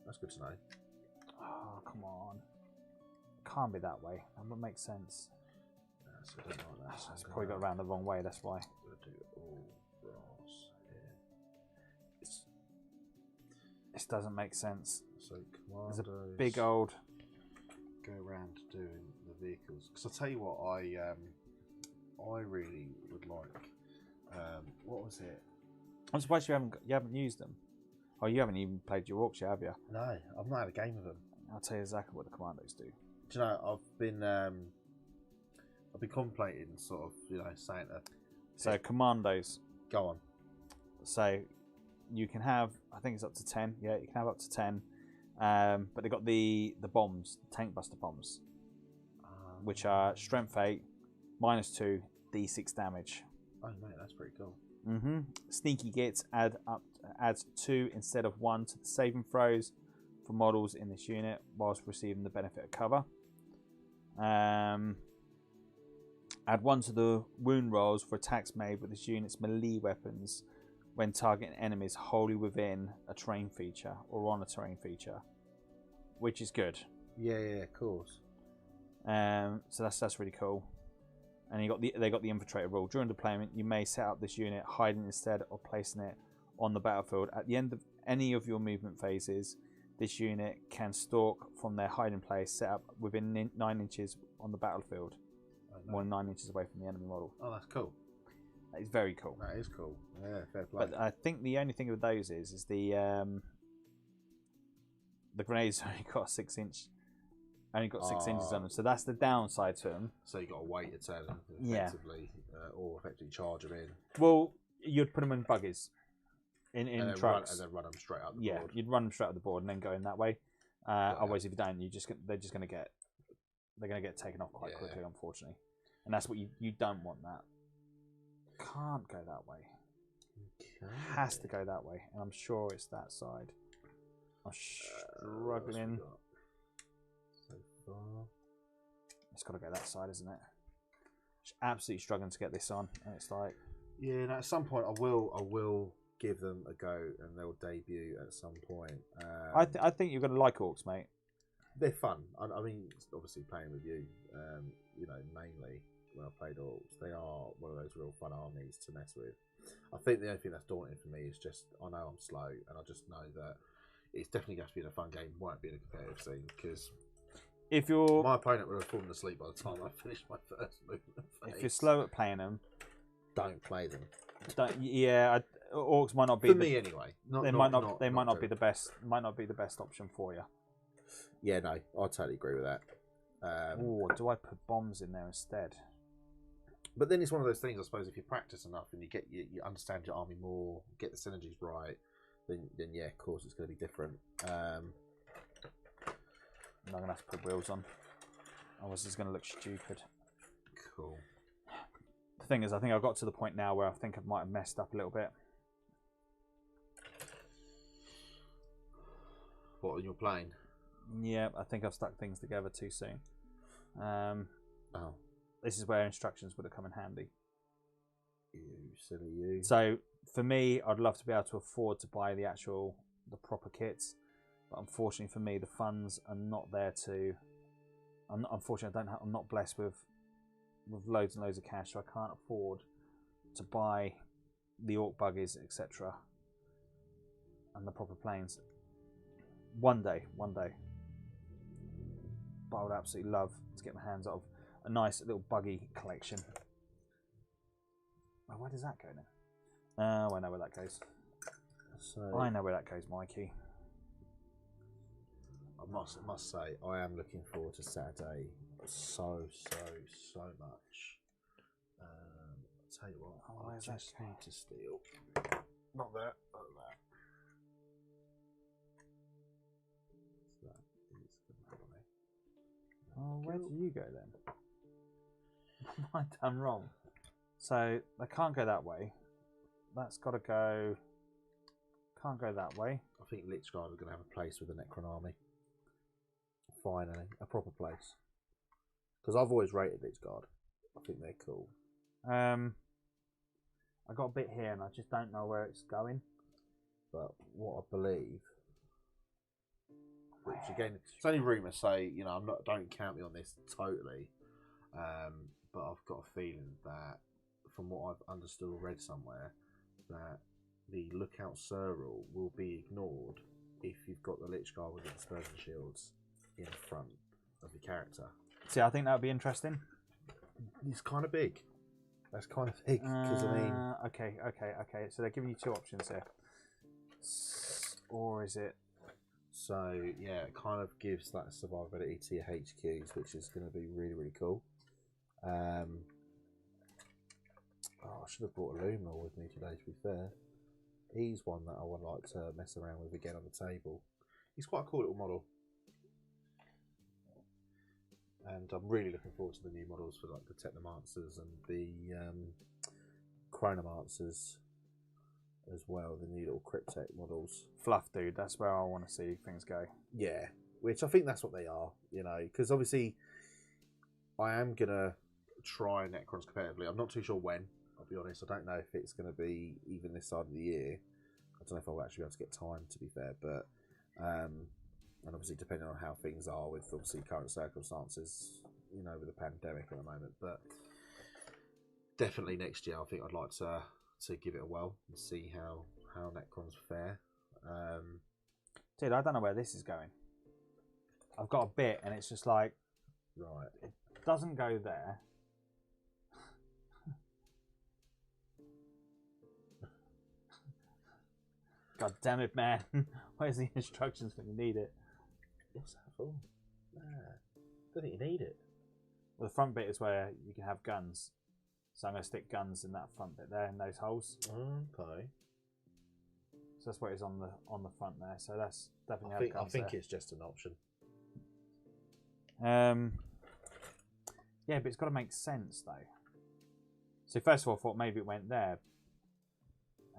that's good to know. Oh, come on. It can't be that way. That would make sense. So I don't like that. It's probably got around the wrong way, that's why. We'll do all brass here. This doesn't make sense. So Commandos. There's a big old... Go around doing the vehicles. Because I'll tell you what, I really would like. What was it? I'm surprised you haven't used them. Oh, you haven't even played your orcs yet, have you? No, I've not had a game of them. I'll tell you exactly what the Commandos do. Do you know, I've been contemplating sort of, saying that. So Commandos. Go on. So you can have, I think it's up to 10. Yeah, you can have up to 10. But they got the bombs, the tank buster bombs, which are strength 8, -2, d6 damage. Oh mate, that's pretty cool. Sneaky gets adds 2 instead of 1 to the saving throws for models in this unit, whilst receiving the benefit of cover. Add 1 to the wound rolls for attacks made with this unit's melee weapons when targeting enemies wholly within a terrain feature or on a terrain feature, which is good. Yeah, of course. So that's really cool. And they got the infiltrator rule. During deployment, you may set up this unit hiding instead of placing it on the battlefield. At the end of any of your movement phases, this unit can stalk from their hiding place set up within 9 inches on the battlefield, more than 9 inches away from the enemy model. Oh, that's cool. That is very cool. That is cool. Yeah, fair play. But I think the only thing with those is the grenades only got 6 inch. Only got 6 inches on them, so that's the downside to them. So you got to wait a turn effectively, or effectively charge them in. Well, you'd put them in buggies, in trucks, and then run them straight up the board. You'd run them straight up the board and then go in that way. Otherwise, if you don't, they're just going to get taken off quite quickly, unfortunately. And that's what you don't want. That can't go that way. Okay. Has to go that way, and I'm sure it's that side. I'm struggling. It's got to go that side, isn't it? Just absolutely struggling to get this on, and it's like, yeah. And at some point, I will give them a go, and they'll debut at some point. I think you're going to like orcs, mate. They're fun. I mean, obviously playing with you, mainly when I played orcs, they are one of those real fun armies to mess with. I think the only thing that's daunting for me is just I know I'm slow, and I just know that it's definitely going to be in a fun game. Won't be in a competitive scene because. My opponent would have fallen asleep by the time I finished my first movement phase. If you're slow at playing them, don't play them. Orcs might not be for me anyway. They might not be the best. Might not be the best option for you. Yeah, no, I totally agree with that. Do I put bombs in there instead? But then it's one of those things, I suppose. If you practice enough and you understand your army more, get the synergies right, then yeah, of course it's going to be different. I'm going to have to put wheels on. Otherwise it's going to look stupid. Cool. The thing is, I think I've got to the point now where I think I might have messed up a little bit. What, on your plane? Yeah, I think I've stuck things together too soon. Oh. This is where instructions would have come in handy. You silly you. So for me, I'd love to be able to afford to buy the proper kits, but unfortunately for me, the funds are not there to. Unfortunately, I'm not blessed with loads and loads of cash, so I can't afford to buy the orc buggies, etc., and the proper planes. One day. But I would absolutely love to get my hands on a nice little buggy collection. Oh, where does that go now? Oh, I know where that goes. So I know where that goes, Mikey. I must say, I am looking forward to Saturday so much. I'll tell you what, I just need to steal. Not that. So that is going to be. Oh, where do you go then? What have I done wrong? So they can't go that way. That's got to go. Can't go that way. I think Lichguard are going to have a place with the Necron army. Finally, a proper place. Because I've always rated Lichguard. I think they're cool. I got a bit here, and I just don't know where it's going. But what I believe, which again, it's only rumours. Say, you know, don't count me on this totally. But I've got a feeling that, from what I've understood or read somewhere, that the Lookout Sir rule will be ignored if you've got the Lich Guard with the dispersion shields in front of the character. See, I think that would be interesting. It's kind of big. That's kind of big because I mean. Okay. So they're giving you two options here, or is it? So yeah, it kind of gives that survivability to your HQs, which is going to be really cool. I should have brought Illuma with me today, to be fair. He's one that I would like to mess around with again on the table. He's quite a cool little model. And I'm really looking forward to the new models for like the Technomancers and the Chronomancers as well, the new little Cryptek models. Fluff, dude, that's where I want to see things go. Yeah, which I think that's what they are, you know, because obviously I am going to try Necrons competitively. I'm not too sure when, I'll be honest. I don't know if it's going to be even this side of the year. I don't know if I'll actually be able to get time, to be fair, but and obviously depending on how things are with obviously current circumstances, you know, with the pandemic at the moment, but definitely next year I think I'd like to give it a whirl and see how Necrons fare. Dude, I don't know where this is going. I've got a bit and it's just like, right, it doesn't go there. God damn it, man. Where's the instructions when you need it? what's that for? Nah, don't think you need it. Well, the front bit is where you can have guns. So I'm going to stick guns in that front bit there, in those holes. Okay. So that's what is on the front there. So that's definitely. I think it's just an option. Yeah, but it's got to make sense though. So first of all, I thought maybe it went there,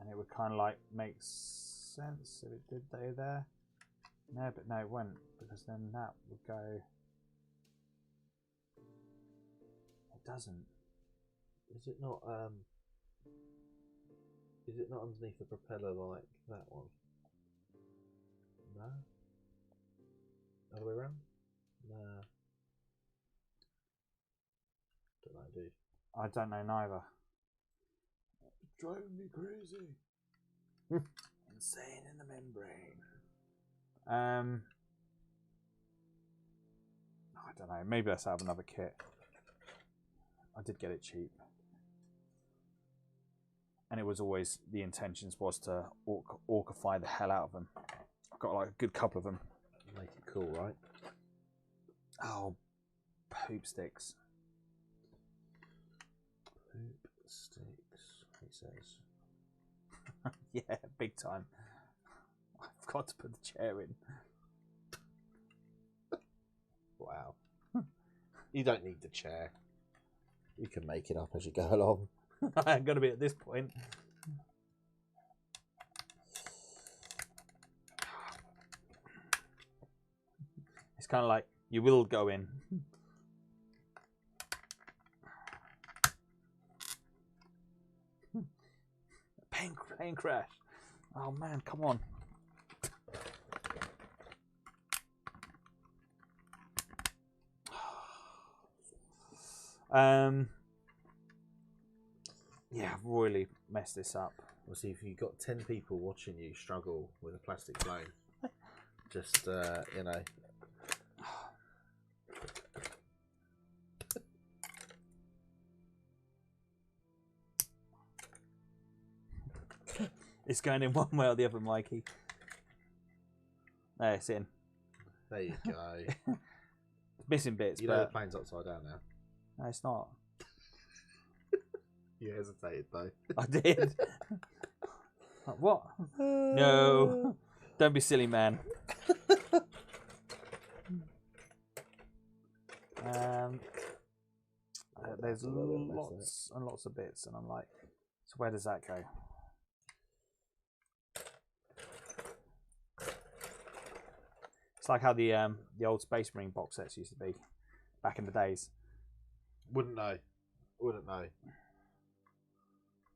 and it would kind of like make sense if it did go there. No, but no, it won't, because then that would go. It doesn't. Is it not? Is it not underneath the propeller like that one? No. Other way around? Nah. Don't know, dude. I don't know neither. It's driving me crazy. Insane in the membrane. I don't know. Maybe let's have another kit. I did get it cheap, and it was always the intentions was to orcify the hell out of them. I've got like a good couple of them. Make it cool, right? Oh, poop sticks. Poop sticks, he says. Yeah, big time. got to put the chair in. Wow. You don't need the chair. You can make it up as you go along. I ain't gonna be at this point. It's kind of like you will go in. Plane crash. Oh man, come on. Yeah, I've royally messed this up. We'll see if you've got 10 people watching you struggle with a plastic plane. Just, you know. It's going in one way or the other, Mikey. There, it's in. There you go. It's missing bits, You know the plane's upside down now. No, it's not. You hesitated though. I did. Like, what? No. Don't be silly, man. There's lots and lots of bits, and I'm like, so where does that go? It's like how the old Space Marine box sets used to be back in the days. Wouldn't know.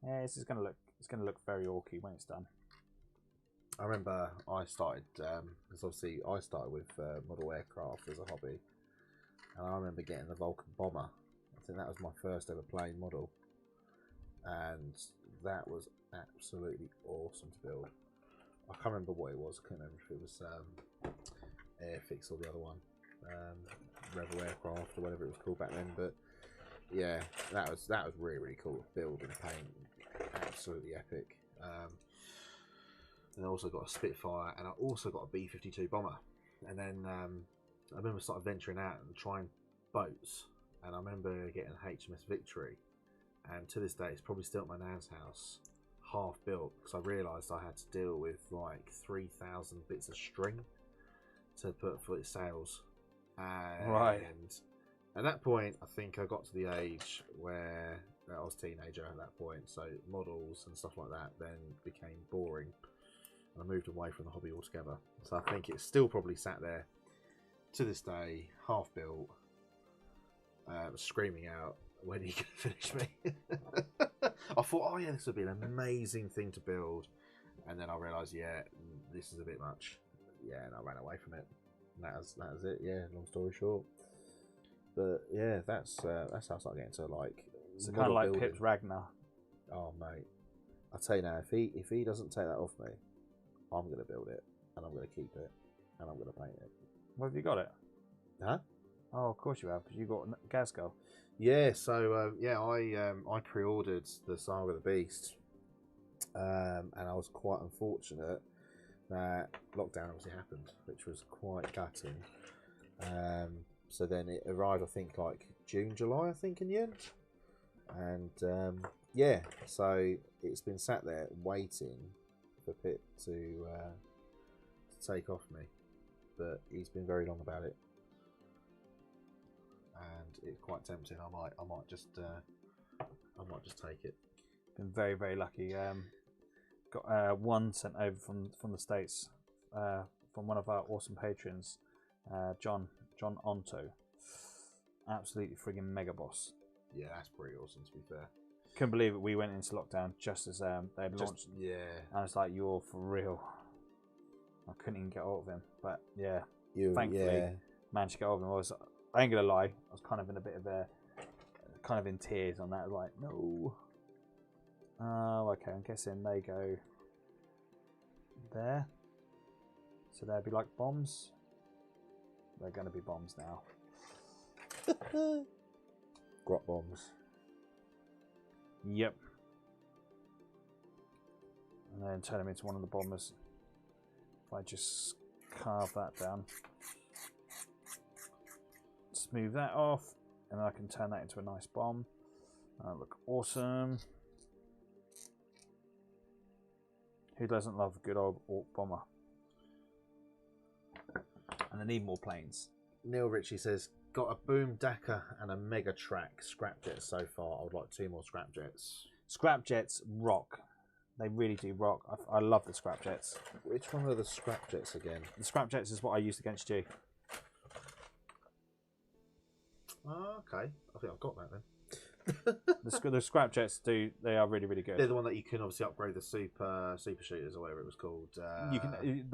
Yeah, it's gonna look very orky when it's done. I remember I started, because obviously I started with model aircraft as a hobby, and I remember getting the Vulcan bomber. I think that was my first ever plane model, and that was absolutely awesome to build. I can't remember what it was. I can't remember if it was Airfix or the other one, Rebel Aircraft or whatever it was called back then. But yeah, that was really cool to build and paint. Absolutely epic. And I also got a Spitfire, and I also got a B-52 bomber. And then I remember started venturing out and trying boats, and I remember getting HMS Victory, and to this day it's probably still at my nan's house, half built, because I realised I had to deal with like 3,000 bits of string to put for its sails. And right. At that point, I think I got to the age where I was a teenager at that point, so models and stuff like that then became boring, and I moved away from the hobby altogether. So I think it's still probably sat there to this day, half built, screaming out, when are you going to finish me? I thought, oh yeah, this would be an amazing thing to build, and then I realised, yeah, this is a bit much. Yeah, and I ran away from it. And that was it. Yeah, long story short. But yeah, that's how I started getting to like. It's kind of like building. Pip's Ragnar. Oh mate, I tell you now, if he doesn't take that off me, I'm gonna build it, and I'm gonna keep it, and I'm gonna paint it. Where have you got it? Huh? Oh, of course you have, because you got Gasco. Yeah, so yeah, I pre-ordered the Saga of the Beast, and I was quite unfortunate that lockdown obviously happened, which was quite gutting. So then it arrived, I think, like June, July, I think, in the end. And yeah, so it's been sat there waiting for Pip to take off me, but he's been very long about it, and it's quite tempting. I might just take it. Been very, very lucky. Got one sent over from the States, from one of our awesome patrons, John Onto. Absolutely friggin' mega boss. Yeah, that's pretty awesome, to be fair. Couldn't believe it. We went into lockdown just as they had launched. Yeah. And it's like, you're for real. I couldn't even get hold of him. But yeah, thankfully managed to get hold of him. I ain't gonna lie, I was kind of in a bit of kind of in tears on that. Like, no. Oh, okay, I'm guessing they go there. So they'd be like bombs. They're going to be bombs now. Grot bombs. Yep. And then turn them into one of the bombers. If I just carve that down. Smooth that off. And then I can turn that into a nice bomb. That'll look awesome. Who doesn't love a good old orc bomber? and I need more planes. Neil Ritchie says, got a boom Dakar and a mega track scrapjets so far. I would like 2 more scrapjets. Scrapjets rock. They really do rock. I love the scrapjets. Which one are the scrapjets again? The scrapjets is what I used against you. Oh, okay. I think I've got that then. The scrapjets they are really, really good. They're the one that you can obviously upgrade the super shooters or whatever it was called.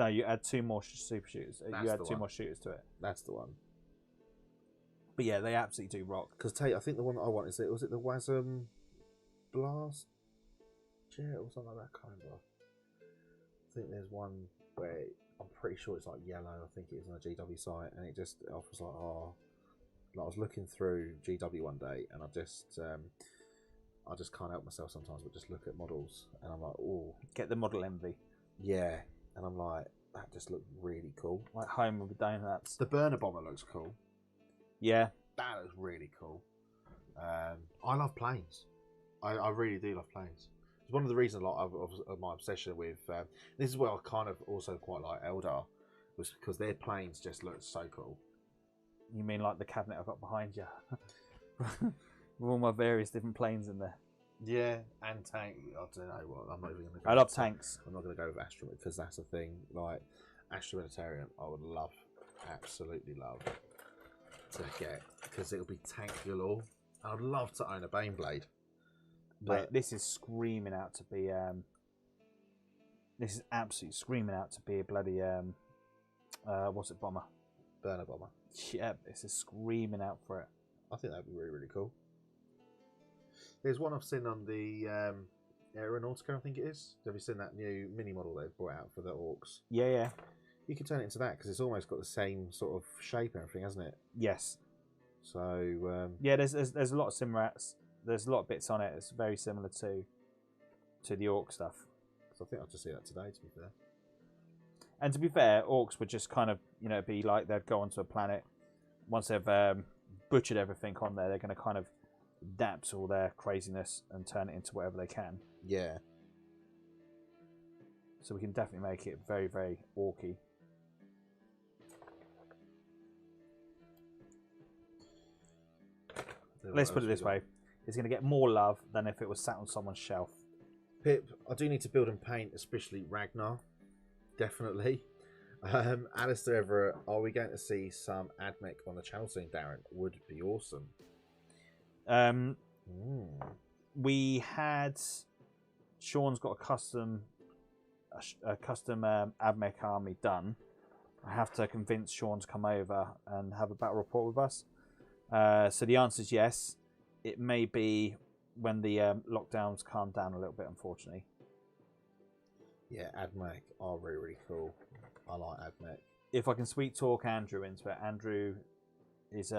You add 2 more super shooters. You add 2 more shooters to it. That's the one. But yeah, they absolutely do rock. Because Tate, I think the one that I want was it the Wasm Blast Jet or something like that? I can't remember. I think there's one where I'm pretty sure it's like yellow. I think it is on a GW site, and it just offers like Like I was looking through GW one day, and I just can't help myself sometimes, but just look at models, and I'm like, oh, get the model envy. Yeah, and I'm like, that just looked really cool. Like home with the donuts. The burner bomber looks cool. Yeah, that looks really cool. I love planes. I really do love planes. It's one of the reasons of my obsession with. This is where I kind of also quite like Eldar, was because their planes just look so cool. You mean like the cabinet I've got behind you? With all my various different planes in there. Yeah, and tank. I don't know what. I'm not even going to go. I love tanks. I'm not going to go with Astro because that's a thing. Like Astro Militarian, I would love, absolutely love to get, because it'll be tank galore. I'd love to own a Baneblade. But mate, this is screaming out to be. This is absolutely screaming out to be a bloody. What's it, bomber? Burner bomber. Yeah, this is screaming out for it. I think that'd be really, really cool. There's one I've seen on the Aeronautica, I think it is. Have you seen that new mini model they've brought out for the Orcs? Yeah, yeah. You can turn it into that because it's almost got the same sort of shape and everything, hasn't it? Yes. So yeah, there's a lot of simrats. There's a lot of bits on it. It's very similar to the Orc stuff. So I think I'll just see that today, to be fair. And to be fair, Orcs would just kind of, be like they'd go onto a planet. Once they've butchered everything on there, they're going to kind of adapt all their craziness and turn it into whatever they can. Yeah. So we can definitely make it very, very orky. Let's put it this way. It's going to get more love than if it was sat on someone's shelf. Pip, I do need to build and paint, especially Ragnar. Definitely. Alistair Everett, are we going to see some AdMech on the channel soon, Darren? Would be awesome. We had... Sean's got a custom AdMech army done. I have to convince Sean to come over and have a battle report with us. So the answer is yes. It may be when the lockdowns calm down a little bit, unfortunately. Yeah, AdMech are really, really cool. I like AdMech. If I can sweet talk Andrew into it, Andrew is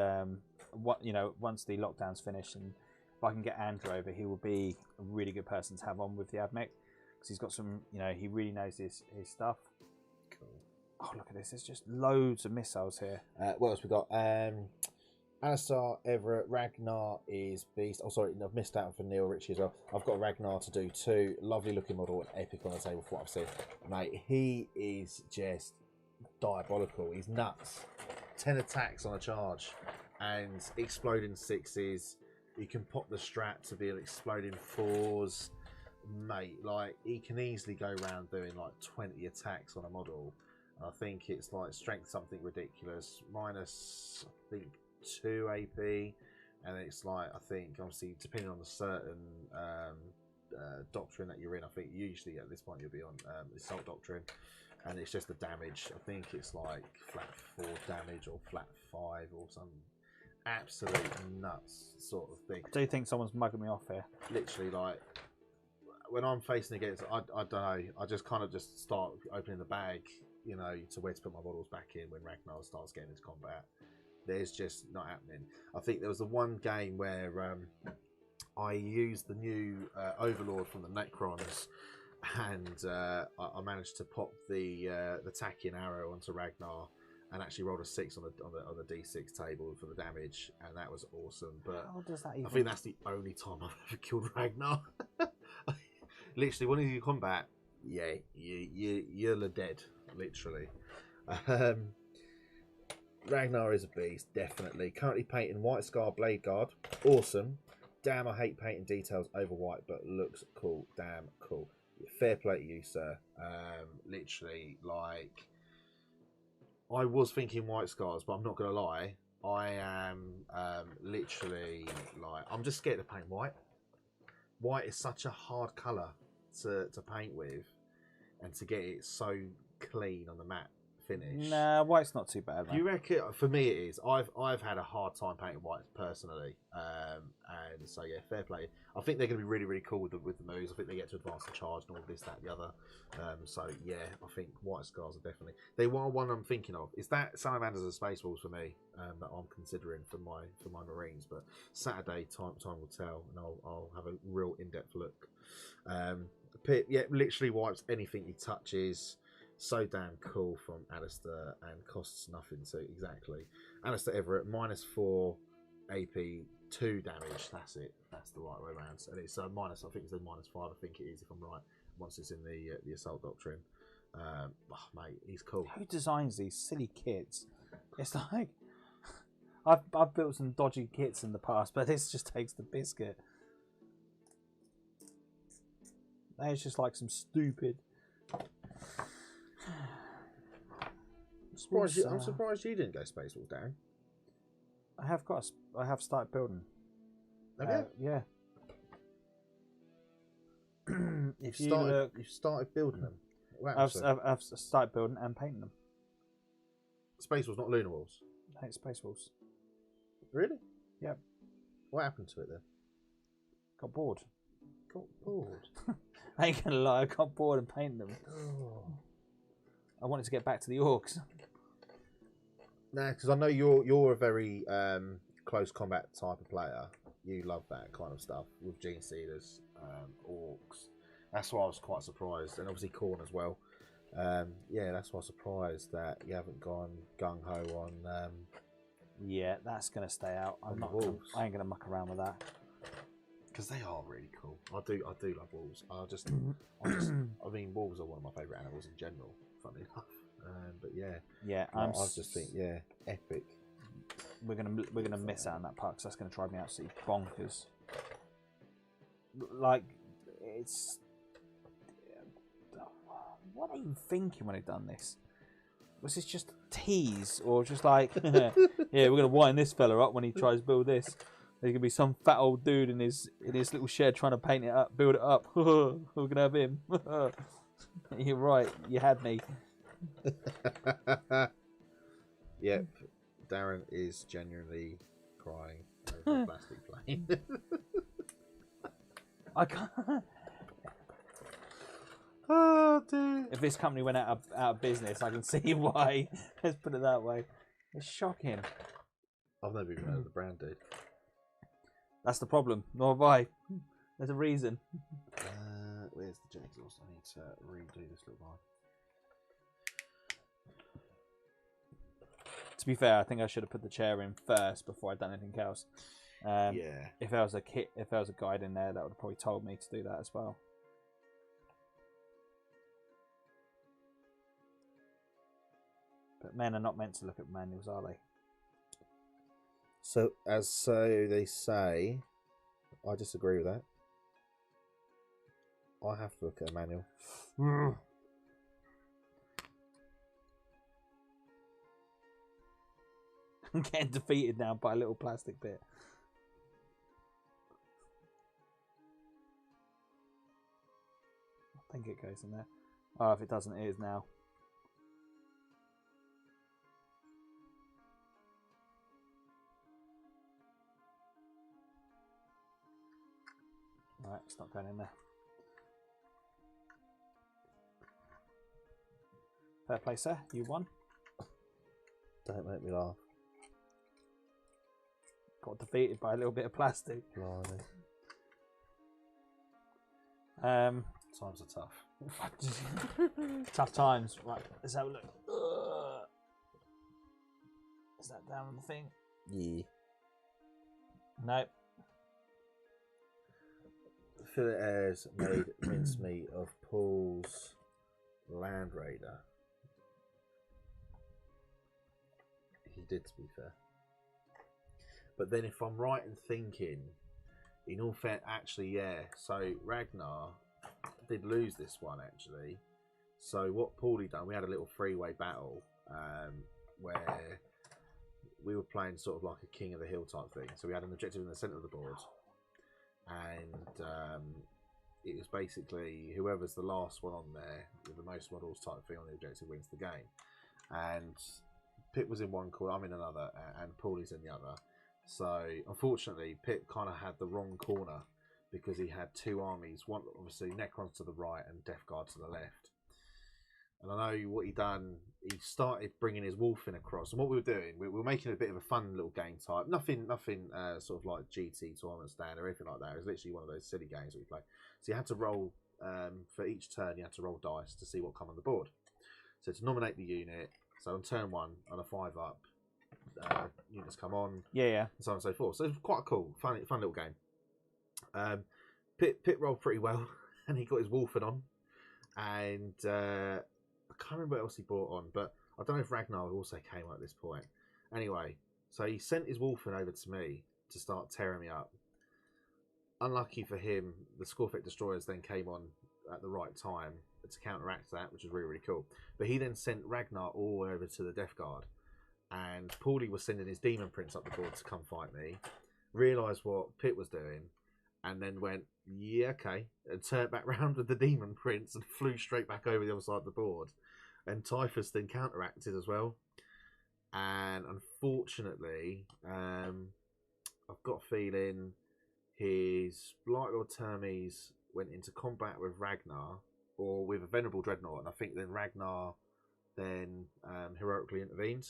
once the lockdown's finished, and if I can get Andrew over, he will be a really good person to have on with the AdMech, because he's got some, he really knows his stuff. Cool. Oh, look at this! There's just loads of missiles here. What else we got? Alistair Everett, Ragnar is beast. Oh, sorry, I've missed out for Neil Ritchie as well. I've got Ragnar to do too. Lovely looking model and epic on the table for what I've seen. Mate, he is just diabolical. He's nuts. 10 attacks on a charge and exploding 6s. You can pop the strat to be an exploding 4s. Mate, like, he can easily go around doing like 20 attacks on a model. And I think it's like strength something ridiculous. Minus, I think, 2 AP, and it's like, I think obviously depending on the certain doctrine that you're in, I think usually at this point you'll be on assault doctrine, and it's just the damage. I think it's like flat 4 damage or flat 5 or some absolute nuts sort of thing. I do think someone's mugging me off here. Literally, like when I'm facing against, I don't know, I just kind of just start opening the bag, to where to put my models back in when Ragnar starts getting into combat. There's just not happening. I think there was the one game where I used the new Overlord from the Necrons, and I managed to pop the tacking arrow onto Ragnar, and actually rolled a 6 on the D6 table for the damage, and that was awesome. But how does that even... I think that's the only time I've ever killed Ragnar. Literally, when you combat, yeah, you're dead, literally. Ragnar is a beast, definitely. Currently painting White Scar Blade Guard. Awesome. Damn, I hate painting details over white, but looks cool. Damn, cool. Fair play to you, sir. Literally, like, I was thinking White Scars, but I'm not going to lie. I am literally, like, I'm just scared to paint white. White is such a hard colour to paint with, and to get it so clean on the matte finish. Nah, white's not too bad, Do man. you reckon? For me, it is. I've had a hard time painting white personally, and so yeah, fair play. I think they're going to be really really cool with the moves. I think they get to advance the charge and all this, that, and the other. So yeah, I think White Scars are definitely. They are one I'm thinking of. Is that Salamanders and Space Wolves for me that I'm considering for my Marines? But Saturday time will tell, and I'll have a real in depth look. Pip, yeah, literally wipes anything he touches. So damn cool from Alistair and costs nothing to exactly. Alistair Everett -4 AP 2 damage. That's it. That's the right way around. And it's minus. I think it's a -5. I think it is if I'm right. Once it's in the assault doctrine. Oh, mate, he's cool. Who designs these silly kits? It's like I've built some dodgy kits in the past, but this just takes the biscuit. It's just like some stupid. I'm surprised you didn't go Space Wolves, Darren. I have started building. Have you? Yeah. If you You've started building them. I've started building and painting them. Space Wolves, not Lunar Wolves. I hate Space Wolves. Really? Yep. What happened to it then? Got bored. Got bored. I ain't gonna lie, I got bored and painting them. Oh. I wanted to get back to the orcs. Nah, because I know you're a very close combat type of player. You love that kind of stuff with Gene Sealers, orcs. That's why I was quite surprised, and obviously Khorne as well. Yeah, that's why I was surprised that you haven't gone gung ho on. Yeah, that's gonna stay out. Wolves. I ain't gonna muck around with that. Because they are really cool. I do love wolves. I mean, wolves are one of my favourite animals in general. Funny enough, but yeah, I just think epic. We're gonna miss out on that part because that's gonna drive me absolutely bonkers. Like, it's what are you thinking when they've done this? Was this just a tease, or just like, yeah, we're gonna wind this fella up when he tries to build this? There's gonna be some fat old dude in his little shed trying to paint it up, build it up. We're gonna have him. You're right. You had me. Yep, Darren is genuinely crying over a plastic plane. I can't. Oh dear. If this company went out of business, I can see why. Let's put it that way. It's shocking. I've never even heard of the brand, dude. That's the problem. Nor have I. There's a reason. Where's the jet exhaust? I need to redo this little line. To be fair, I think I should have put the chair in first before I'd done anything else. Yeah. If there was a kit, if there was a guide in there, that would have probably told me to do that as well. But men are not meant to look at manuals, are they? So they say, I disagree with that. I have to look at a manual. I'm getting defeated now by a little plastic bit. I think it goes in there. Oh, if it doesn't, it is now. Alright, it's not going in there. Fair play, sir. You won. Don't make me laugh. Got defeated by a little bit of plastic. Blimey. Times are tough. Tough times. Right, let's have a look. Is that down on the thing? Yeah. Nope. Philip Ayres made mincemeat of Paul's Land Raider. he did, to be fair. But then, if I'm right in thinking, in all fair, actually, yeah. So Ragnar did lose this one actually. So what Paulie done? We had a little three-way battle where we were playing sort of like a king of the hill type thing. So we had an objective in the centre of the board, and it was basically whoever's the last one on there with the most models type thing on the objective wins the game. And Pip was in one corner, I'm in another, and Paulie's in the other. So unfortunately, Pip kind of had the wrong corner because he had two armies. One, obviously, Necrons to the right and Death Guard to the left. And I know what he done. He started bringing his wolf in across. And what we were doing, we were making a bit of a fun little game type. Nothing sort of like GT tournament stand or anything like that. It was literally one of those silly games that we play. So you had to roll for each turn. You had to roll dice to see what come on the board. So to nominate the unit. So on turn 1, on a 5-up, units come on. Yeah. And so on and so forth. So it was quite a cool, fun little game. Pip rolled pretty well, and he got his wolfen on. And I can't remember what else he brought on, but I don't know if Ragnar also came on at this point. Anyway, so he sent his wolfen over to me to start tearing me up. Unlucky for him, the Scorefect Destroyers then came on at the right time to counteract that, which was really, really cool. But he then sent Ragnar all the way over to the Death Guard, and Paulie was sending his Demon Prince up the board to come fight me, realised what Pip was doing, and then went, yeah, okay, and turned back round with the Demon Prince and flew straight back over the other side of the board. And Typhus then counteracted as well. And unfortunately, I've got a feeling his Blight Lord Termes went into combat with Ragnar, or with a Venerable Dreadnought, and I think then Ragnar then heroically intervened.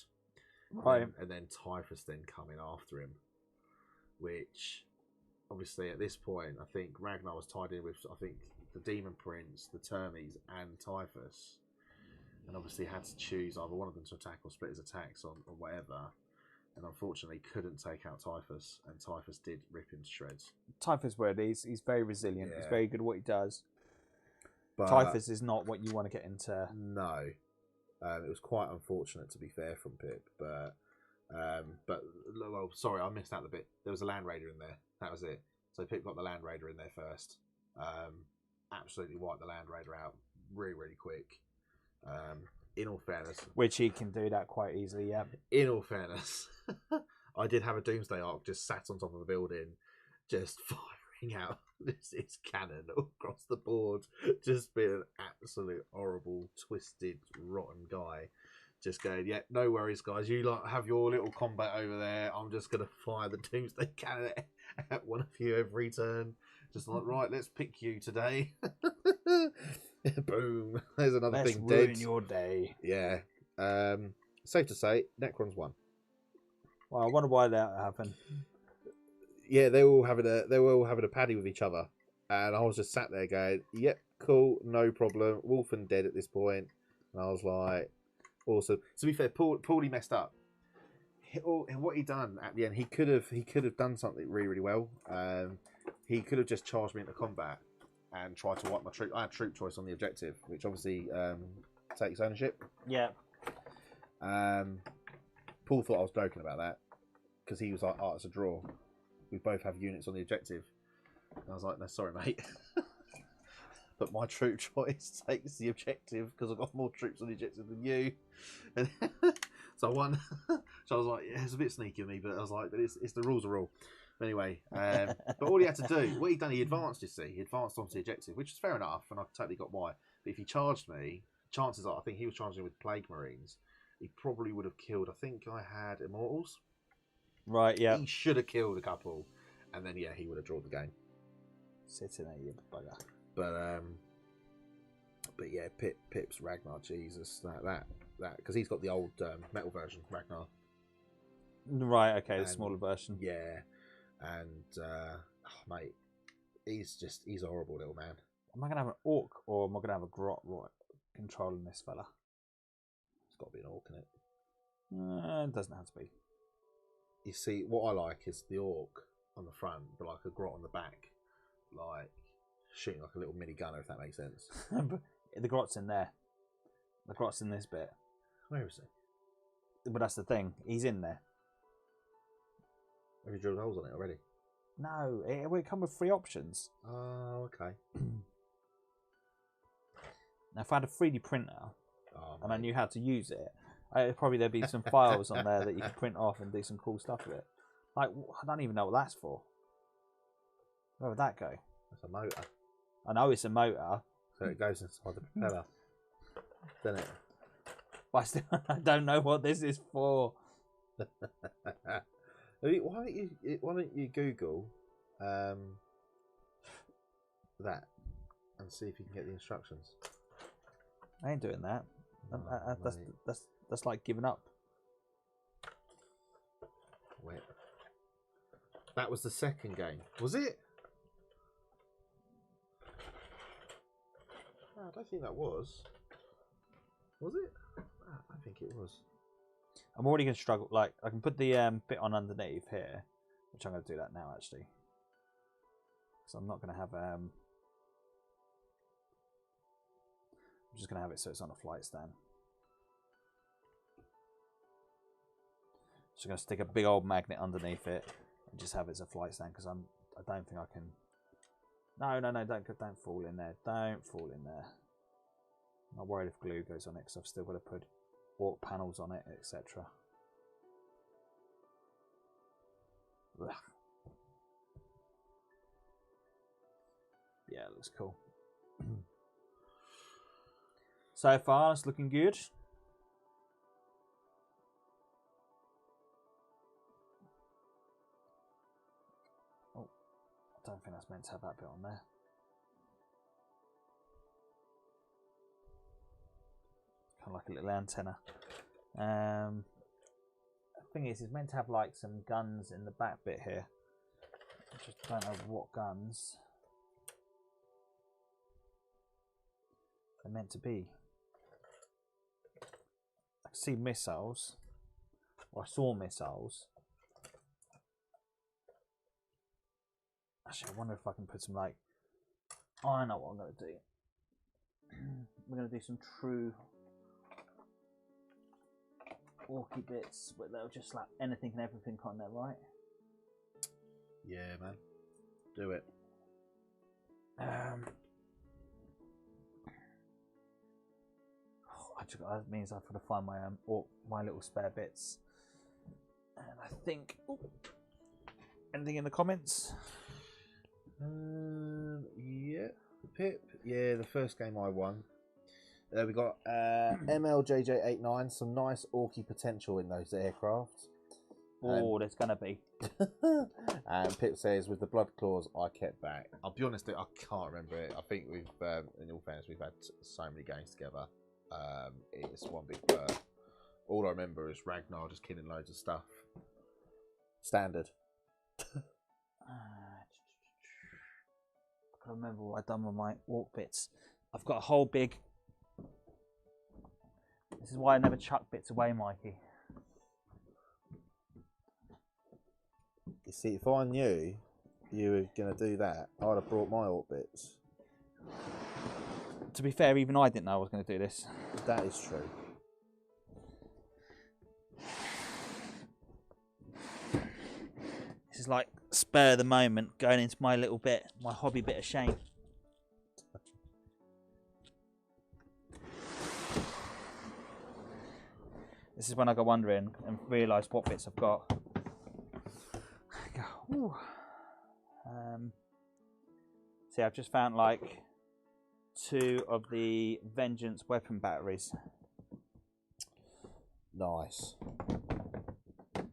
Right. And then Typhus then coming after him, which obviously at this point I think Ragnar was tied in with, I think, the Demon Prince, the Termes, and Typhus, and obviously had to choose either one of them to attack or split his attacks on or whatever, and unfortunately couldn't take out Typhus, and Typhus did rip him to shreds. Typhus word, he's very resilient. Yeah. He's very good at what he does. But Typhus is not what you want to get into. no, it was quite unfortunate, to be fair, from Pip, but well, sorry, I missed out the bit. There was a Land Raider in there. That was it. So Pip got the Land Raider in there first. Absolutely wiped the Land Raider out really, really quick. In all fairness, Which he can do that quite easily, yeah. in all fairness, I did have a Doomsday Arc just sat on top of a building, just firing out this cannon across the board, just being an absolute horrible, twisted, rotten guy. Just going, yeah, no worries, guys. You like have your little combat over there. I'm just gonna fire the Doomsday Cannon at one of you every turn. Just like, right, let's pick you today. Boom. There's another Let's thing ruin dead. your day. Yeah. Safe to say, Necron's won. Well, I wonder why that happened. Yeah, they were all having a paddy with each other, and I was just sat there going, "Yep, cool, no problem." Wolfen dead at this point, and I was like, "Awesome." To be fair, Paulie messed up. What he done at the end, he could have done something really, really well. He could have just charged me into combat and tried to wipe my troop. I had troop choice on the objective, which obviously takes ownership. Yeah. Paul thought I was joking about that because he was like, "Oh, it's a draw. We both have units on the objective." And I was like, "No, sorry, mate." But my troop choice takes the objective because I've got more troops on the objective than you. And so I won. So I was like, yeah, it's a bit sneaky of me, but I was like, but it's the rules are rule. But anyway, but all he had to do, what he done, he advanced, you see. He advanced onto the objective, which is fair enough, and I totally got why. But if he charged me, chances are, I think he was charging with Plague Marines, he probably would have killed, I think I had Immortals. Right, yeah. He should have killed a couple, and then, yeah, he would have drawn the game. Sitting there, you bugger. But yeah, Pip's Ragnar, Jesus, that because he's got the old metal version, Ragnar. Right, okay, the And, smaller version. Yeah, and mate, he's a horrible little man. Am I going to have an orc or am I going to have a grot controlling this fella? It's got to be an orc in it. It doesn't have to be. You see, what I like is the orc on the front, but like a grot on the back, like shooting like a little mini gunner, if that makes sense. But the grot's in there. The grot's in this bit. Where is he? But that's the thing. He's in there. Have you drilled holes on it already? No, it will come with 3 options. Oh, okay. Now, if I had a 3D printer and I mate. knew how to use it, probably there'd be some files on there that you can print off and do some cool stuff with it. Like, I don't even know what that's for. Where would that go? That's a motor. I know it's a motor. So it goes inside the propeller. Doesn't it? But I don't know what this is for. Why don't you Google that and see if you can get the instructions? I ain't doing that. Oh, That's like giving up. Wait. That was the second game, was it? Oh, I don't think that was. Was it? I think it was. I'm already going to struggle. Like, I can put the bit on underneath here, which I'm going to do that now, actually. So I'm not going to have... I'm just going to have it so it's on a flight stand. Just going to stick a big old magnet underneath it and just have it as a flight stand, because I don't think I can... No, don't fall in there. Don't fall in there. I'm not worried if glue goes on it, because I've still got to put walk panels on it, etc. Yeah, it looks cool. So far, it's looking good. Oh, I don't think that's meant to have that bit on there. Kind of like a little antenna. The thing is, it's meant to have like some guns in the back bit here. I just don't know what guns they're meant to be. I see missiles, or I saw missiles. Actually, I wonder if I can put some like... Oh, I know what I'm going to do. We're going to do some true orky bits, but they'll just slap anything and everything on there, right? Yeah, man. Do it. That means I've got to find my little spare bits. And I think... anything in the comments? Yeah. Pip. Yeah, the first game I won. We got MLJJ89. Some nice orky potential in those aircraft. Oh, there's gonna be. And Pip says, with the blood claws, I kept back. I'll be honest, I can't remember it. I think we've, in all fairness, we've had so many games together. It's one big blur. All I remember is Ragnar just killing loads of stuff. Standard. I can't remember what I've done with my orc bits. I've got a whole big... This is why I never chuck bits away, Mikey. You see, if I knew you were going to do that, I'd have brought my orc bits. To be fair, even I didn't know I was going to do this. That is true. This is like spur of the moment, going into my little bit, my hobby bit of shame. This is when I go wondering and realise what bits I've got. See, I've just found like 2 of the Vengeance weapon batteries. Nice.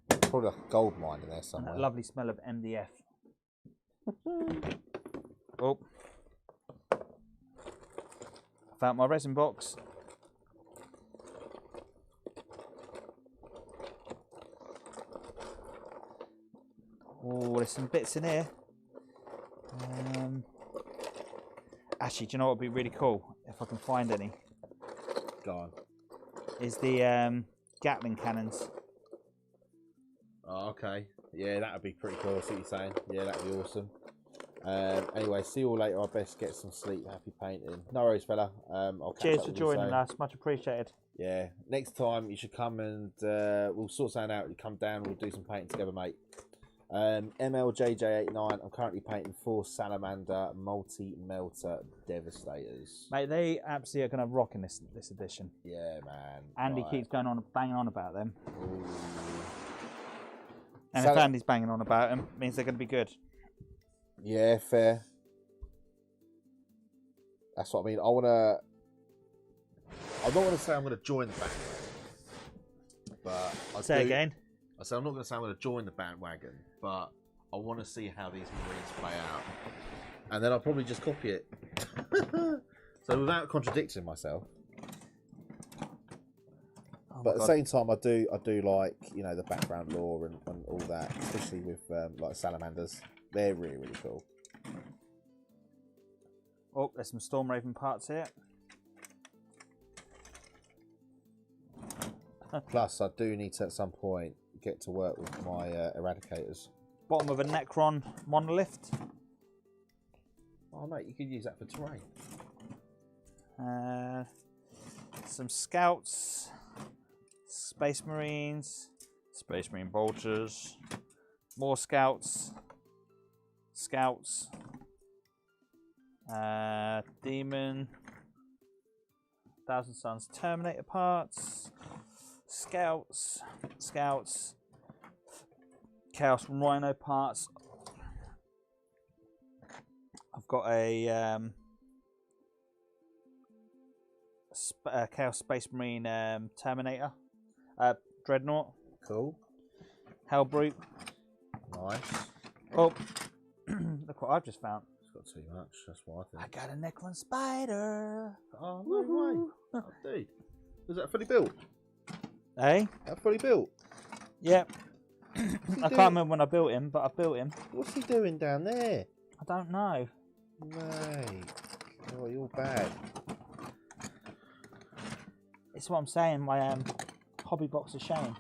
Probably like a gold mine in there somewhere. And a lovely smell of MDF. Oh. Found my resin box. Oh, there's some bits in here. Actually, do you know what would be really cool if I can find any? Go on. Is the Gatling cannons. Oh, okay. Yeah, that would be pretty cool. I see what you're saying. Yeah, that would be awesome. Anyway, see you all later. I best get some sleep. Happy painting. No worries, fella. I'll catch Cheers up for with you joining soon. us. Much appreciated. Yeah. Next time you should come and we'll sort something out. You come down. We'll do some painting together, mate. MLJJ89. I'm currently painting 4 Salamander multi-melter Devastators. Mate, they absolutely are going to rock in this edition. Yeah, man. Andy Right. keeps going on banging on about them. Ooh. And if Andy's banging on about them, it means they're going to be good. Yeah, fair. That's what I mean. I don't want to say I'm going to join the bandwagon, but Again. I said I'm not going to say I'm going to join the bandwagon, but I want to see how these Marines play out, and then I'll probably just copy it. So without contradicting myself, but at the same time, I do like, you know, the background lore and all that, especially with like salamanders. They're really, really cool. Oh, there's some Storm Raven parts here. Plus, I do need to at some point get to work with my eradicators. Bottom of a Necron monolith. Oh, mate, you could use that for terrain. Some scouts, Space Marines, Space Marine bolters, more scouts, demon, Thousand Suns Terminator parts, scouts, Chaos Rhino parts. I've got a Chaos Space Marine Terminator, Dreadnought. Cool. Hellbrute. Nice. Oh, look what I've just found. It's got too much, that's what I think. I got a Necron spider. Oh, no way. Oh, dude. Was that fully built? Hey? That fully built? Yep. I can't remember when I built him, but I built him. What's he doing down there? I don't know. Mate. Oh, you're bad. It's what I'm saying, my hobby box of shame.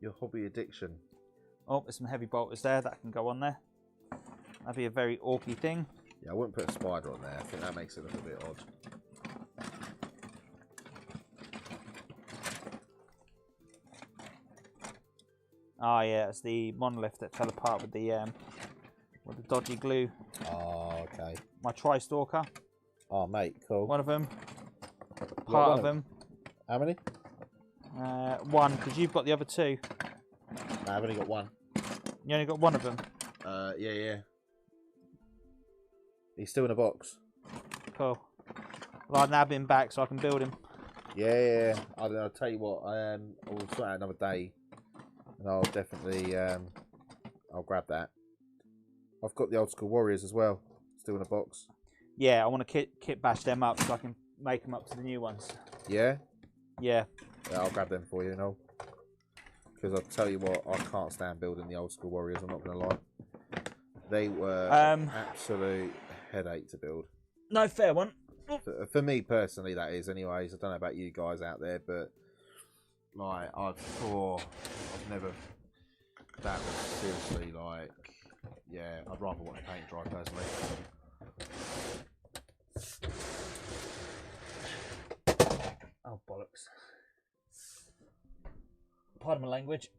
Your hobby addiction. Oh, there's some heavy bolters there that can go on there. That'd be a very orky thing. Yeah, I wouldn't put a spider on there. I think that makes it look a bit odd. Oh yeah, it's the monolith that fell apart with the dodgy glue. Oh, okay. My Tri-Stalker. Oh, mate, cool. One of them. got Part one of them. How many? One, because you've got the other two. No, I've only got one. You only got one of them. Yeah. He's still in a box. Cool. Well, I've now been back, so I can build him. Yeah. I'll tell you what. I'll sort out another day, and I'll definitely I'll grab that. I've got the old school warriors as well, still in a box. Yeah, I want to kit bash them up so I can make them up to the new ones. Yeah. Yeah. Yeah, I'll grab them for you, because I'll tell you what, I can't stand building the old school warriors. I'm not going to lie. They were absolute headache to build. No, fair one. For me personally, that is. Anyways, I don't know about you guys out there, but like I've never. That was seriously like, yeah. I'd rather watch paint dry personally. Oh bollocks! Pardon my language.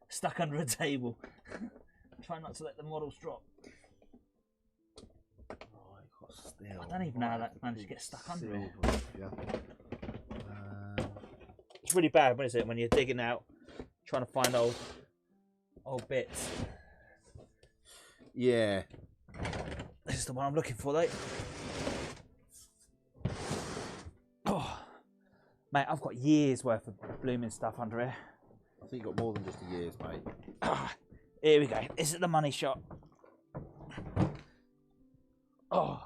Stuck under a table. Try not to let the models drop. Still, I don't even know how that managed to get stuck under it. Yeah. It's really bad, when is it, when you're digging out, trying to find old bits. Yeah. This is the one I'm looking for, though. Oh, mate, I've got years worth of blooming stuff under here. I think you got more than just a year's, mate. Here we go. This is the money shot. Oh,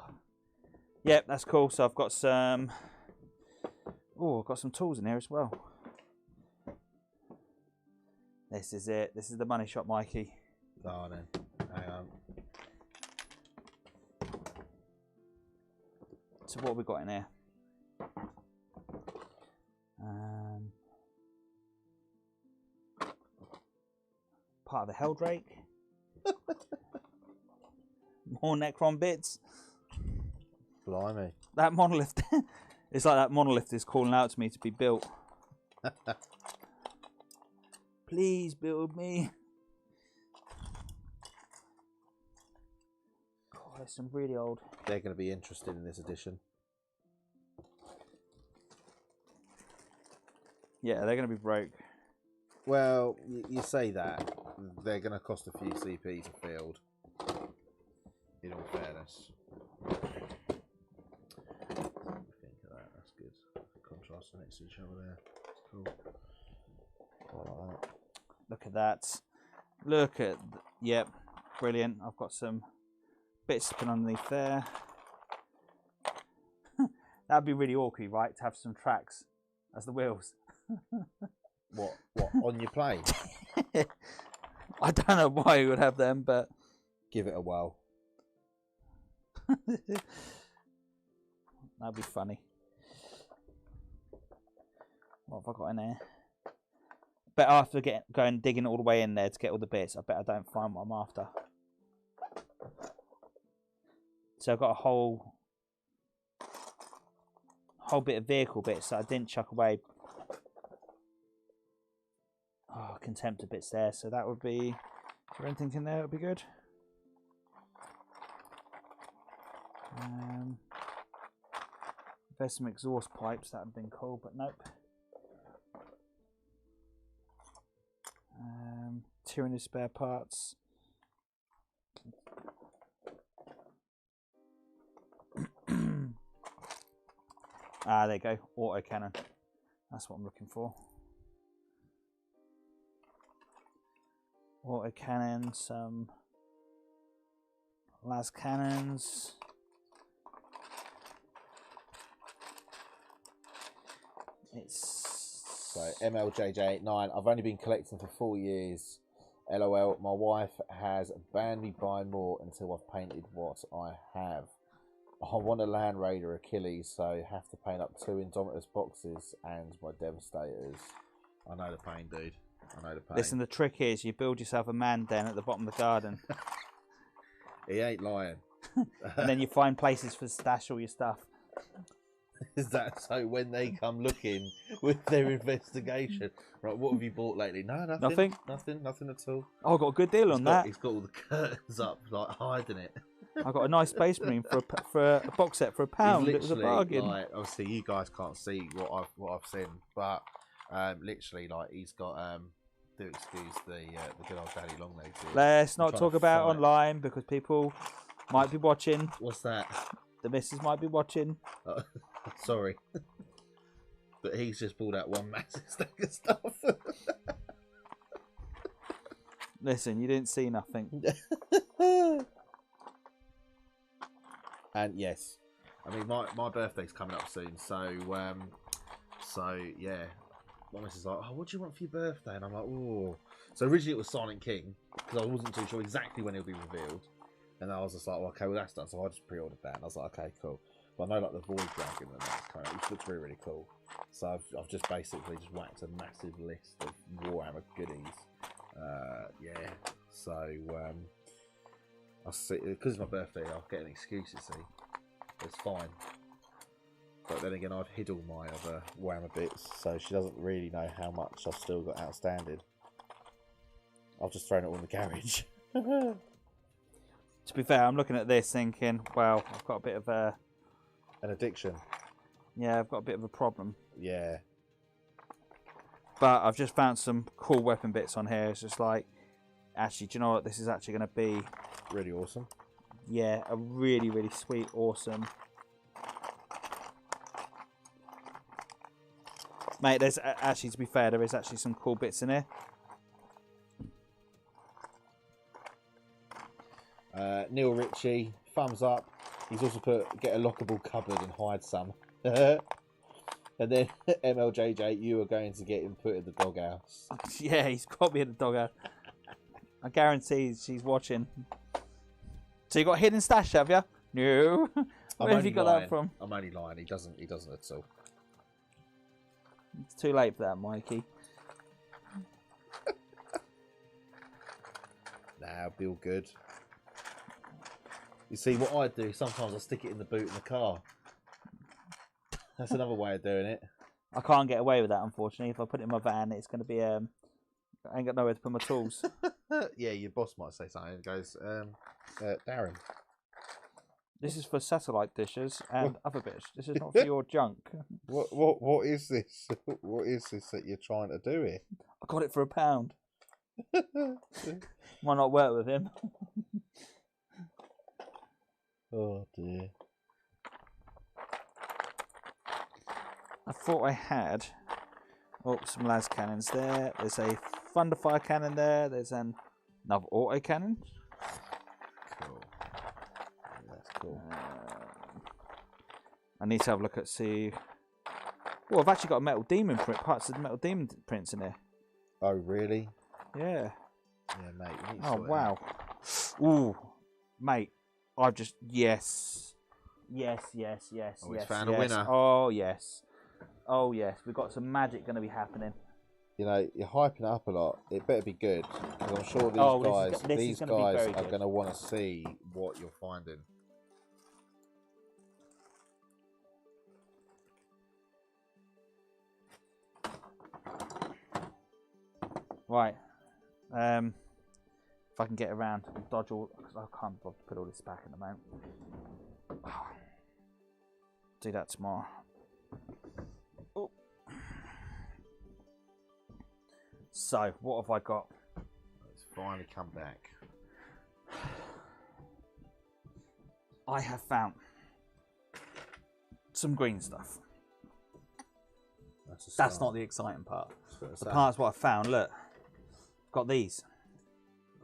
yep, that's cool. So I've got some. Oh, I've got some tools in here as well. This is it. This is the money shot, Mikey. Oh, then. Hang on. So what have we got in here? part of the Helldrake. More Necron bits. Blimey. That monolith. It's like that monolith is calling out to me to be built. Please build me. God, there's some really old. They're going to be interested in this edition. Yeah, they're going to be broke. Well, you say that. They're going to cost a few CPs a field. In all fairness. Think of that. That's good. Contrast next to each other there. That's cool. I like that. Look at that. Look at. Yep, brilliant. I've got some bits slipping underneath there. That'd be really awkward, right? To have some tracks as the wheels. What on your plane? I don't know why you would have them, but Give it a whirl. that'd be funny. What have I got in there? Bet I have to go and digging all the way in there to get all the bits. I bet I don't find what I'm after. So I've got a whole bit of vehicle bits that I didn't chuck away. Oh, contempt of bits there. So that would be. Is there anything in there that would be good? There's some exhaust pipes that would have been cool, but nope. Tyranny spare parts. Ah, there you go. Autocannon. That's what I'm looking for. Autocannon, some las cannons. It's So MLJJ89. I've only been collecting for 4 years. LOL. My wife has banned me buying more until I've painted what I have. I want a Land Raider Achilles, so have to paint up 2 Indomitus boxes and my Devastators. I know the pain, dude. I know the pain. Listen, the trick is you build yourself a man den at the bottom of the garden. He ain't lying. And then you find places to stash all your stuff. Is that so when they come looking with their investigation? Right, what have you bought lately? No, nothing. Nothing at all. Oh, I got a good deal on that. He's got all the curtains up, like hiding it. I got a nice Space Marine for a box set for £1. It was a bargain. Like, obviously, you guys can't see what I've seen, but literally, like he's got do excuse the good old daddy long legs. Let's not talk about online because people might be watching. What's that? The missus might be watching. Sorry, but he's just pulled out one massive stack of stuff. Listen, you didn't see nothing. And yes, I mean my birthday's coming up soon, so yeah, my missus is like, oh, what do you want for your birthday? And I'm like, oh. So originally it was Silent King because I wasn't too sure exactly when it'll be revealed, and I was just like, well, okay, well that's done. So I just pre-ordered that, and I was like, okay, cool. But I know like the Void Dragon and that's kind of, which looks really, really cool. So I've just basically just whacked a massive list of Warhammer goodies. Yeah. So I'll see, because it's my birthday, I'll get an excuse. You see, it's fine. But then again, I've hid all my other Warhammer bits, so she doesn't really know how much I've still got outstanding. I've just thrown it all in the garage. To be fair, I'm looking at this thinking, well, I've got a bit of a... An addiction. Yeah, I've got a bit of a problem. Yeah. But I've just found some cool weapon bits on here. It's just like, actually, do you know what? This is actually going to be... Really awesome. Yeah, a really, really sweet, awesome... Mate, there's actually, to be fair, there is actually some cool bits in here. Neil Ritchie, thumbs up. He's also put, get a lockable cupboard and hide some. And then MLJJ, you are going to get him put in the doghouse. Yeah, he's got me in the doghouse. I guarantee she's watching. So you got a hidden stash, have you? No. Where have you got that from? I'm only lying. He doesn't at all. It's too late for that, Mikey. Nah, it'll be all good. You see, what I do, sometimes I stick it in the boot in the car. That's another way of doing it. I can't get away with that, unfortunately. If I put it in my van, it's going to be I ain't got nowhere to put my tools. Yeah, your boss might say something. It goes, Darren. This is for satellite dishes and other bits. This is not for your junk. What is this? What is this that you're trying to do here? I got it for £1. Might not work with him. Oh dear. I thought I had some las cannons there. There's a thunderfire cannon there. There's another auto cannon. Cool. That's cool. I need to have a look at see. Oh, I've actually got a metal demon print. Parts of the metal demon prints in there. Oh really? Yeah. Yeah, mate. You need to Oh sort it wow. out. Ooh, mate. I've just yes. Oh, he's found yes. a winner. Oh yes. Oh yes. We've got some magic going to be happening. You know, you're hyping it up a lot. It better be good because I'm sure these guys are going to want to see what you're finding. Right. If I can get around and dodge all, because I can't bother to put all this back at the moment. Do that tomorrow. Oh. So, what have I got? It's finally come back. I have found some green stuff. That's not the exciting part. The part's what I found. Look, got these.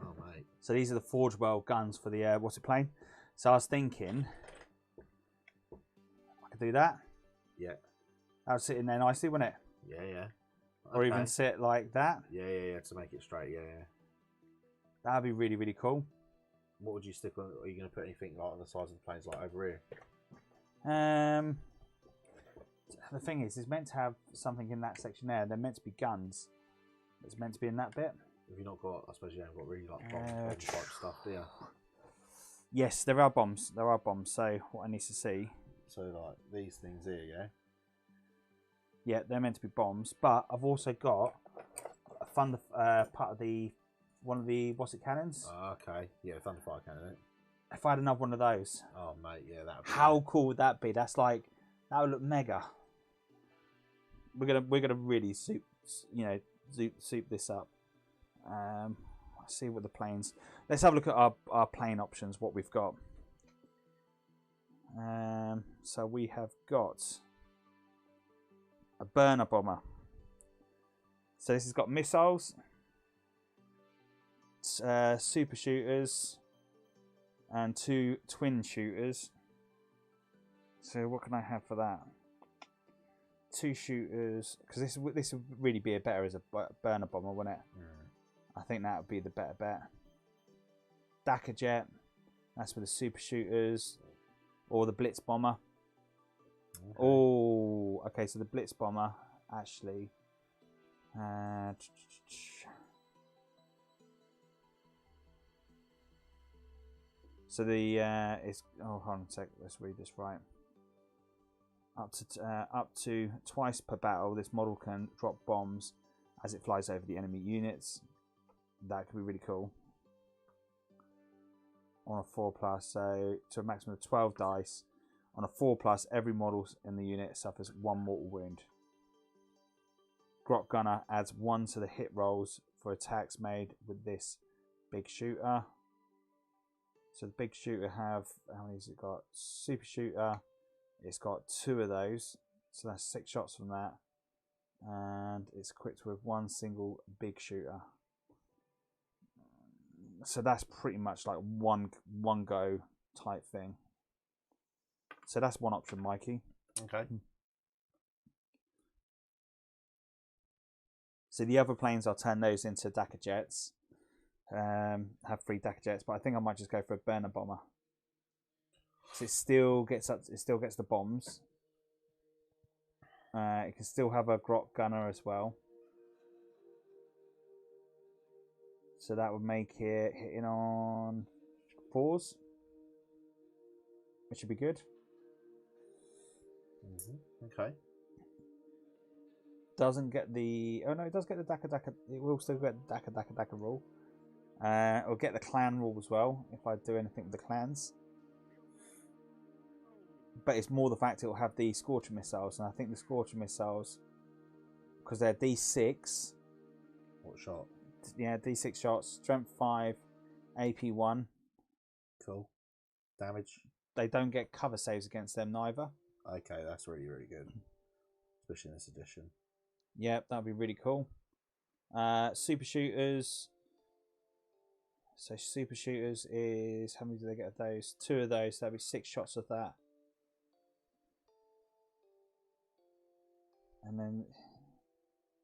Oh mate. So these are the Forge Well guns for the what's it plane? So I was thinking I could do that. Yeah. That would sit in there nicely, wouldn't it? Yeah, yeah. Or even sit like that. Yeah, to make it straight, yeah. That'd be really, really cool. What would you stick on? Are you going to put anything like on the sides of the planes, like over here? The thing is, it's meant to have something in that section there. They're meant to be guns. It's meant to be in that bit. Have you not got? I suppose you haven't got really like bomb type stuff, do you? Yes, there are bombs. There are bombs. So what I need to see. So like these things here, yeah. Yeah, they're meant to be bombs, but I've also got a thunder part of one of the what's it cannons. Okay, yeah, Thunderfire cannon. If I had another one of those, oh mate, yeah, that. How cool would that be? That would look mega. We're gonna really soup this up. See what the planes. Let's have a look at our plane options. What we've got. So we have got a burner bomber. So this has got missiles, super shooters, and 2 twin shooters. So what can I have for that? 2 shooters, because this would really be better as a burner bomber, wouldn't it? I think that would be the better bet. Dakka jet, that's for the super shooters, or the blitz bomber. Okay. Oh, okay. So the blitz bomber actually. So the is hold on a sec. Let's read this right. Up to twice per battle, this model can drop bombs as it flies over the enemy units. That could be really cool. On a 4+, so to a maximum of 12 dice. On a 4+, every model in the unit suffers 1 mortal wound. Grot Gunner adds 1 to the hit rolls for attacks made with this big shooter. So the big shooter how many has it got? Super shooter, it's got 2 of those, so that's 6 shots from that, and it's equipped with 1 single big shooter. So that's pretty much like one go type thing. So that's one option, Mikey. Okay. So the other planes, I'll turn those into Dakka jets. Have 3 Dakka jets, but I think I might just go for a burner bomber. So it still gets the bombs. It can still have a Grot Gunner as well. So that would make it hitting on 4s, which would be good. Okay. Doesn't get the... Oh no, it does get the Daka Daka. It will still get the Daka Daka Daka rule. It'll get the clan rule as well, if I do anything with the clans. But it's more the fact it will have the Scorcher missiles, and I think the Scorcher missiles, because they're D6... What shot? Yeah, D6 shots, strength 5, AP 1. Cool. Damage? They don't get cover saves against them neither. Okay, that's really, really good. Especially in this edition. Yep, that'd be really cool. Super shooters. So super shooters is, how many do they get of those? 2 of those, so that'd be 6 shots of that. And then,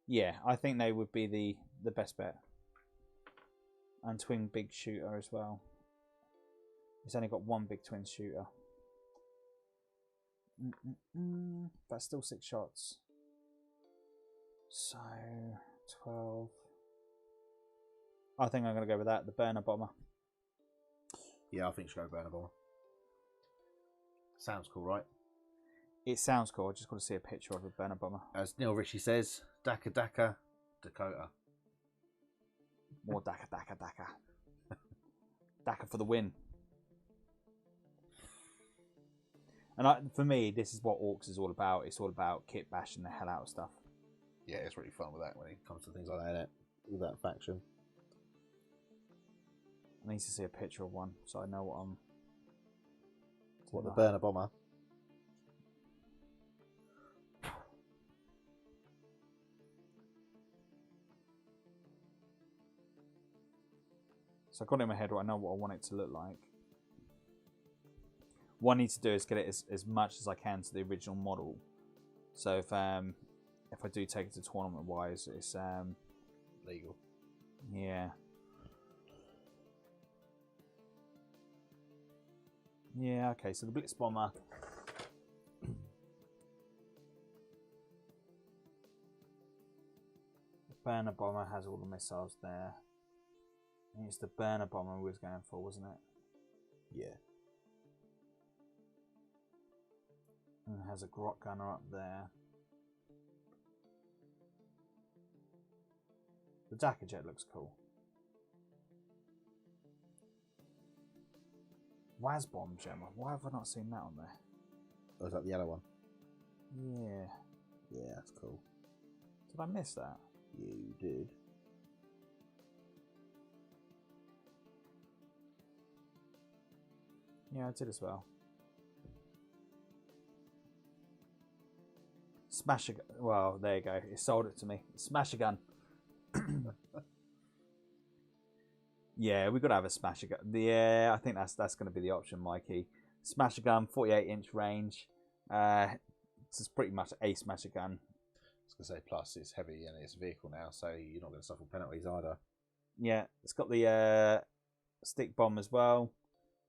yeah, I think they would be the best bet. And twin big shooter as well. It's only got 1 big twin shooter. That's still 6 shots. So 12. I think I'm going to go with that. The burner bomber. Yeah, I think you should go burner bomber. Sounds cool, right? It sounds cool. I just got to see a picture of a burner bomber. As Neil Ritchie says, Daka Daka, Dakota. More Daka Daka Daka. Daka for the win. And for me, this is what Orcs is all about. It's all about kit bashing the hell out of stuff. Yeah, it's really fun with that when it comes to things like that, innit? With that faction. I need to see a picture of one so I know what I'm... What, the burner bomber? So I got it in my head, I know what I want it to look like. What I need to do is get it as much as I can to the original model. So if I do take it to tournament wise, it's legal. Yeah. Yeah, okay, so the Blitz Bomber. The Burner Bomber has all the missiles there. I think it's the Burner Bomber we was going for, wasn't it? Yeah. And it has a Grot Gunner up there. The Dakka Jet looks cool. Wazbomb Gemma. Why have I not seen that on there? Oh, is that the yellow one? Yeah. Yeah, that's cool. Did I miss that? Yeah, you did. Yeah, I did as well. Smash a gun. Well, there you go. It sold it to me. Smash a gun. Yeah, we've got to have a smash a gun. Yeah, I think that's going to be the option, Mikey. Smash a gun, 48-inch range. It's pretty much a smash a gun. I was going to say, plus it's heavy and it's a vehicle now, so you're not going to suffer penalties either. Yeah, it's got the stick bomb as well.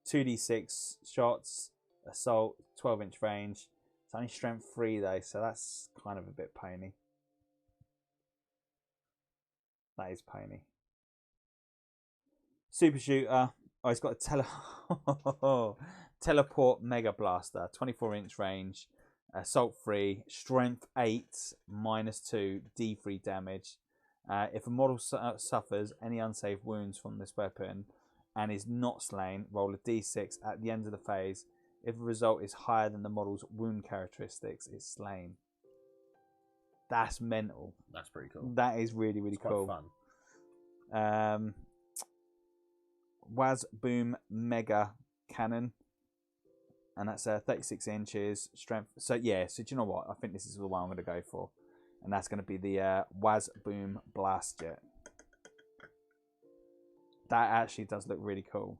2d6 shots, assault, 12-inch range. It's only strength 3 though, so that's kind of a bit pony. That is pony. Super shooter. Oh, it's got a teleport mega blaster, 24-inch range, assault 3, strength 8, -2, D3 damage. If a model suffers any unsafe wounds from this weapon and is not slain, roll a d6 at the end of the phase. If the result is higher than the model's wound characteristics, it's slain. That's mental. That's pretty cool. That is really, really cool. Quite fun. Waz Boom Mega Cannon, and that's 36 inches strength. So yeah, so do you know what? I think this is the one I'm going to go for, and that's going to be the Waz Boom Blast Jet. That actually does look really cool.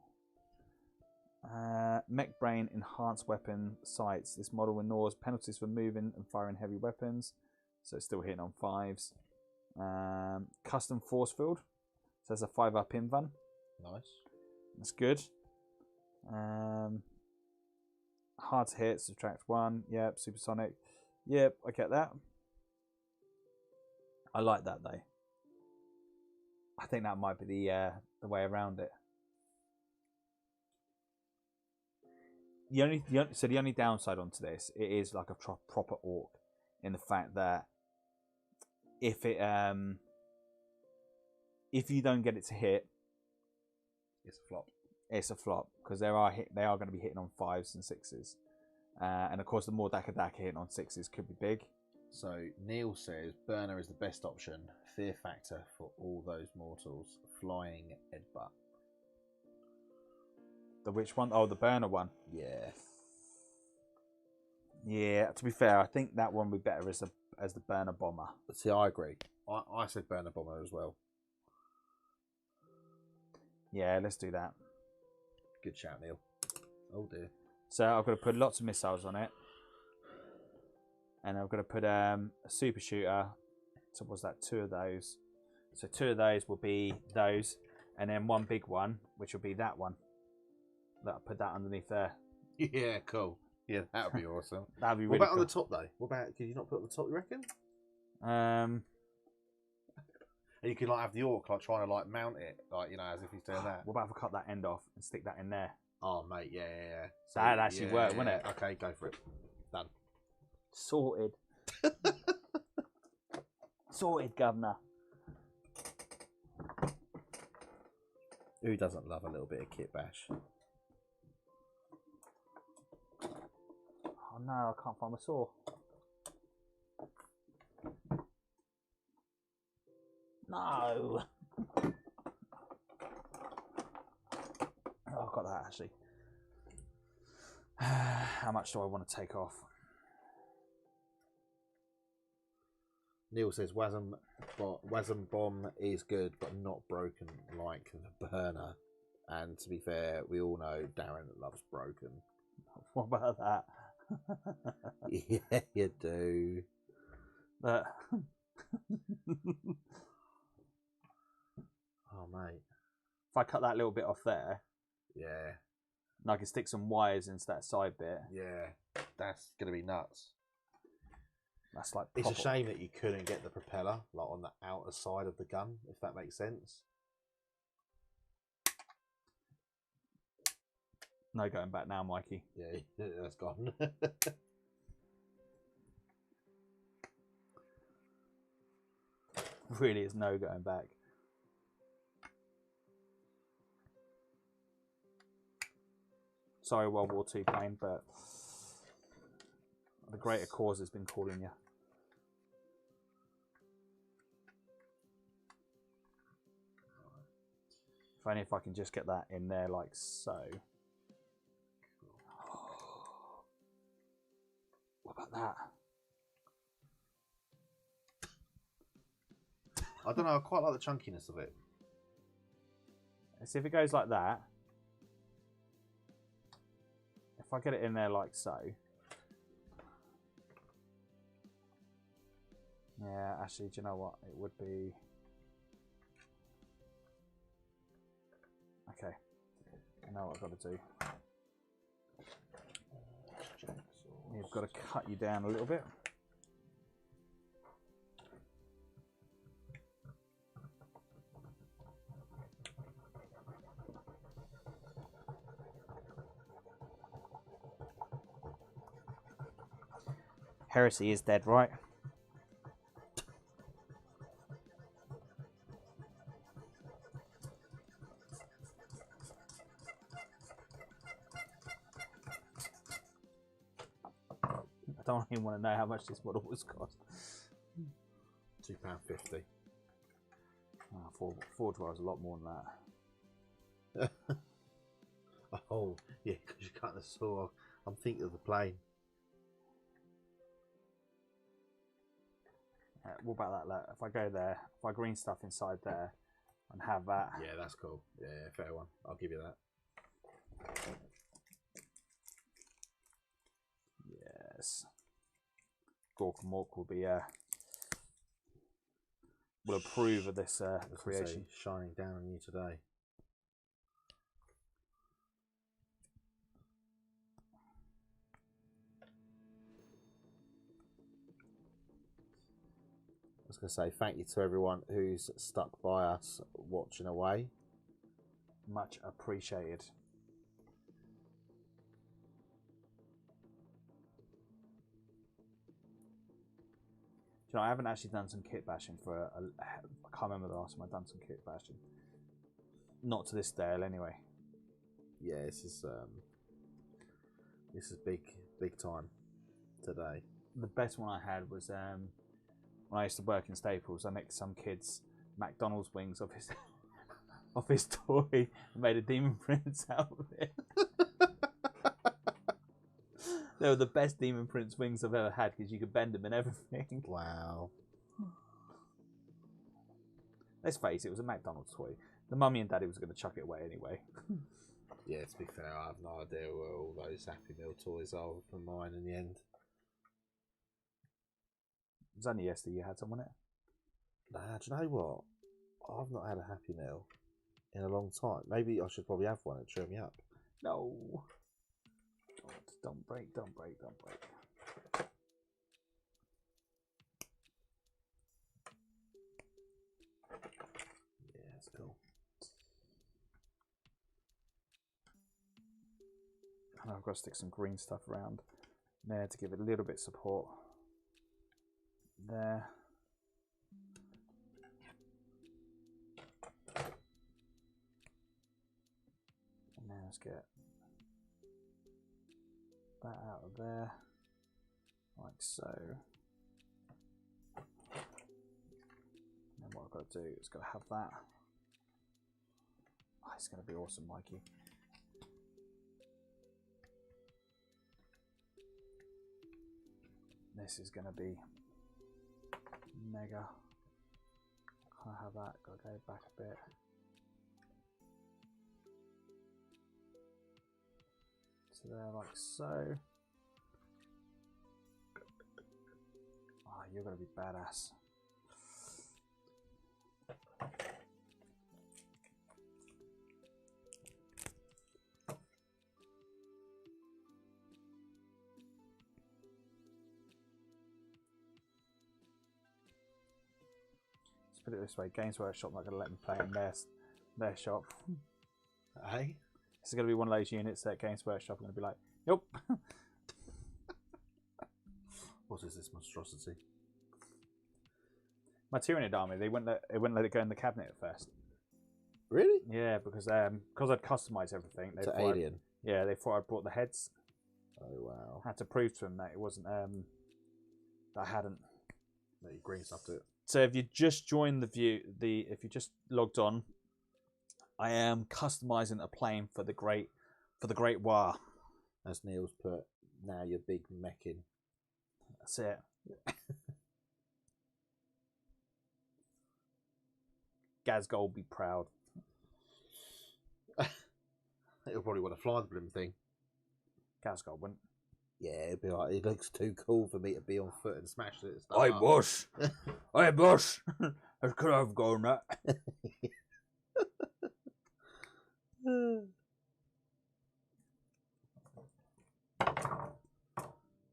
Mech Brain Enhanced Weapon Sights. This model ignores penalties for moving and firing heavy weapons, so it's still hitting on 5s. Custom Force Field. So there's a 5-up invuln. Nice. That's good. Hard to hit, subtract 1. Yep, supersonic. Yep, I get that. I like that though. I think that might be the way around it. The only downside onto this, it is like a proper orc, in the fact that if you don't get it to hit, It's a flop. It's a flop, because they are going to be hitting on 5s and 6s, and of course the more Daka hitting on 6s could be big. So Neil says burner is the best option. Fear factor for all those mortals. Flying headbutt. The which one? Oh, the burner one. Yeah. Yeah. To be fair, I think that one would be better as the burner bomber. See, I agree. I said burner bomber as well. Yeah, let's do that. Good shout, Neil. Oh dear. So I've got to put lots of missiles on it, and I've got to put a super shooter. So what's that? 2 of those. So 2 of those will be those, and then one big one, which will be that one. I'll put that underneath there. Yeah, cool. Yeah, that would be awesome. That'd be What really about cool. on the top though? What about? Could you not put on the top? You reckon? Um, And you could like have the orc like trying to like mount it, like as if he's doing that. what about if I cut that end off and stick that in there? Oh mate, yeah. So, That'd actually work, wouldn't it? Okay, go for it. Done. Sorted. Sorted, governor. Who doesn't love a little bit of kit bash? Oh no, I can't find my saw. No. Oh, I've got that actually. How much do I want to take off? Neil says Wasm Bomb is good, but not broken like the burner. And to be fair, we all know Darren loves broken. What about that? Yeah, you do. That. Oh mate. If I cut that little bit off there, Yeah. and I can stick some wires into that side bit. Yeah. That's gonna be nuts. That's like. It's a proper- shame that you couldn't get the propeller like on the outer side of the gun, if that makes sense. No going back now, Mikey. Yeah, that's gone. Really is no going back. Sorry, World War II plane, but the greater cause has been calling you. If only if I can just get that in there like so. What about that? I don't know, I quite like the chunkiness of it. Let's see if it goes like that. If I get it in there like so. Yeah, actually, do you know what? It would be... Okay. I know what I've got to do. You've got to cut you down a little bit. Heresy is dead, right? I don't even want to know how much this model was cost. £2.50. Oh, Forge was a lot more than that. Oh, yeah, because you cut the saw. I'm thinking of the plane. What about that? Look, if I go there, if I green stuff inside there and have that. Yeah, that's cool. Yeah, fair one. I'll give you that. Yes. Gork and Mork will be will approve of this creation. Shining down on you today. was going to say thank you to everyone who's stuck by us watching away. Much appreciated. You know, I haven't actually done some kit bashing for I can't remember the last time I've done some kit bashing. Not to this scale, anyway. Yeah, this is big time today. The best one I had was when I used to work in Staples. I made some kids McDonald's wings of his of his toy and made a demon prince out of it. They were the best demon prince wings I've ever had because you could bend them and everything. Wow. Let's face it, it was a McDonald's toy. The mummy and daddy was going to chuck it away anyway. Yeah, to be fair, I have no idea where all those Happy Meal toys are for mine in the end. It was only yesterday you had some on it. Nah, do you know what? I've not had a Happy Meal in a long time. Maybe I should probably have one and cheer me up. No. Don't break, don't break, don't break. Yeah, that's cool. And I've got to stick some green stuff around there to give it a little bit of support. There. And now let's get that out of there, like so. And what I've got to do is got to have that. Oh, it's going to be awesome, Mikey. This is going to be mega. Can't have that. Got to go back a bit. So there, like so. Oh, you're going to be badass. Put it this way, Games Workshop not going to let me play in their shop. Hey? This is going to be one of those units that Games Workshop are going to be like, nope. What is this monstrosity? My Tyranid army, they wouldn't let it go in the cabinet at first. Really? Yeah, because I'd customised everything. They To thought Alien? Yeah, they thought I'd brought the heads. Oh, wow. I had to prove to them that it wasn't, that I hadn't. That you green stuffed it. So if you just joined if you just logged on, I am customising a plane for the Great War. As Neil's put, now you're big mecking. That's it. Gazgold be proud. He'll probably want to fly the bloom thing. Gazgold wouldn't. Yeah, it'd be like, it looks too cool for me to be on foot and smash it. Hey boss, hey boss, I could have gone that.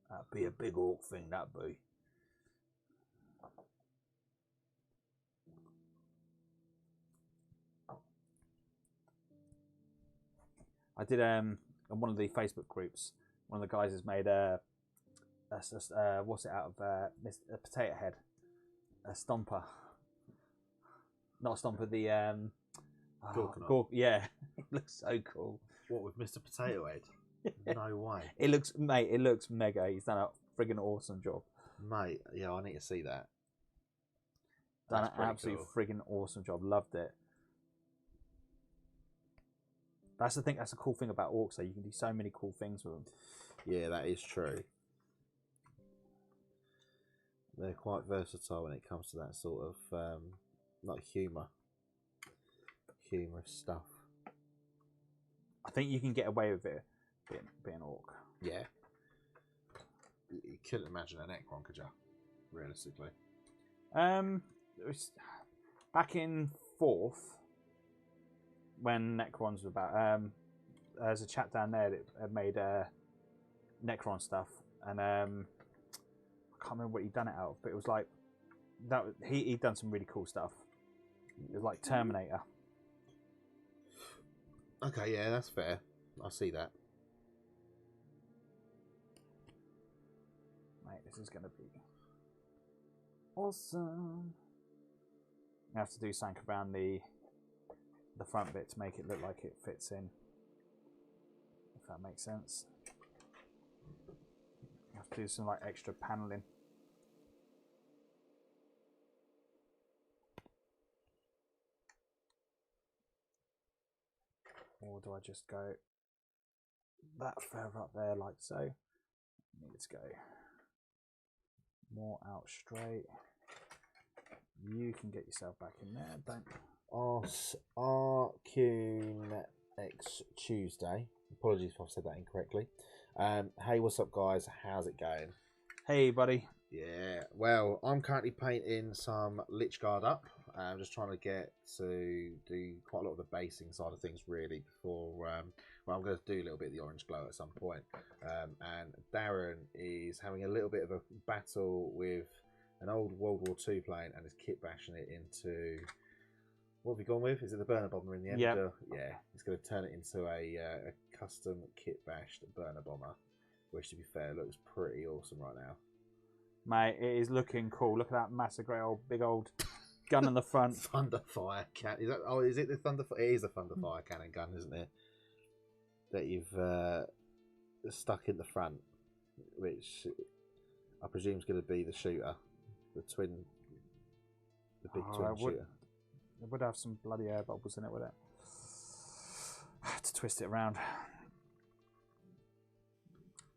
That'd be a big orc thing, that'd be. I did on one of the Facebook groups. One of the guys has made what's it out of a potato head, a stomper. Not a stomper. The Gorgonite. yeah, it looks so cool. What, with Mr. Potato Head? No way. It looks mega. He's done a friggin' awesome job. Mate, yeah, I need to see that. Done That's an pretty absolute cool. friggin' awesome job. Loved it. That's the thing. That's the cool thing about orcs. So you can do so many cool things with them. Yeah, that is true. They're quite versatile when it comes to that sort of like humorous stuff. I think you can get away with it being an orc. Yeah. You couldn't imagine a Necron, could you? Realistically. It was back in 4th when Necrons were about. There's a chap down there that had made Necron stuff, and I can't remember what he'd done it out of, but it was like he done some really cool stuff. It was like Terminator. Okay, yeah, that's fair. I see that. Mate, this is going to be awesome. You have to do something around the front bit to make it look like it fits in. If that makes sense. You have to do some like extra paneling. Or do I just go that further up there like so? Let's go more out straight. You can get yourself back in there, don't RQ Tuesday. Apologies if I've said that incorrectly. Hey, what's up, guys? How's it going? Hey, buddy. Yeah, well, I'm currently painting some Lich Guard up. I'm just trying to get to do quite a lot of the basing side of things, really, before... well, I'm going to do a little bit of the orange glow at some point. And Darren is having a little bit of a battle with an old World War II plane and is kitbashing it into... What have we gone with? Is it the burner bomber in the end? Yep. Yeah, he's going to turn it into a custom kit-bashed burner bomber, which, to be fair, looks pretty awesome right now. Mate, it is looking cool. Look at that massive, great old, big old gun in the front. Thunderfire cannon. Is that? Oh, is it the Thunderfire? It is a Thunderfire cannon gun, isn't it? That you've stuck in the front, which I presume is going to be the shooter, the big twin shooter. It would have some bloody air bubbles in it, would it? To twist it around.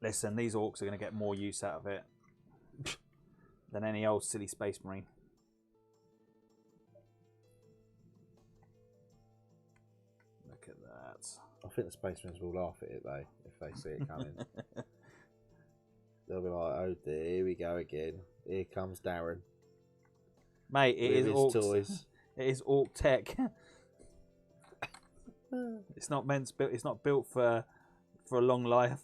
Listen, these orcs are going to get more use out of it than any old silly space marine. Look at that. I think the space marines will laugh at it though if they see it coming. They'll be like, "Oh dear, here we go again. Here comes Darren." Mate, it is orcs. Toys. It is orc tech. It's not meant to build. It's not built for a long life.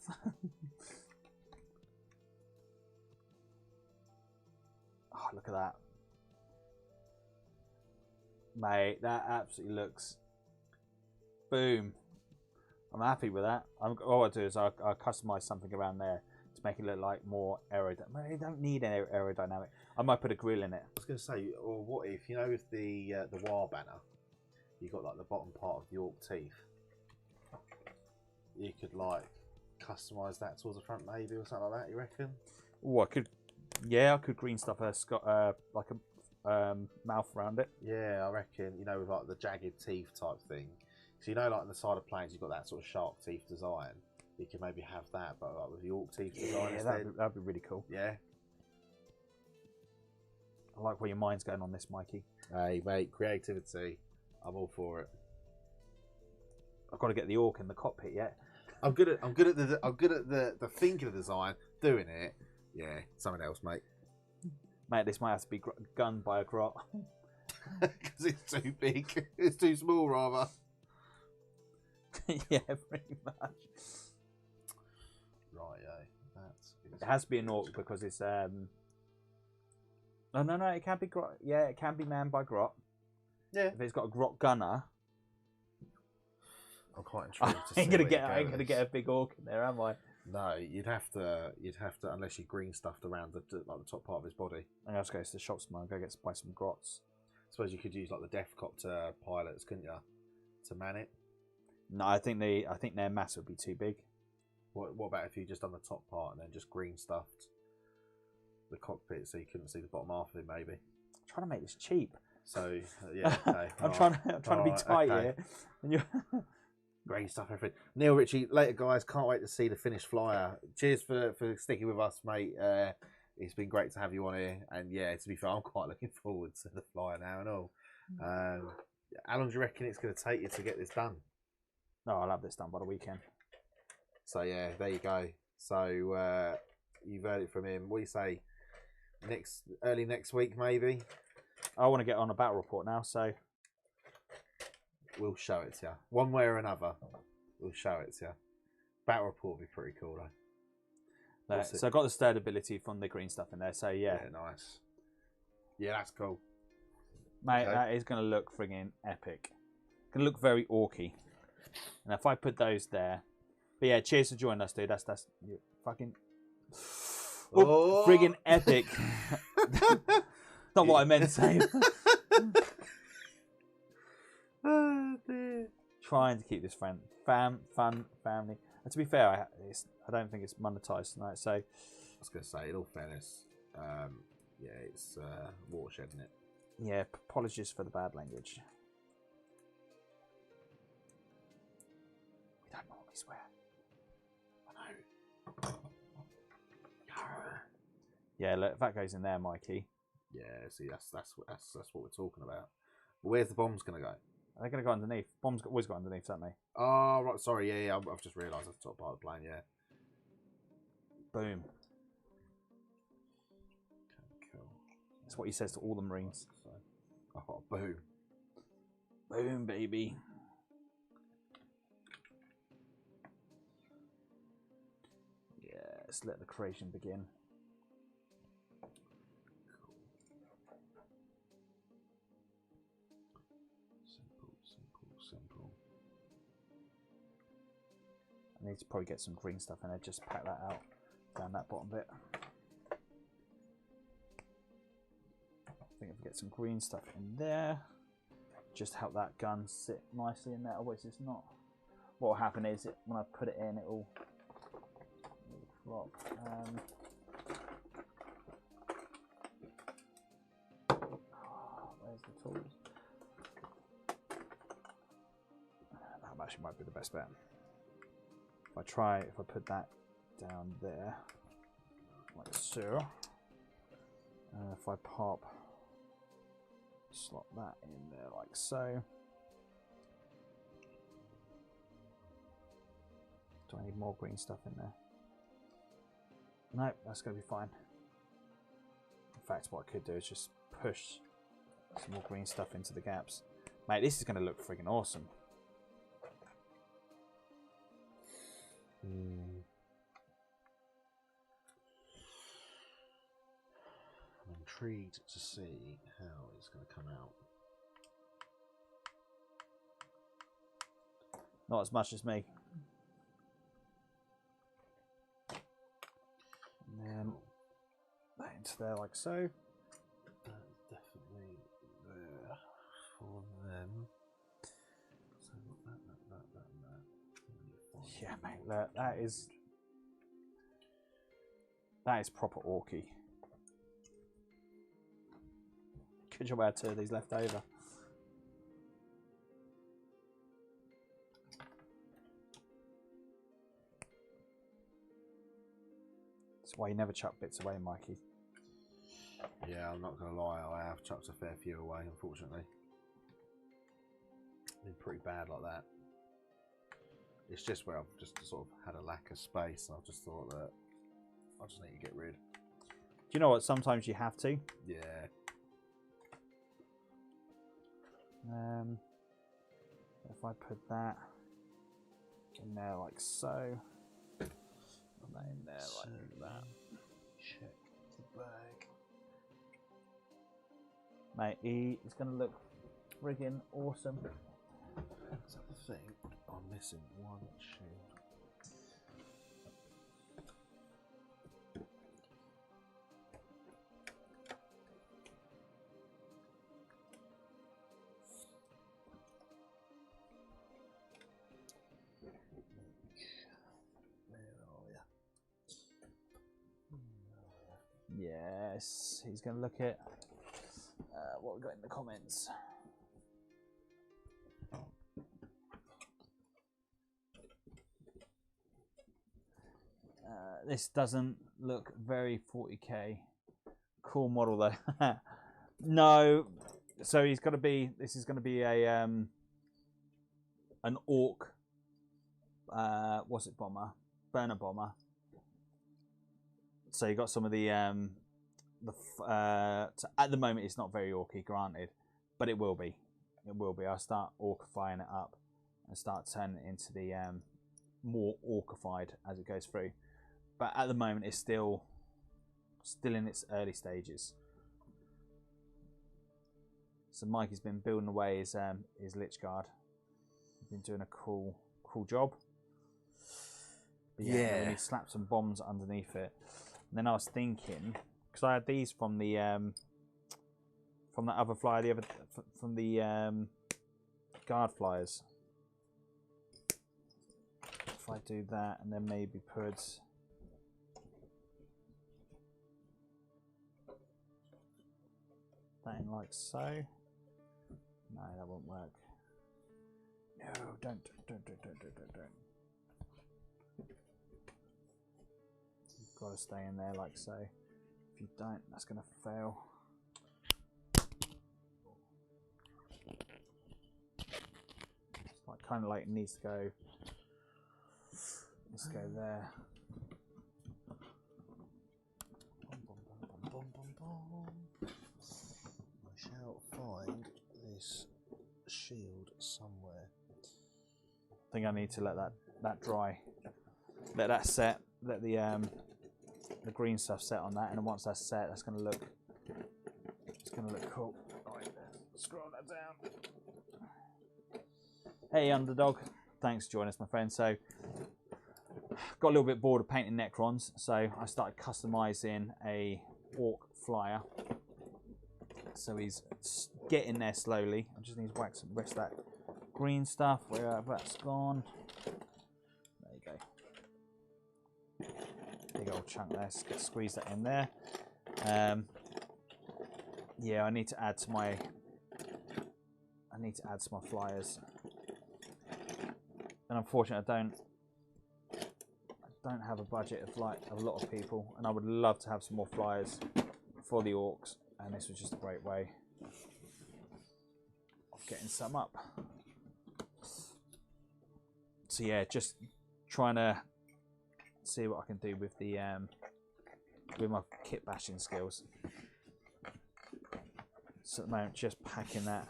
Oh, look at that, mate! That absolutely looks. Boom! I'm happy with that. All I do is I customize something around there to make it look like more aerodynamic. They don't need any aerodynamic. I might put a grill in it. I was going to say, or what if, you know, with the war banner, you got like the bottom part of the orc teeth. You could like customize that towards the front, maybe, or something like that. You reckon? Oh, I could. Yeah, I could green stuff like a mouth around it. Yeah, I reckon. You know, with like the jagged teeth type thing. So you know, like on the side of planes, you've got that sort of shark teeth design. You can maybe have that, but like with the orc teeth design instead. That'd be really cool. Yeah. I like where your mind's going on this, Mikey. Hey, mate, creativity. I'm all for it. I've got to get the orc in the cockpit yet. I'm good at the thinking of the design, doing it. Yeah, something else, mate. Mate, this might have to be gunned by a grot. Because it's too big. It's too small, rather. Yeah, pretty much. Right, yeah. It has to be an orc because it's No, it can be grot. Yeah, it can be manned by grot. Yeah. If it's got a grot gunner. I'm quite intrigued to see. I ain't gonna get a big orc in there, am I? No, you'd have to unless you green stuffed around the top part of his body. I'm gonna go to the shops tomorrow and go buy some grots. I suppose you could use like the Deathcopter pilots, couldn't you, to man it? No, I think their mass would be too big. What about if you just done the top part and then just green stuffed the cockpit so you couldn't see the bottom half of it, maybe? I'm trying to make this cheap. So yeah, okay. I'm trying to be tight here. And you're green stuff, everything. Neil Ritchie, later guys, can't wait to see the finished flyer. Cheers for sticking with us, mate. It's been great to have you on here, and yeah, to be fair, I'm quite looking forward to the flyer now and all. How long do you reckon it's going to take you to get this done? No, I'll have this done by the weekend. So yeah, there you go. So you've heard it from him. What do you say? Early next week, maybe. I want to get on a battle report now, so we'll show it to you one way or another. We'll show it to you. Battle report would be pretty cool though. So I got the sturdy ability from the green stuff in there. So yeah, nice. Yeah, that's cool. Mate, Okay. that is going to look friggin' epic. Going to look very orky. And if I put those there, but yeah, cheers for joining us, dude. That's you fucking friggin' epic. Not what I meant to say. Oh, dear. Trying to keep this fun, family. And to be fair, I don't think it's monetized tonight. So I was going to say, in all fairness, yeah, it's watershed, isn't it? yeah, apologies for the bad language. We don't normally swear. I know. Yeah, look, if that goes in there, Mikey. Yeah, see, that's what we're talking about. But where's the bombs going to go? They're going to go underneath. Bombs always got underneath, don't they? Oh, right. Sorry. Yeah. I've just realised that's the top part of the plane. Yeah. Boom. Okay, cool. That's what he says to all the Marines. So, oh, boom. Boom, baby. Yeah, let's let the creation begin. Simple. I need to probably get some green stuff in there. Just pack that out down that bottom bit. I think if we get some green stuff in there, just help that gun sit nicely in there. Otherwise, it's not. What will happen is when I put it in, it'll flop. Where's the tools? That actually might be the best bet. If I put that down there, like so, if I slot that in there like so. Do I need more green stuff in there? No, that's going to be fine. In fact, what I could do is just push some more green stuff into the gaps. Mate, this is going to look friggin' awesome. I'm intrigued to see how it's going to come out. Not as much as me. And then that into there like so. That's definitely there for them. So that. Yeah, mate, that is proper orky. Could you add 2 of these left over? That's why you never chuck bits away, Mikey. Yeah, I'm not going to lie, I have chucked a fair few away, unfortunately. Been pretty bad like that. It's just where I've just sort of had a lack of space, and I've just thought that I just need to get rid. Do you know what? Sometimes you have to. Yeah. If I put that in there like so, and that in there like that. Check the bag. Mate, it's going to look friggin' awesome. So I think I'm missing one shield. Yes, he's going to look at what we got in the comments. This doesn't look very 40k. Cool model though. No, so he's got to be. This is going to be a an orc. What's it bomber? Burner bomber. So you got some of the so at the moment it's not very orky, granted, but it will be. It will be. I'll start orcifying it up and start turning it into the more orcified as it goes through. But at the moment it's still in its early stages. So Mikey's been building away his Lich Guard. He's been doing a cool job. But yeah, we need to slap some bombs underneath it. And then I was thinking, because I had these from the that other flyer, from the guard flyers. If I do that, and then maybe put that in like so. No, that won't work. No, don't. You've got to stay in there like so. If you don't, that's going to fail. It's like kind of like it needs to go. Let's go there. I shall find this shield somewhere. I think I need to let that dry. Let that set. Let the green stuff set on that, and then once that's set, that's going to look. It's going to look cool. Right, scroll that down. Hey, Underdog. Thanks for joining us, my friend. So, got a little bit bored of painting Necrons, so I started customizing a Orc flyer. So he's getting there slowly. I just need to wax and rest that green stuff where that's gone. There you go. Big old chunk there. Squeeze that in there. Yeah, I need to add to my flyers. And unfortunately, I don't have a budget of like a lot of people, and I would love to have some more flyers for the Orcs, and this was just a great way of getting some up. So yeah, just trying to see what I can do with the with my kit bashing skills. So at the moment, just packing that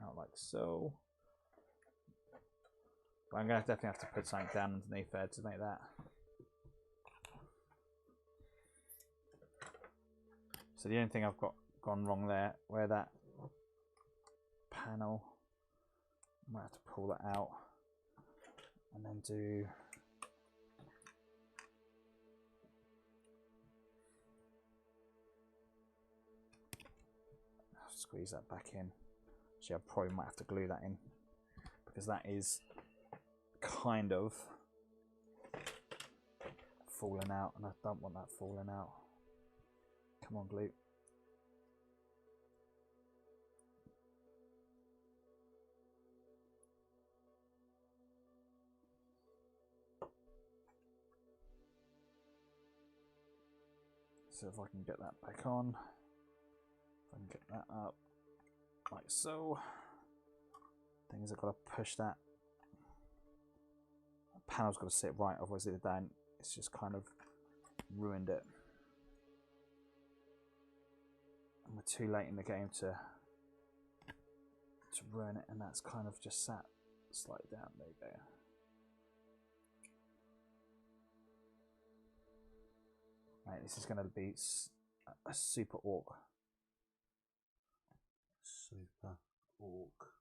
out like so. But I'm going to definitely have to put something down underneath there to make that. So the only thing I've got gone wrong there, where that panel, I might have to pull that out and then do squeeze that back in. Actually, I probably might have to glue that in because that is kind of falling out, and I don't want that falling out. Come on, glue. So if I can get that back on, if I can get that up like so. Thing is, I've got to push that. The panel's got to sit right, otherwise if it don't, it's just kind of ruined it. And we're too late in the game to ruin it, and that's kind of just sat slightly down. There you go. Right, this is going to be a super orc. Super orc.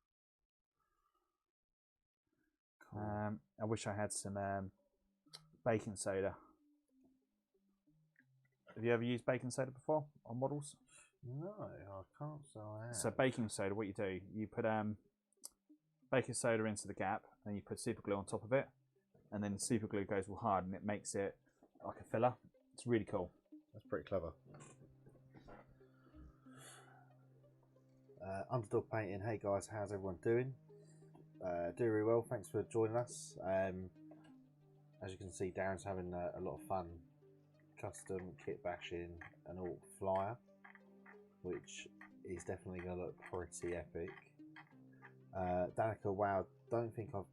Cool. I wish I had some baking soda. Have you ever used baking soda before on models? No, I can't say I have. So baking soda, what you do, you put baking soda into the gap, and you put super glue on top of it, and then super glue goes all hard, and it makes it like a filler. It's really cool. That's pretty clever. Underdog Painting, hey guys, how's everyone doing? Doing really well, thanks for joining us. As you can see, Darren's having a lot of fun custom kit bashing an orc flyer, which is definitely going to look pretty epic. Danica, wow, don't think I've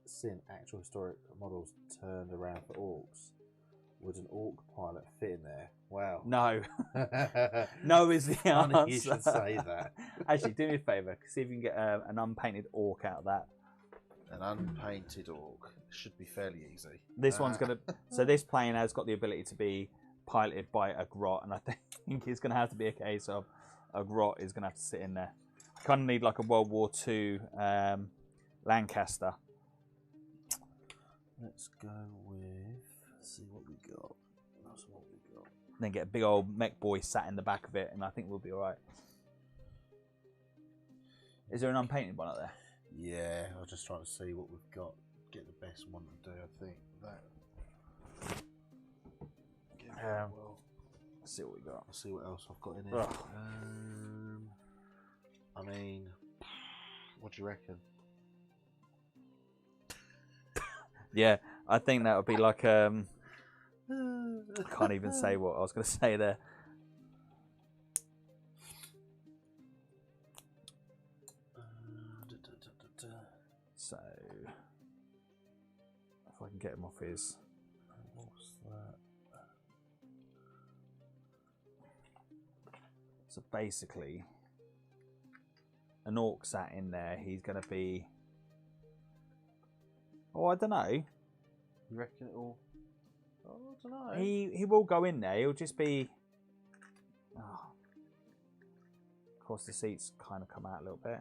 seen actual historic models turned around for orcs. Would an orc pilot fit in there? Wow. No. No is the answer. Funny you should say that. Actually, do me a favour. See if you can get an unpainted orc out of that. An unpainted orc should be fairly easy. This one's going to... So this plane has got the ability to be piloted by a grot, and I think it's going to have to be a case of a grot is going to have to sit in there. I kind of need like a World War II Lancaster. Let's go with. See what we got. That's what we got. Then get a big old mech boy sat in the back of it, and I think we'll be all right. Is there an unpainted one up there? Yeah, I was just trying to see what we've got. Get the best one to do. I think that. Let's see what we got. Let's see what else I've got in here. I mean, what do you reckon? Yeah, I think that would be like I can't even say what I was going to say there. So, if I can get him off his. What's that? So basically, an orc sat in there. He's going to be. Oh, I don't know. You reckon it will? Oh, I don't know. He will go in there. He'll just be. Oh. Of course, the seats kind of come out a little bit.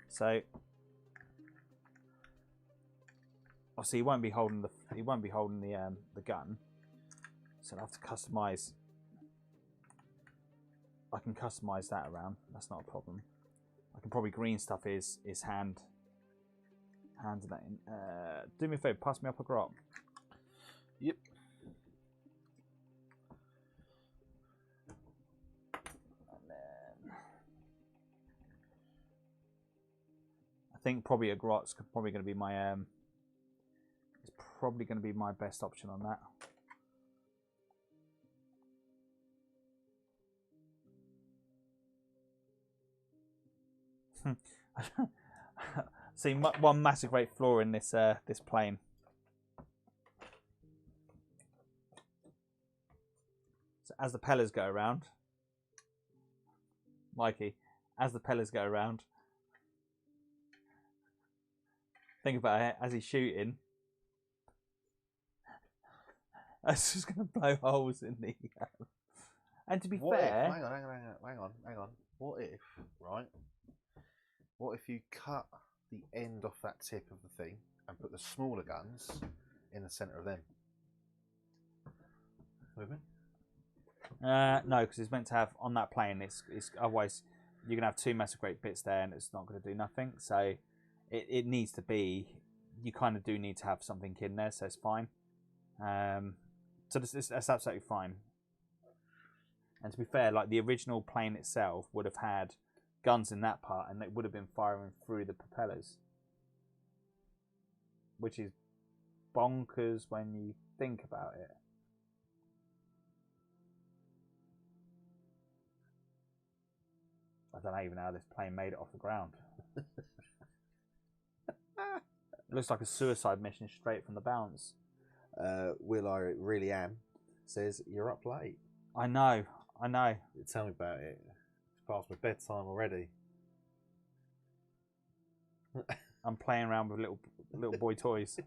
So. Obviously, he won't be holding the gun. So I'll have to customize. I can customize that around. That's not a problem. I can probably green stuff his hand. Hand that in. Do me a favour, pass me up a grot. Yep. And then I think probably a grot's probably going to be my it's probably going to be my best option on that. See, one massive great flaw in this this plane. So as the pellets go around, Mikey, as the pellets go around, think about it. As he's shooting, that's just going to blow holes in the. And to be fair, hang on. What if, right? What if you cut the end off that tip of the thing and put the smaller guns in the centre of them? With me? no, because it's meant to have on that plane. It's otherwise you're gonna have two massive great bits there, and it's not going to do nothing. So it needs to be. You kind of do need to have something in there, so it's fine. So that's absolutely fine. And to be fair, like the original plane itself would have had guns in that part, and they would have been firing through the propellers, which is bonkers when you think about it. I don't even know how this plane made it off the ground. It looks like a suicide mission straight from the bounce. Will I really am says you're up late. I know. Tell me about it. It's past my bedtime already. I'm playing around with little boy toys.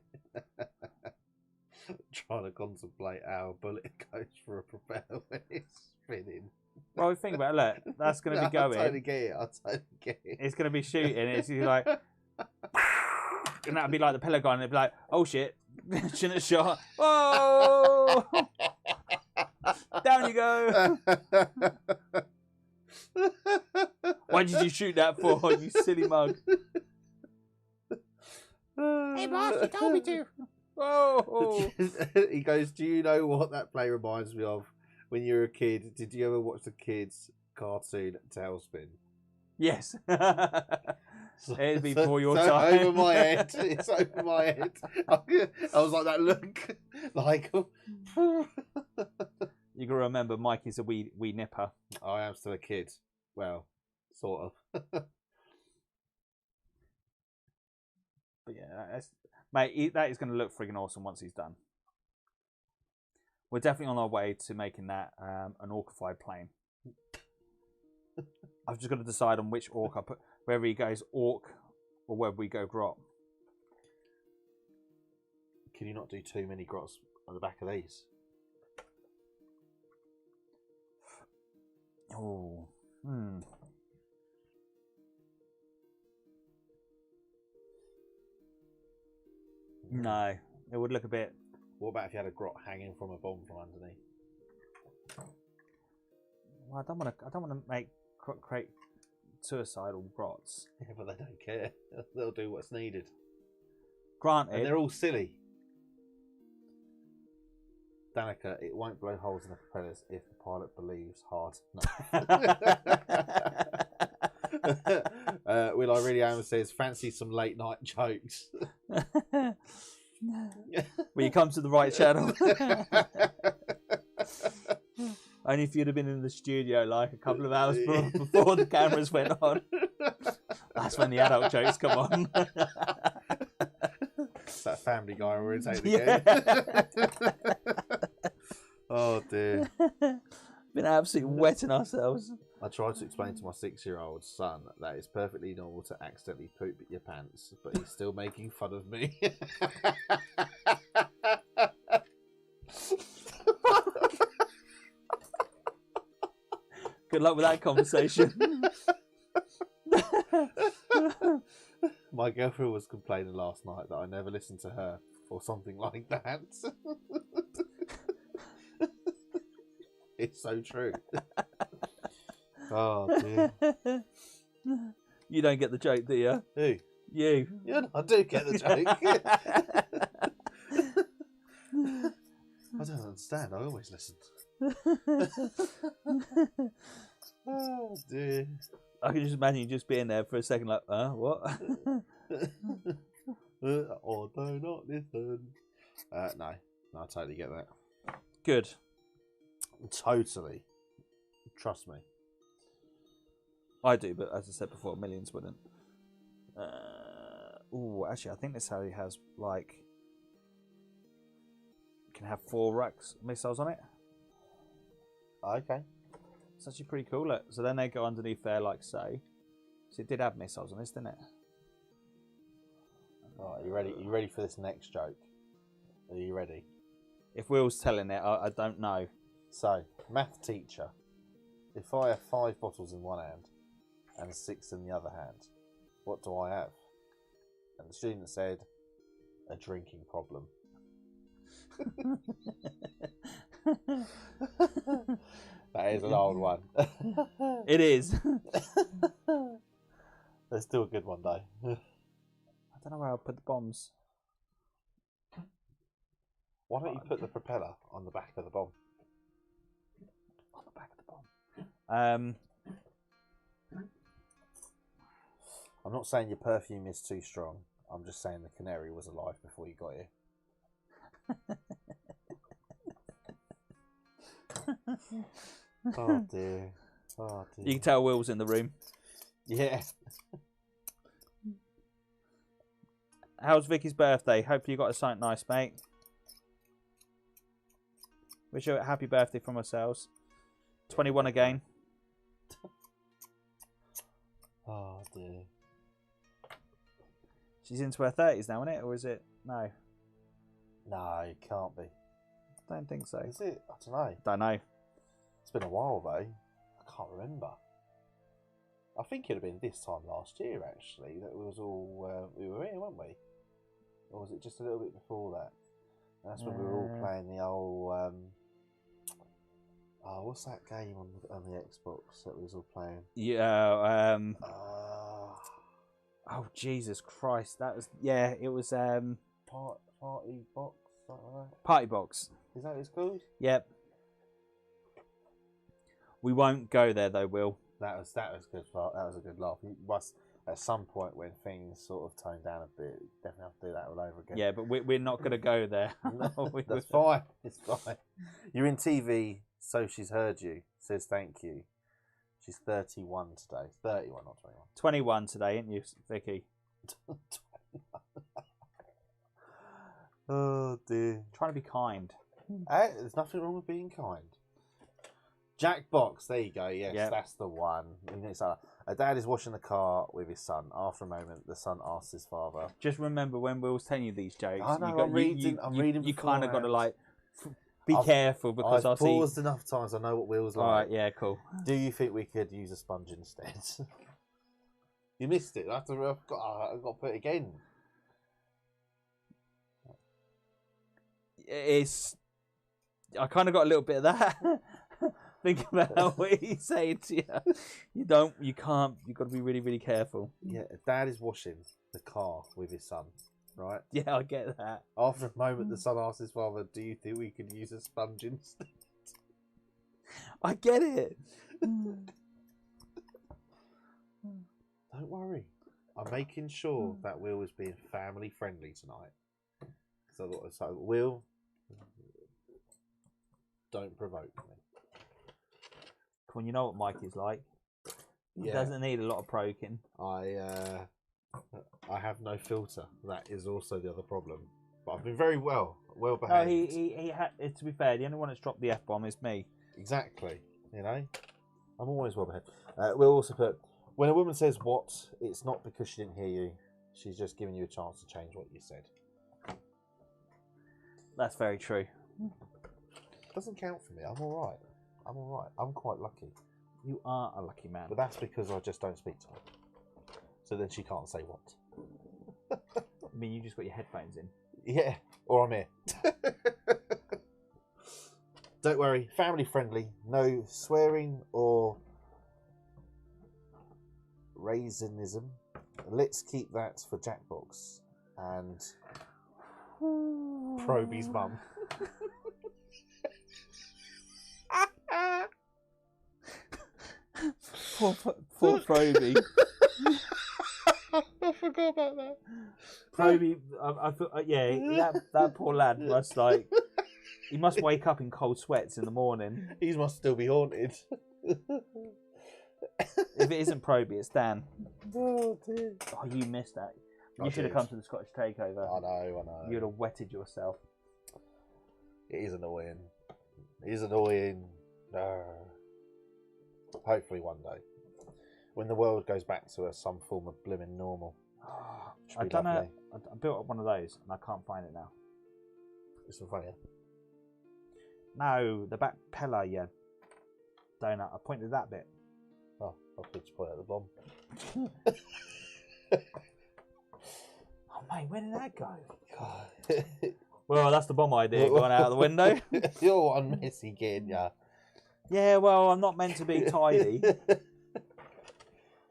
Trying to contemplate how a bullet goes for a propeller when it's spinning. Well, think about it. Look, that's going to be going. I totally get it. It's going to be shooting. It's like, and that'd be like the pillar gun. It'd be like, oh shit, shouldn't have shot. Whoa! Down you go. Why did you shoot that for, you silly mug? Hey boss, you told me to. Whoa! He goes, do you know what that play reminds me of? When you were a kid, did you ever watch the kids' cartoon Tailspin? Yes. It'd be before your time. Over my head. It's over my head. I was like that look. Like You can remember Mikey's a wee nipper. I am still a kid. Well, sort of. But yeah, mate, that is going to look friggin' awesome once he's done. We're definitely on our way to making that an orcified plane. I've just got to decide on which orc I put, whether he goes orc or whether we go grot. Can you not do too many grots on the back of these? Oh. No, it would look a bit. What about if you had a grot hanging from a bomb from underneath? Well, I don't want to create suicidal grots. Yeah, but they don't care. They'll do what's needed. Granted, And they're all silly. Danica, it won't blow holes in the propellers if the pilot believes hard enough. Will I Really Am says, fancy some late night jokes. Well, you come to the right channel. Only if you'd have been in the studio like a couple of hours before the cameras went on. That's when the adult jokes come on. It's that Family Guy orientated again. Oh dear. Been absolutely wetting ourselves. I tried to explain to my 6-year-old son that it's perfectly normal to accidentally poop your pants, but he's still making fun of me. Good luck with that conversation. My girlfriend was complaining last night that I never listened to her or something like that. It's so true. Oh dear. You don't get the joke, do you? Who? You. Yeah, I do get the joke. I don't understand. I always listen. Oh dear. I can just imagine you just being there for a second like, what? Or do not listen. No, I totally get that. Good. Totally. Trust me. I do, but as I said before, millions wouldn't. Oh, actually, I think this Harry has, like, can have 4 racks missiles on it. Okay. It's actually pretty cool. Look. So then they go underneath there, like so. So it did have missiles on this, didn't it? All right, you ready? You ready for this next joke? Are you ready? If Will's telling it, I don't know. So, math teacher, if I have 5 bottles in one hand and 6 in the other hand, what do I have? And the student said, a drinking problem. That is an old one. It is. Let's do a good one though. I don't know where I'll put the bombs. Why don't you put the propeller on the back of the bomb? On the back of the bomb. I'm not saying your perfume is too strong. I'm just saying the canary was alive before you got here. Oh dear. Oh dear. You can tell Will's in the room. Yeah. How's Vicky's birthday? Hopefully you got her something nice, mate. Wish her a happy birthday from ourselves. 21 again. Oh dear. She's into her 30s now, isn't it? Or is it? No. No, it can't be. Don't think so. Is it? I don't know. Don't know. It's been a while though. I can't remember. I think it'd have been this time last year actually that we was all we were here, weren't we? Or was it just a little bit before that? And that's when we were all playing the old oh, what's that game on the Xbox that we was all playing? Yeah. Oh Jesus Christ! That was it was Party Box. Something like that. Party Box. Is that what it's called? Yep. We won't go there though, Will. That was good. That was a good laugh. You must at some point when things sort of tone down a bit, definitely have to do that all over again. Yeah, but we're not going to go there. No, that's fine. It's fine. You're in TV, so she's heard you. Says thank you. She's 31 today. 31, not 21. 21 today, ain't you, Vicky? 21. Oh dear. Trying to be kind. Hey, there's nothing wrong with being kind. Jack Box, there you go. Yes, Yep. That's the one. A dad is washing the car with his son. After a moment, the son asks his father. Just remember when Will's telling you these jokes. I know, you got, I'm reading You kind of got to beforehand. like. Be careful because I've I'll see. paused enough times. I know what Will's like. All right, yeah, cool. Do you think we could use a sponge instead? You missed it. I've got to put it again. It's. I kind of got a little bit of that. Think about what he's saying to you. You can't. You've got to be really, really careful. Yeah, Dad is washing the car with his son, right? Yeah, I get that. After a moment, the son asks his father, "Do you think we could use a sponge instead?" I get it. Don't worry. I'm making sure that Will is being family friendly tonight. So Will, don't provoke me. Come on, you know what Mike is like. He Yeah. doesn't need a lot of provoking. I have no filter. That is also the other problem. But I've been very well No, behaved. he had. To be fair, the only one that's dropped the F-bomb is me. Exactly. You know, I'm always well behaved. We'll also put, when a woman says what, it's not because she didn't hear you. She's just giving you a chance to change what you said. That's very true. Doesn't count for me. I'm all right. I'm quite lucky. You are a lucky man. But that's because I just don't speak to her. So then she can't say what. I mean, you just got your headphones in. Yeah, or I'm here. Don't worry, family friendly. No swearing or raisinism. Let's keep that for Jackbox and Proby's mum. Poor Proby. I forgot about that. Proby, I feel, yeah, that poor lad must he must wake up in cold sweats in the morning. He must still be haunted. If it isn't Proby, it's Dan. Oh dear. Oh, you missed that. I You should have did. come to the Scottish Takeover. I know. You'd have wetted yourself. It is annoying. Hopefully one day. When the world goes back to some form of blooming normal. I don't know. I built up one of those and I can't find it now. It's in front of you. No, the back pillar, yeah. Donut. I pointed that bit. Oh, I'll just point at the bomb. Oh mate, where did that go? God. Well, that's the bomb idea going out of the window. You're one messy kid, yeah. Yeah, well, I'm not meant to be tidy.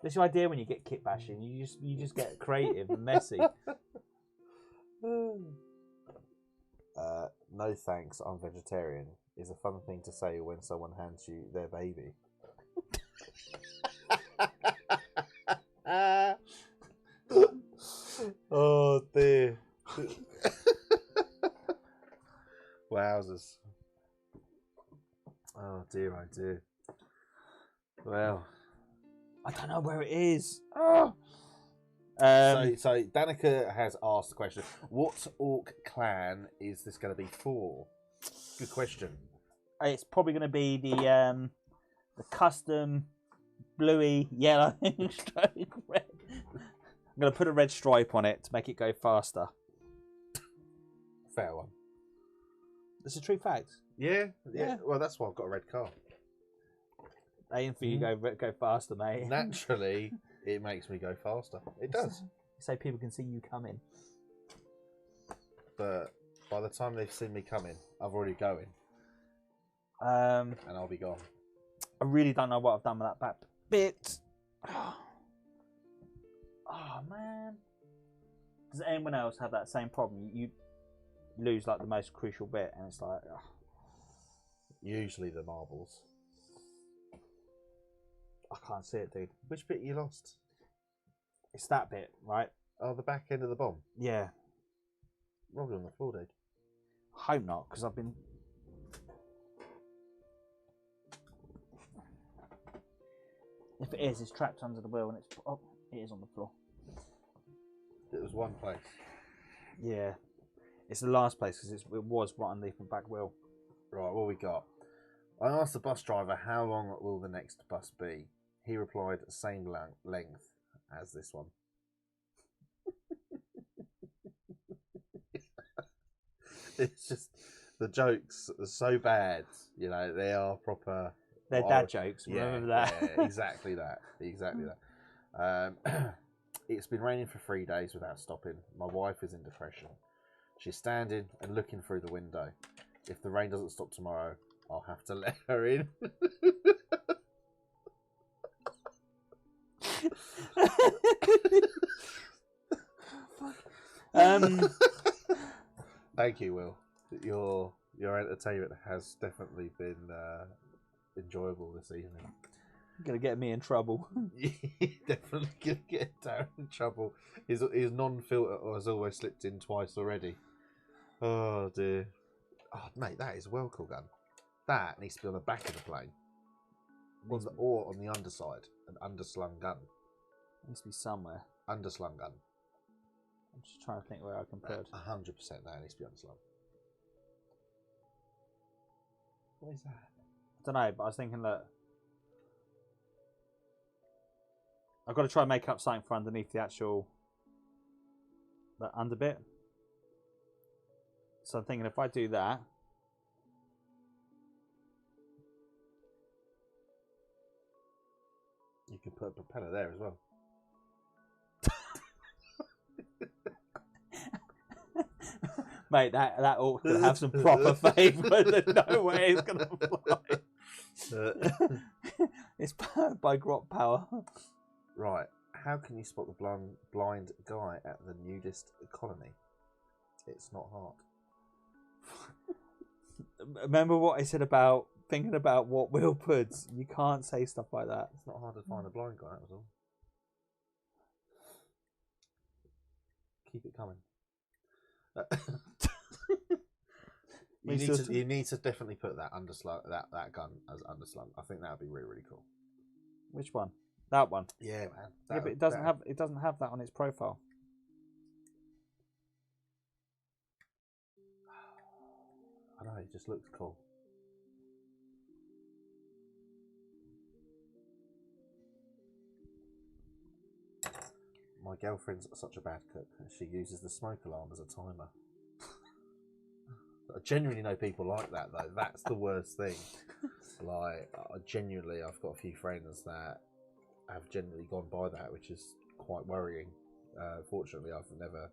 That's the idea when you get kitbashing. You just get creative and messy. No thanks, I'm vegetarian is a fun thing to say when someone hands you their baby. Oh dear. Wowzers. Oh dear, oh dear. Well, I don't know where it is. so Danica has asked the question: what orc clan is this going to be for? Good question. It's probably going to be the custom bluey yellow stroke red. I'm going to put a red stripe on it to make it go faster. Fair one. It's a true fact. Yeah. Yeah. Well, that's why I've got a red car. Aim for you go faster, mate. Naturally, it makes me go faster. It does. So people can see you coming. But by the time they've seen me coming, I've already going, And and I'll be gone. I really don't know what I've done with that back bit. Oh man. Does anyone else have that same problem? You lose like the most crucial bit, and it's like. Oh. Usually the marbles. I can't see it, dude. Which bit you lost? It's that bit, right? Oh, the back end of the bomb. Yeah. Probably on the floor, dude. Hope not, because I've been. If it is, it's trapped under the wheel, and it's. Oh, it is on the floor. It was one place. Yeah. It's the last place because it was right underneath the back wheel. Right, what we got? I asked the bus driver how long will the next bus be. He replied, same length as this one. It's just the jokes are so bad. You know, they are proper. They're dad jokes. Remember that? Yeah, exactly that. Exactly that. It's been raining for 3 days without stopping. My wife is in depression. She's standing and looking through the window. If the rain doesn't stop tomorrow, I'll have to let her in. Thank you, Will. Your entertainment has definitely been enjoyable this evening. Gonna get me in trouble. Definitely gonna get Darren in trouble. His non-filter has always slipped in twice already. Oh dear. Oh mate, that is a well cool gun. That needs to be on the back of the plane. Or on the underside. An underslung gun. It needs to be somewhere. Underslung gun. I'm just trying to think where I can put. 100% that needs to be underslung. What is that? I don't know, but I was thinking that I've got to try and make up something for underneath the actual under bit. So I'm thinking if I do that, you can put a propeller there as well. mate, that ought to have some proper favour. There's no way it's gonna fly. It's powered by grot power. Right, how can you spot the blind guy at the nudist colony? It's not hard. Remember what I said about thinking about what Will puts? You can't say stuff like that. It's not hard to find a blind guy, that was all. Keep it coming. You need to definitely put that underslung that gun as underslung. I think that would be really, really cool. Which one? That one. Yeah, man. Yeah, but it doesn't have that on its profile. I know, it just looks cool. My girlfriend's such a bad cook. She uses the smoke alarm as a timer. I genuinely know people like that though. That's the worst thing. Like, I've got a few friends that have genuinely gone by that, which is quite worrying. Fortunately, I've never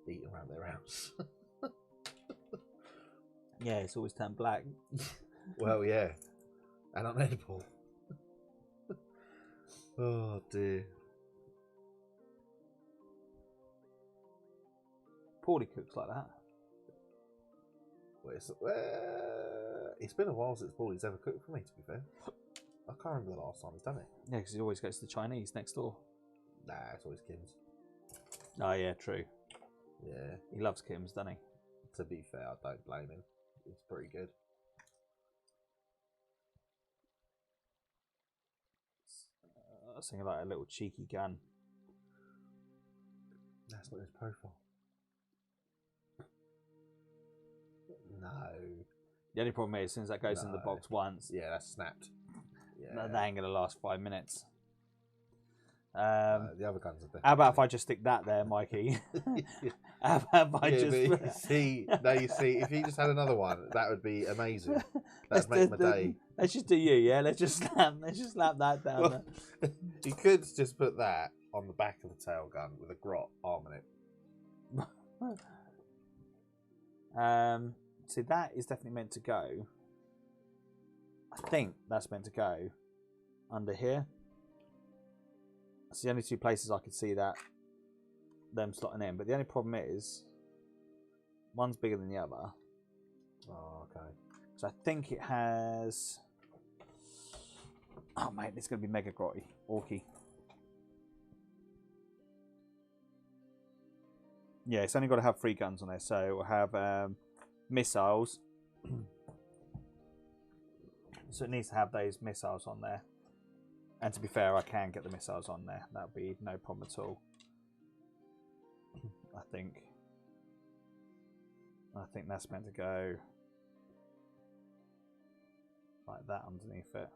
eaten around their house. Yeah, it's always turned black. Well, yeah, and unedible. Oh dear. Paulie cooks like that. Well, it's been a while since Paulie's ever cooked for me, to be fair. I can't remember the last time he's done it. Yeah, because he always goes to the Chinese next door. Nah, it's always Kim's. Oh, yeah, true. Yeah. He loves Kim's, doesn't he? To be fair, I don't blame him. It's pretty good. I was thinking like a little cheeky gun. That's not his profile. No. The only problem is, as soon as that goes in the box once, yeah, that's snapped. Yeah, that ain't gonna last 5 minutes. The other guns are definitely... How about if I just stick that there, Mikey? How about if I just... You see, if you just had another one, that would be amazing. That'd make my day. Let's just do you, yeah? Let's just slap that down well, there. You could just put that on the back of the tail gun with a grot arm in it. See, that is definitely meant to go. I think that's meant to go under here. That's the only two places I could see that them slotting in. But the only problem is one's bigger than the other. Oh, okay. So I think it has... Oh, mate, it's going to be mega grotty. Orky. Yeah, it's only got to have 3 guns on there. So we'll have missiles. So it needs to have those missiles on there. And to be fair, I can get the missiles on there. That'll be no problem at all. I think that's meant to go like that underneath it.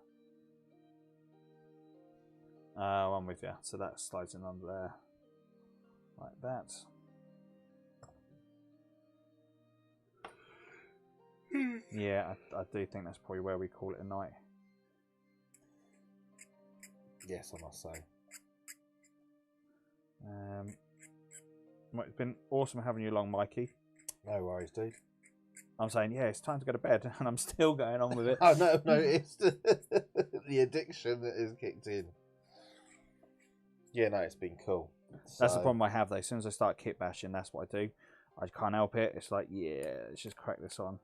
I'm with you. So that slides in under there like that. Yeah, I do think that's probably where we call it a night. Yes, I must say. Well, it's been awesome having you along, Mikey. No worries, dude. I'm saying, yeah, it's time to go to bed, and I'm still going on with it. Oh, no, it's the addiction that is kicked in. Yeah, no, it's been cool. That's the problem I have, though. As soon as I start kitbashing, that's what I do. I can't help it. It's like, yeah, let's just crack this on.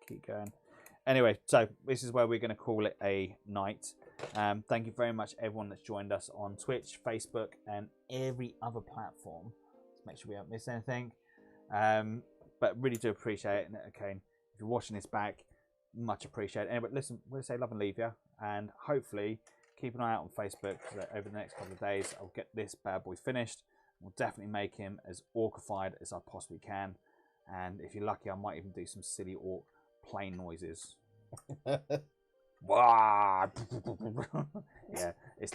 Keep going. Anyway, so this is where we're going to call it a night. Thank you very much, everyone that's joined us on Twitch, Facebook, and every other platform. Let's make sure we don't miss anything. But really do appreciate it. And okay, if you're watching this back, much appreciated. Anyway, listen, we'll say love and leave you. And hopefully, keep an eye out on Facebook over the next couple of days. I'll get this bad boy finished. We'll definitely make him as orcified as I possibly can. And if you're lucky, I might even do some silly orc plane noises. Wow. Yeah, it's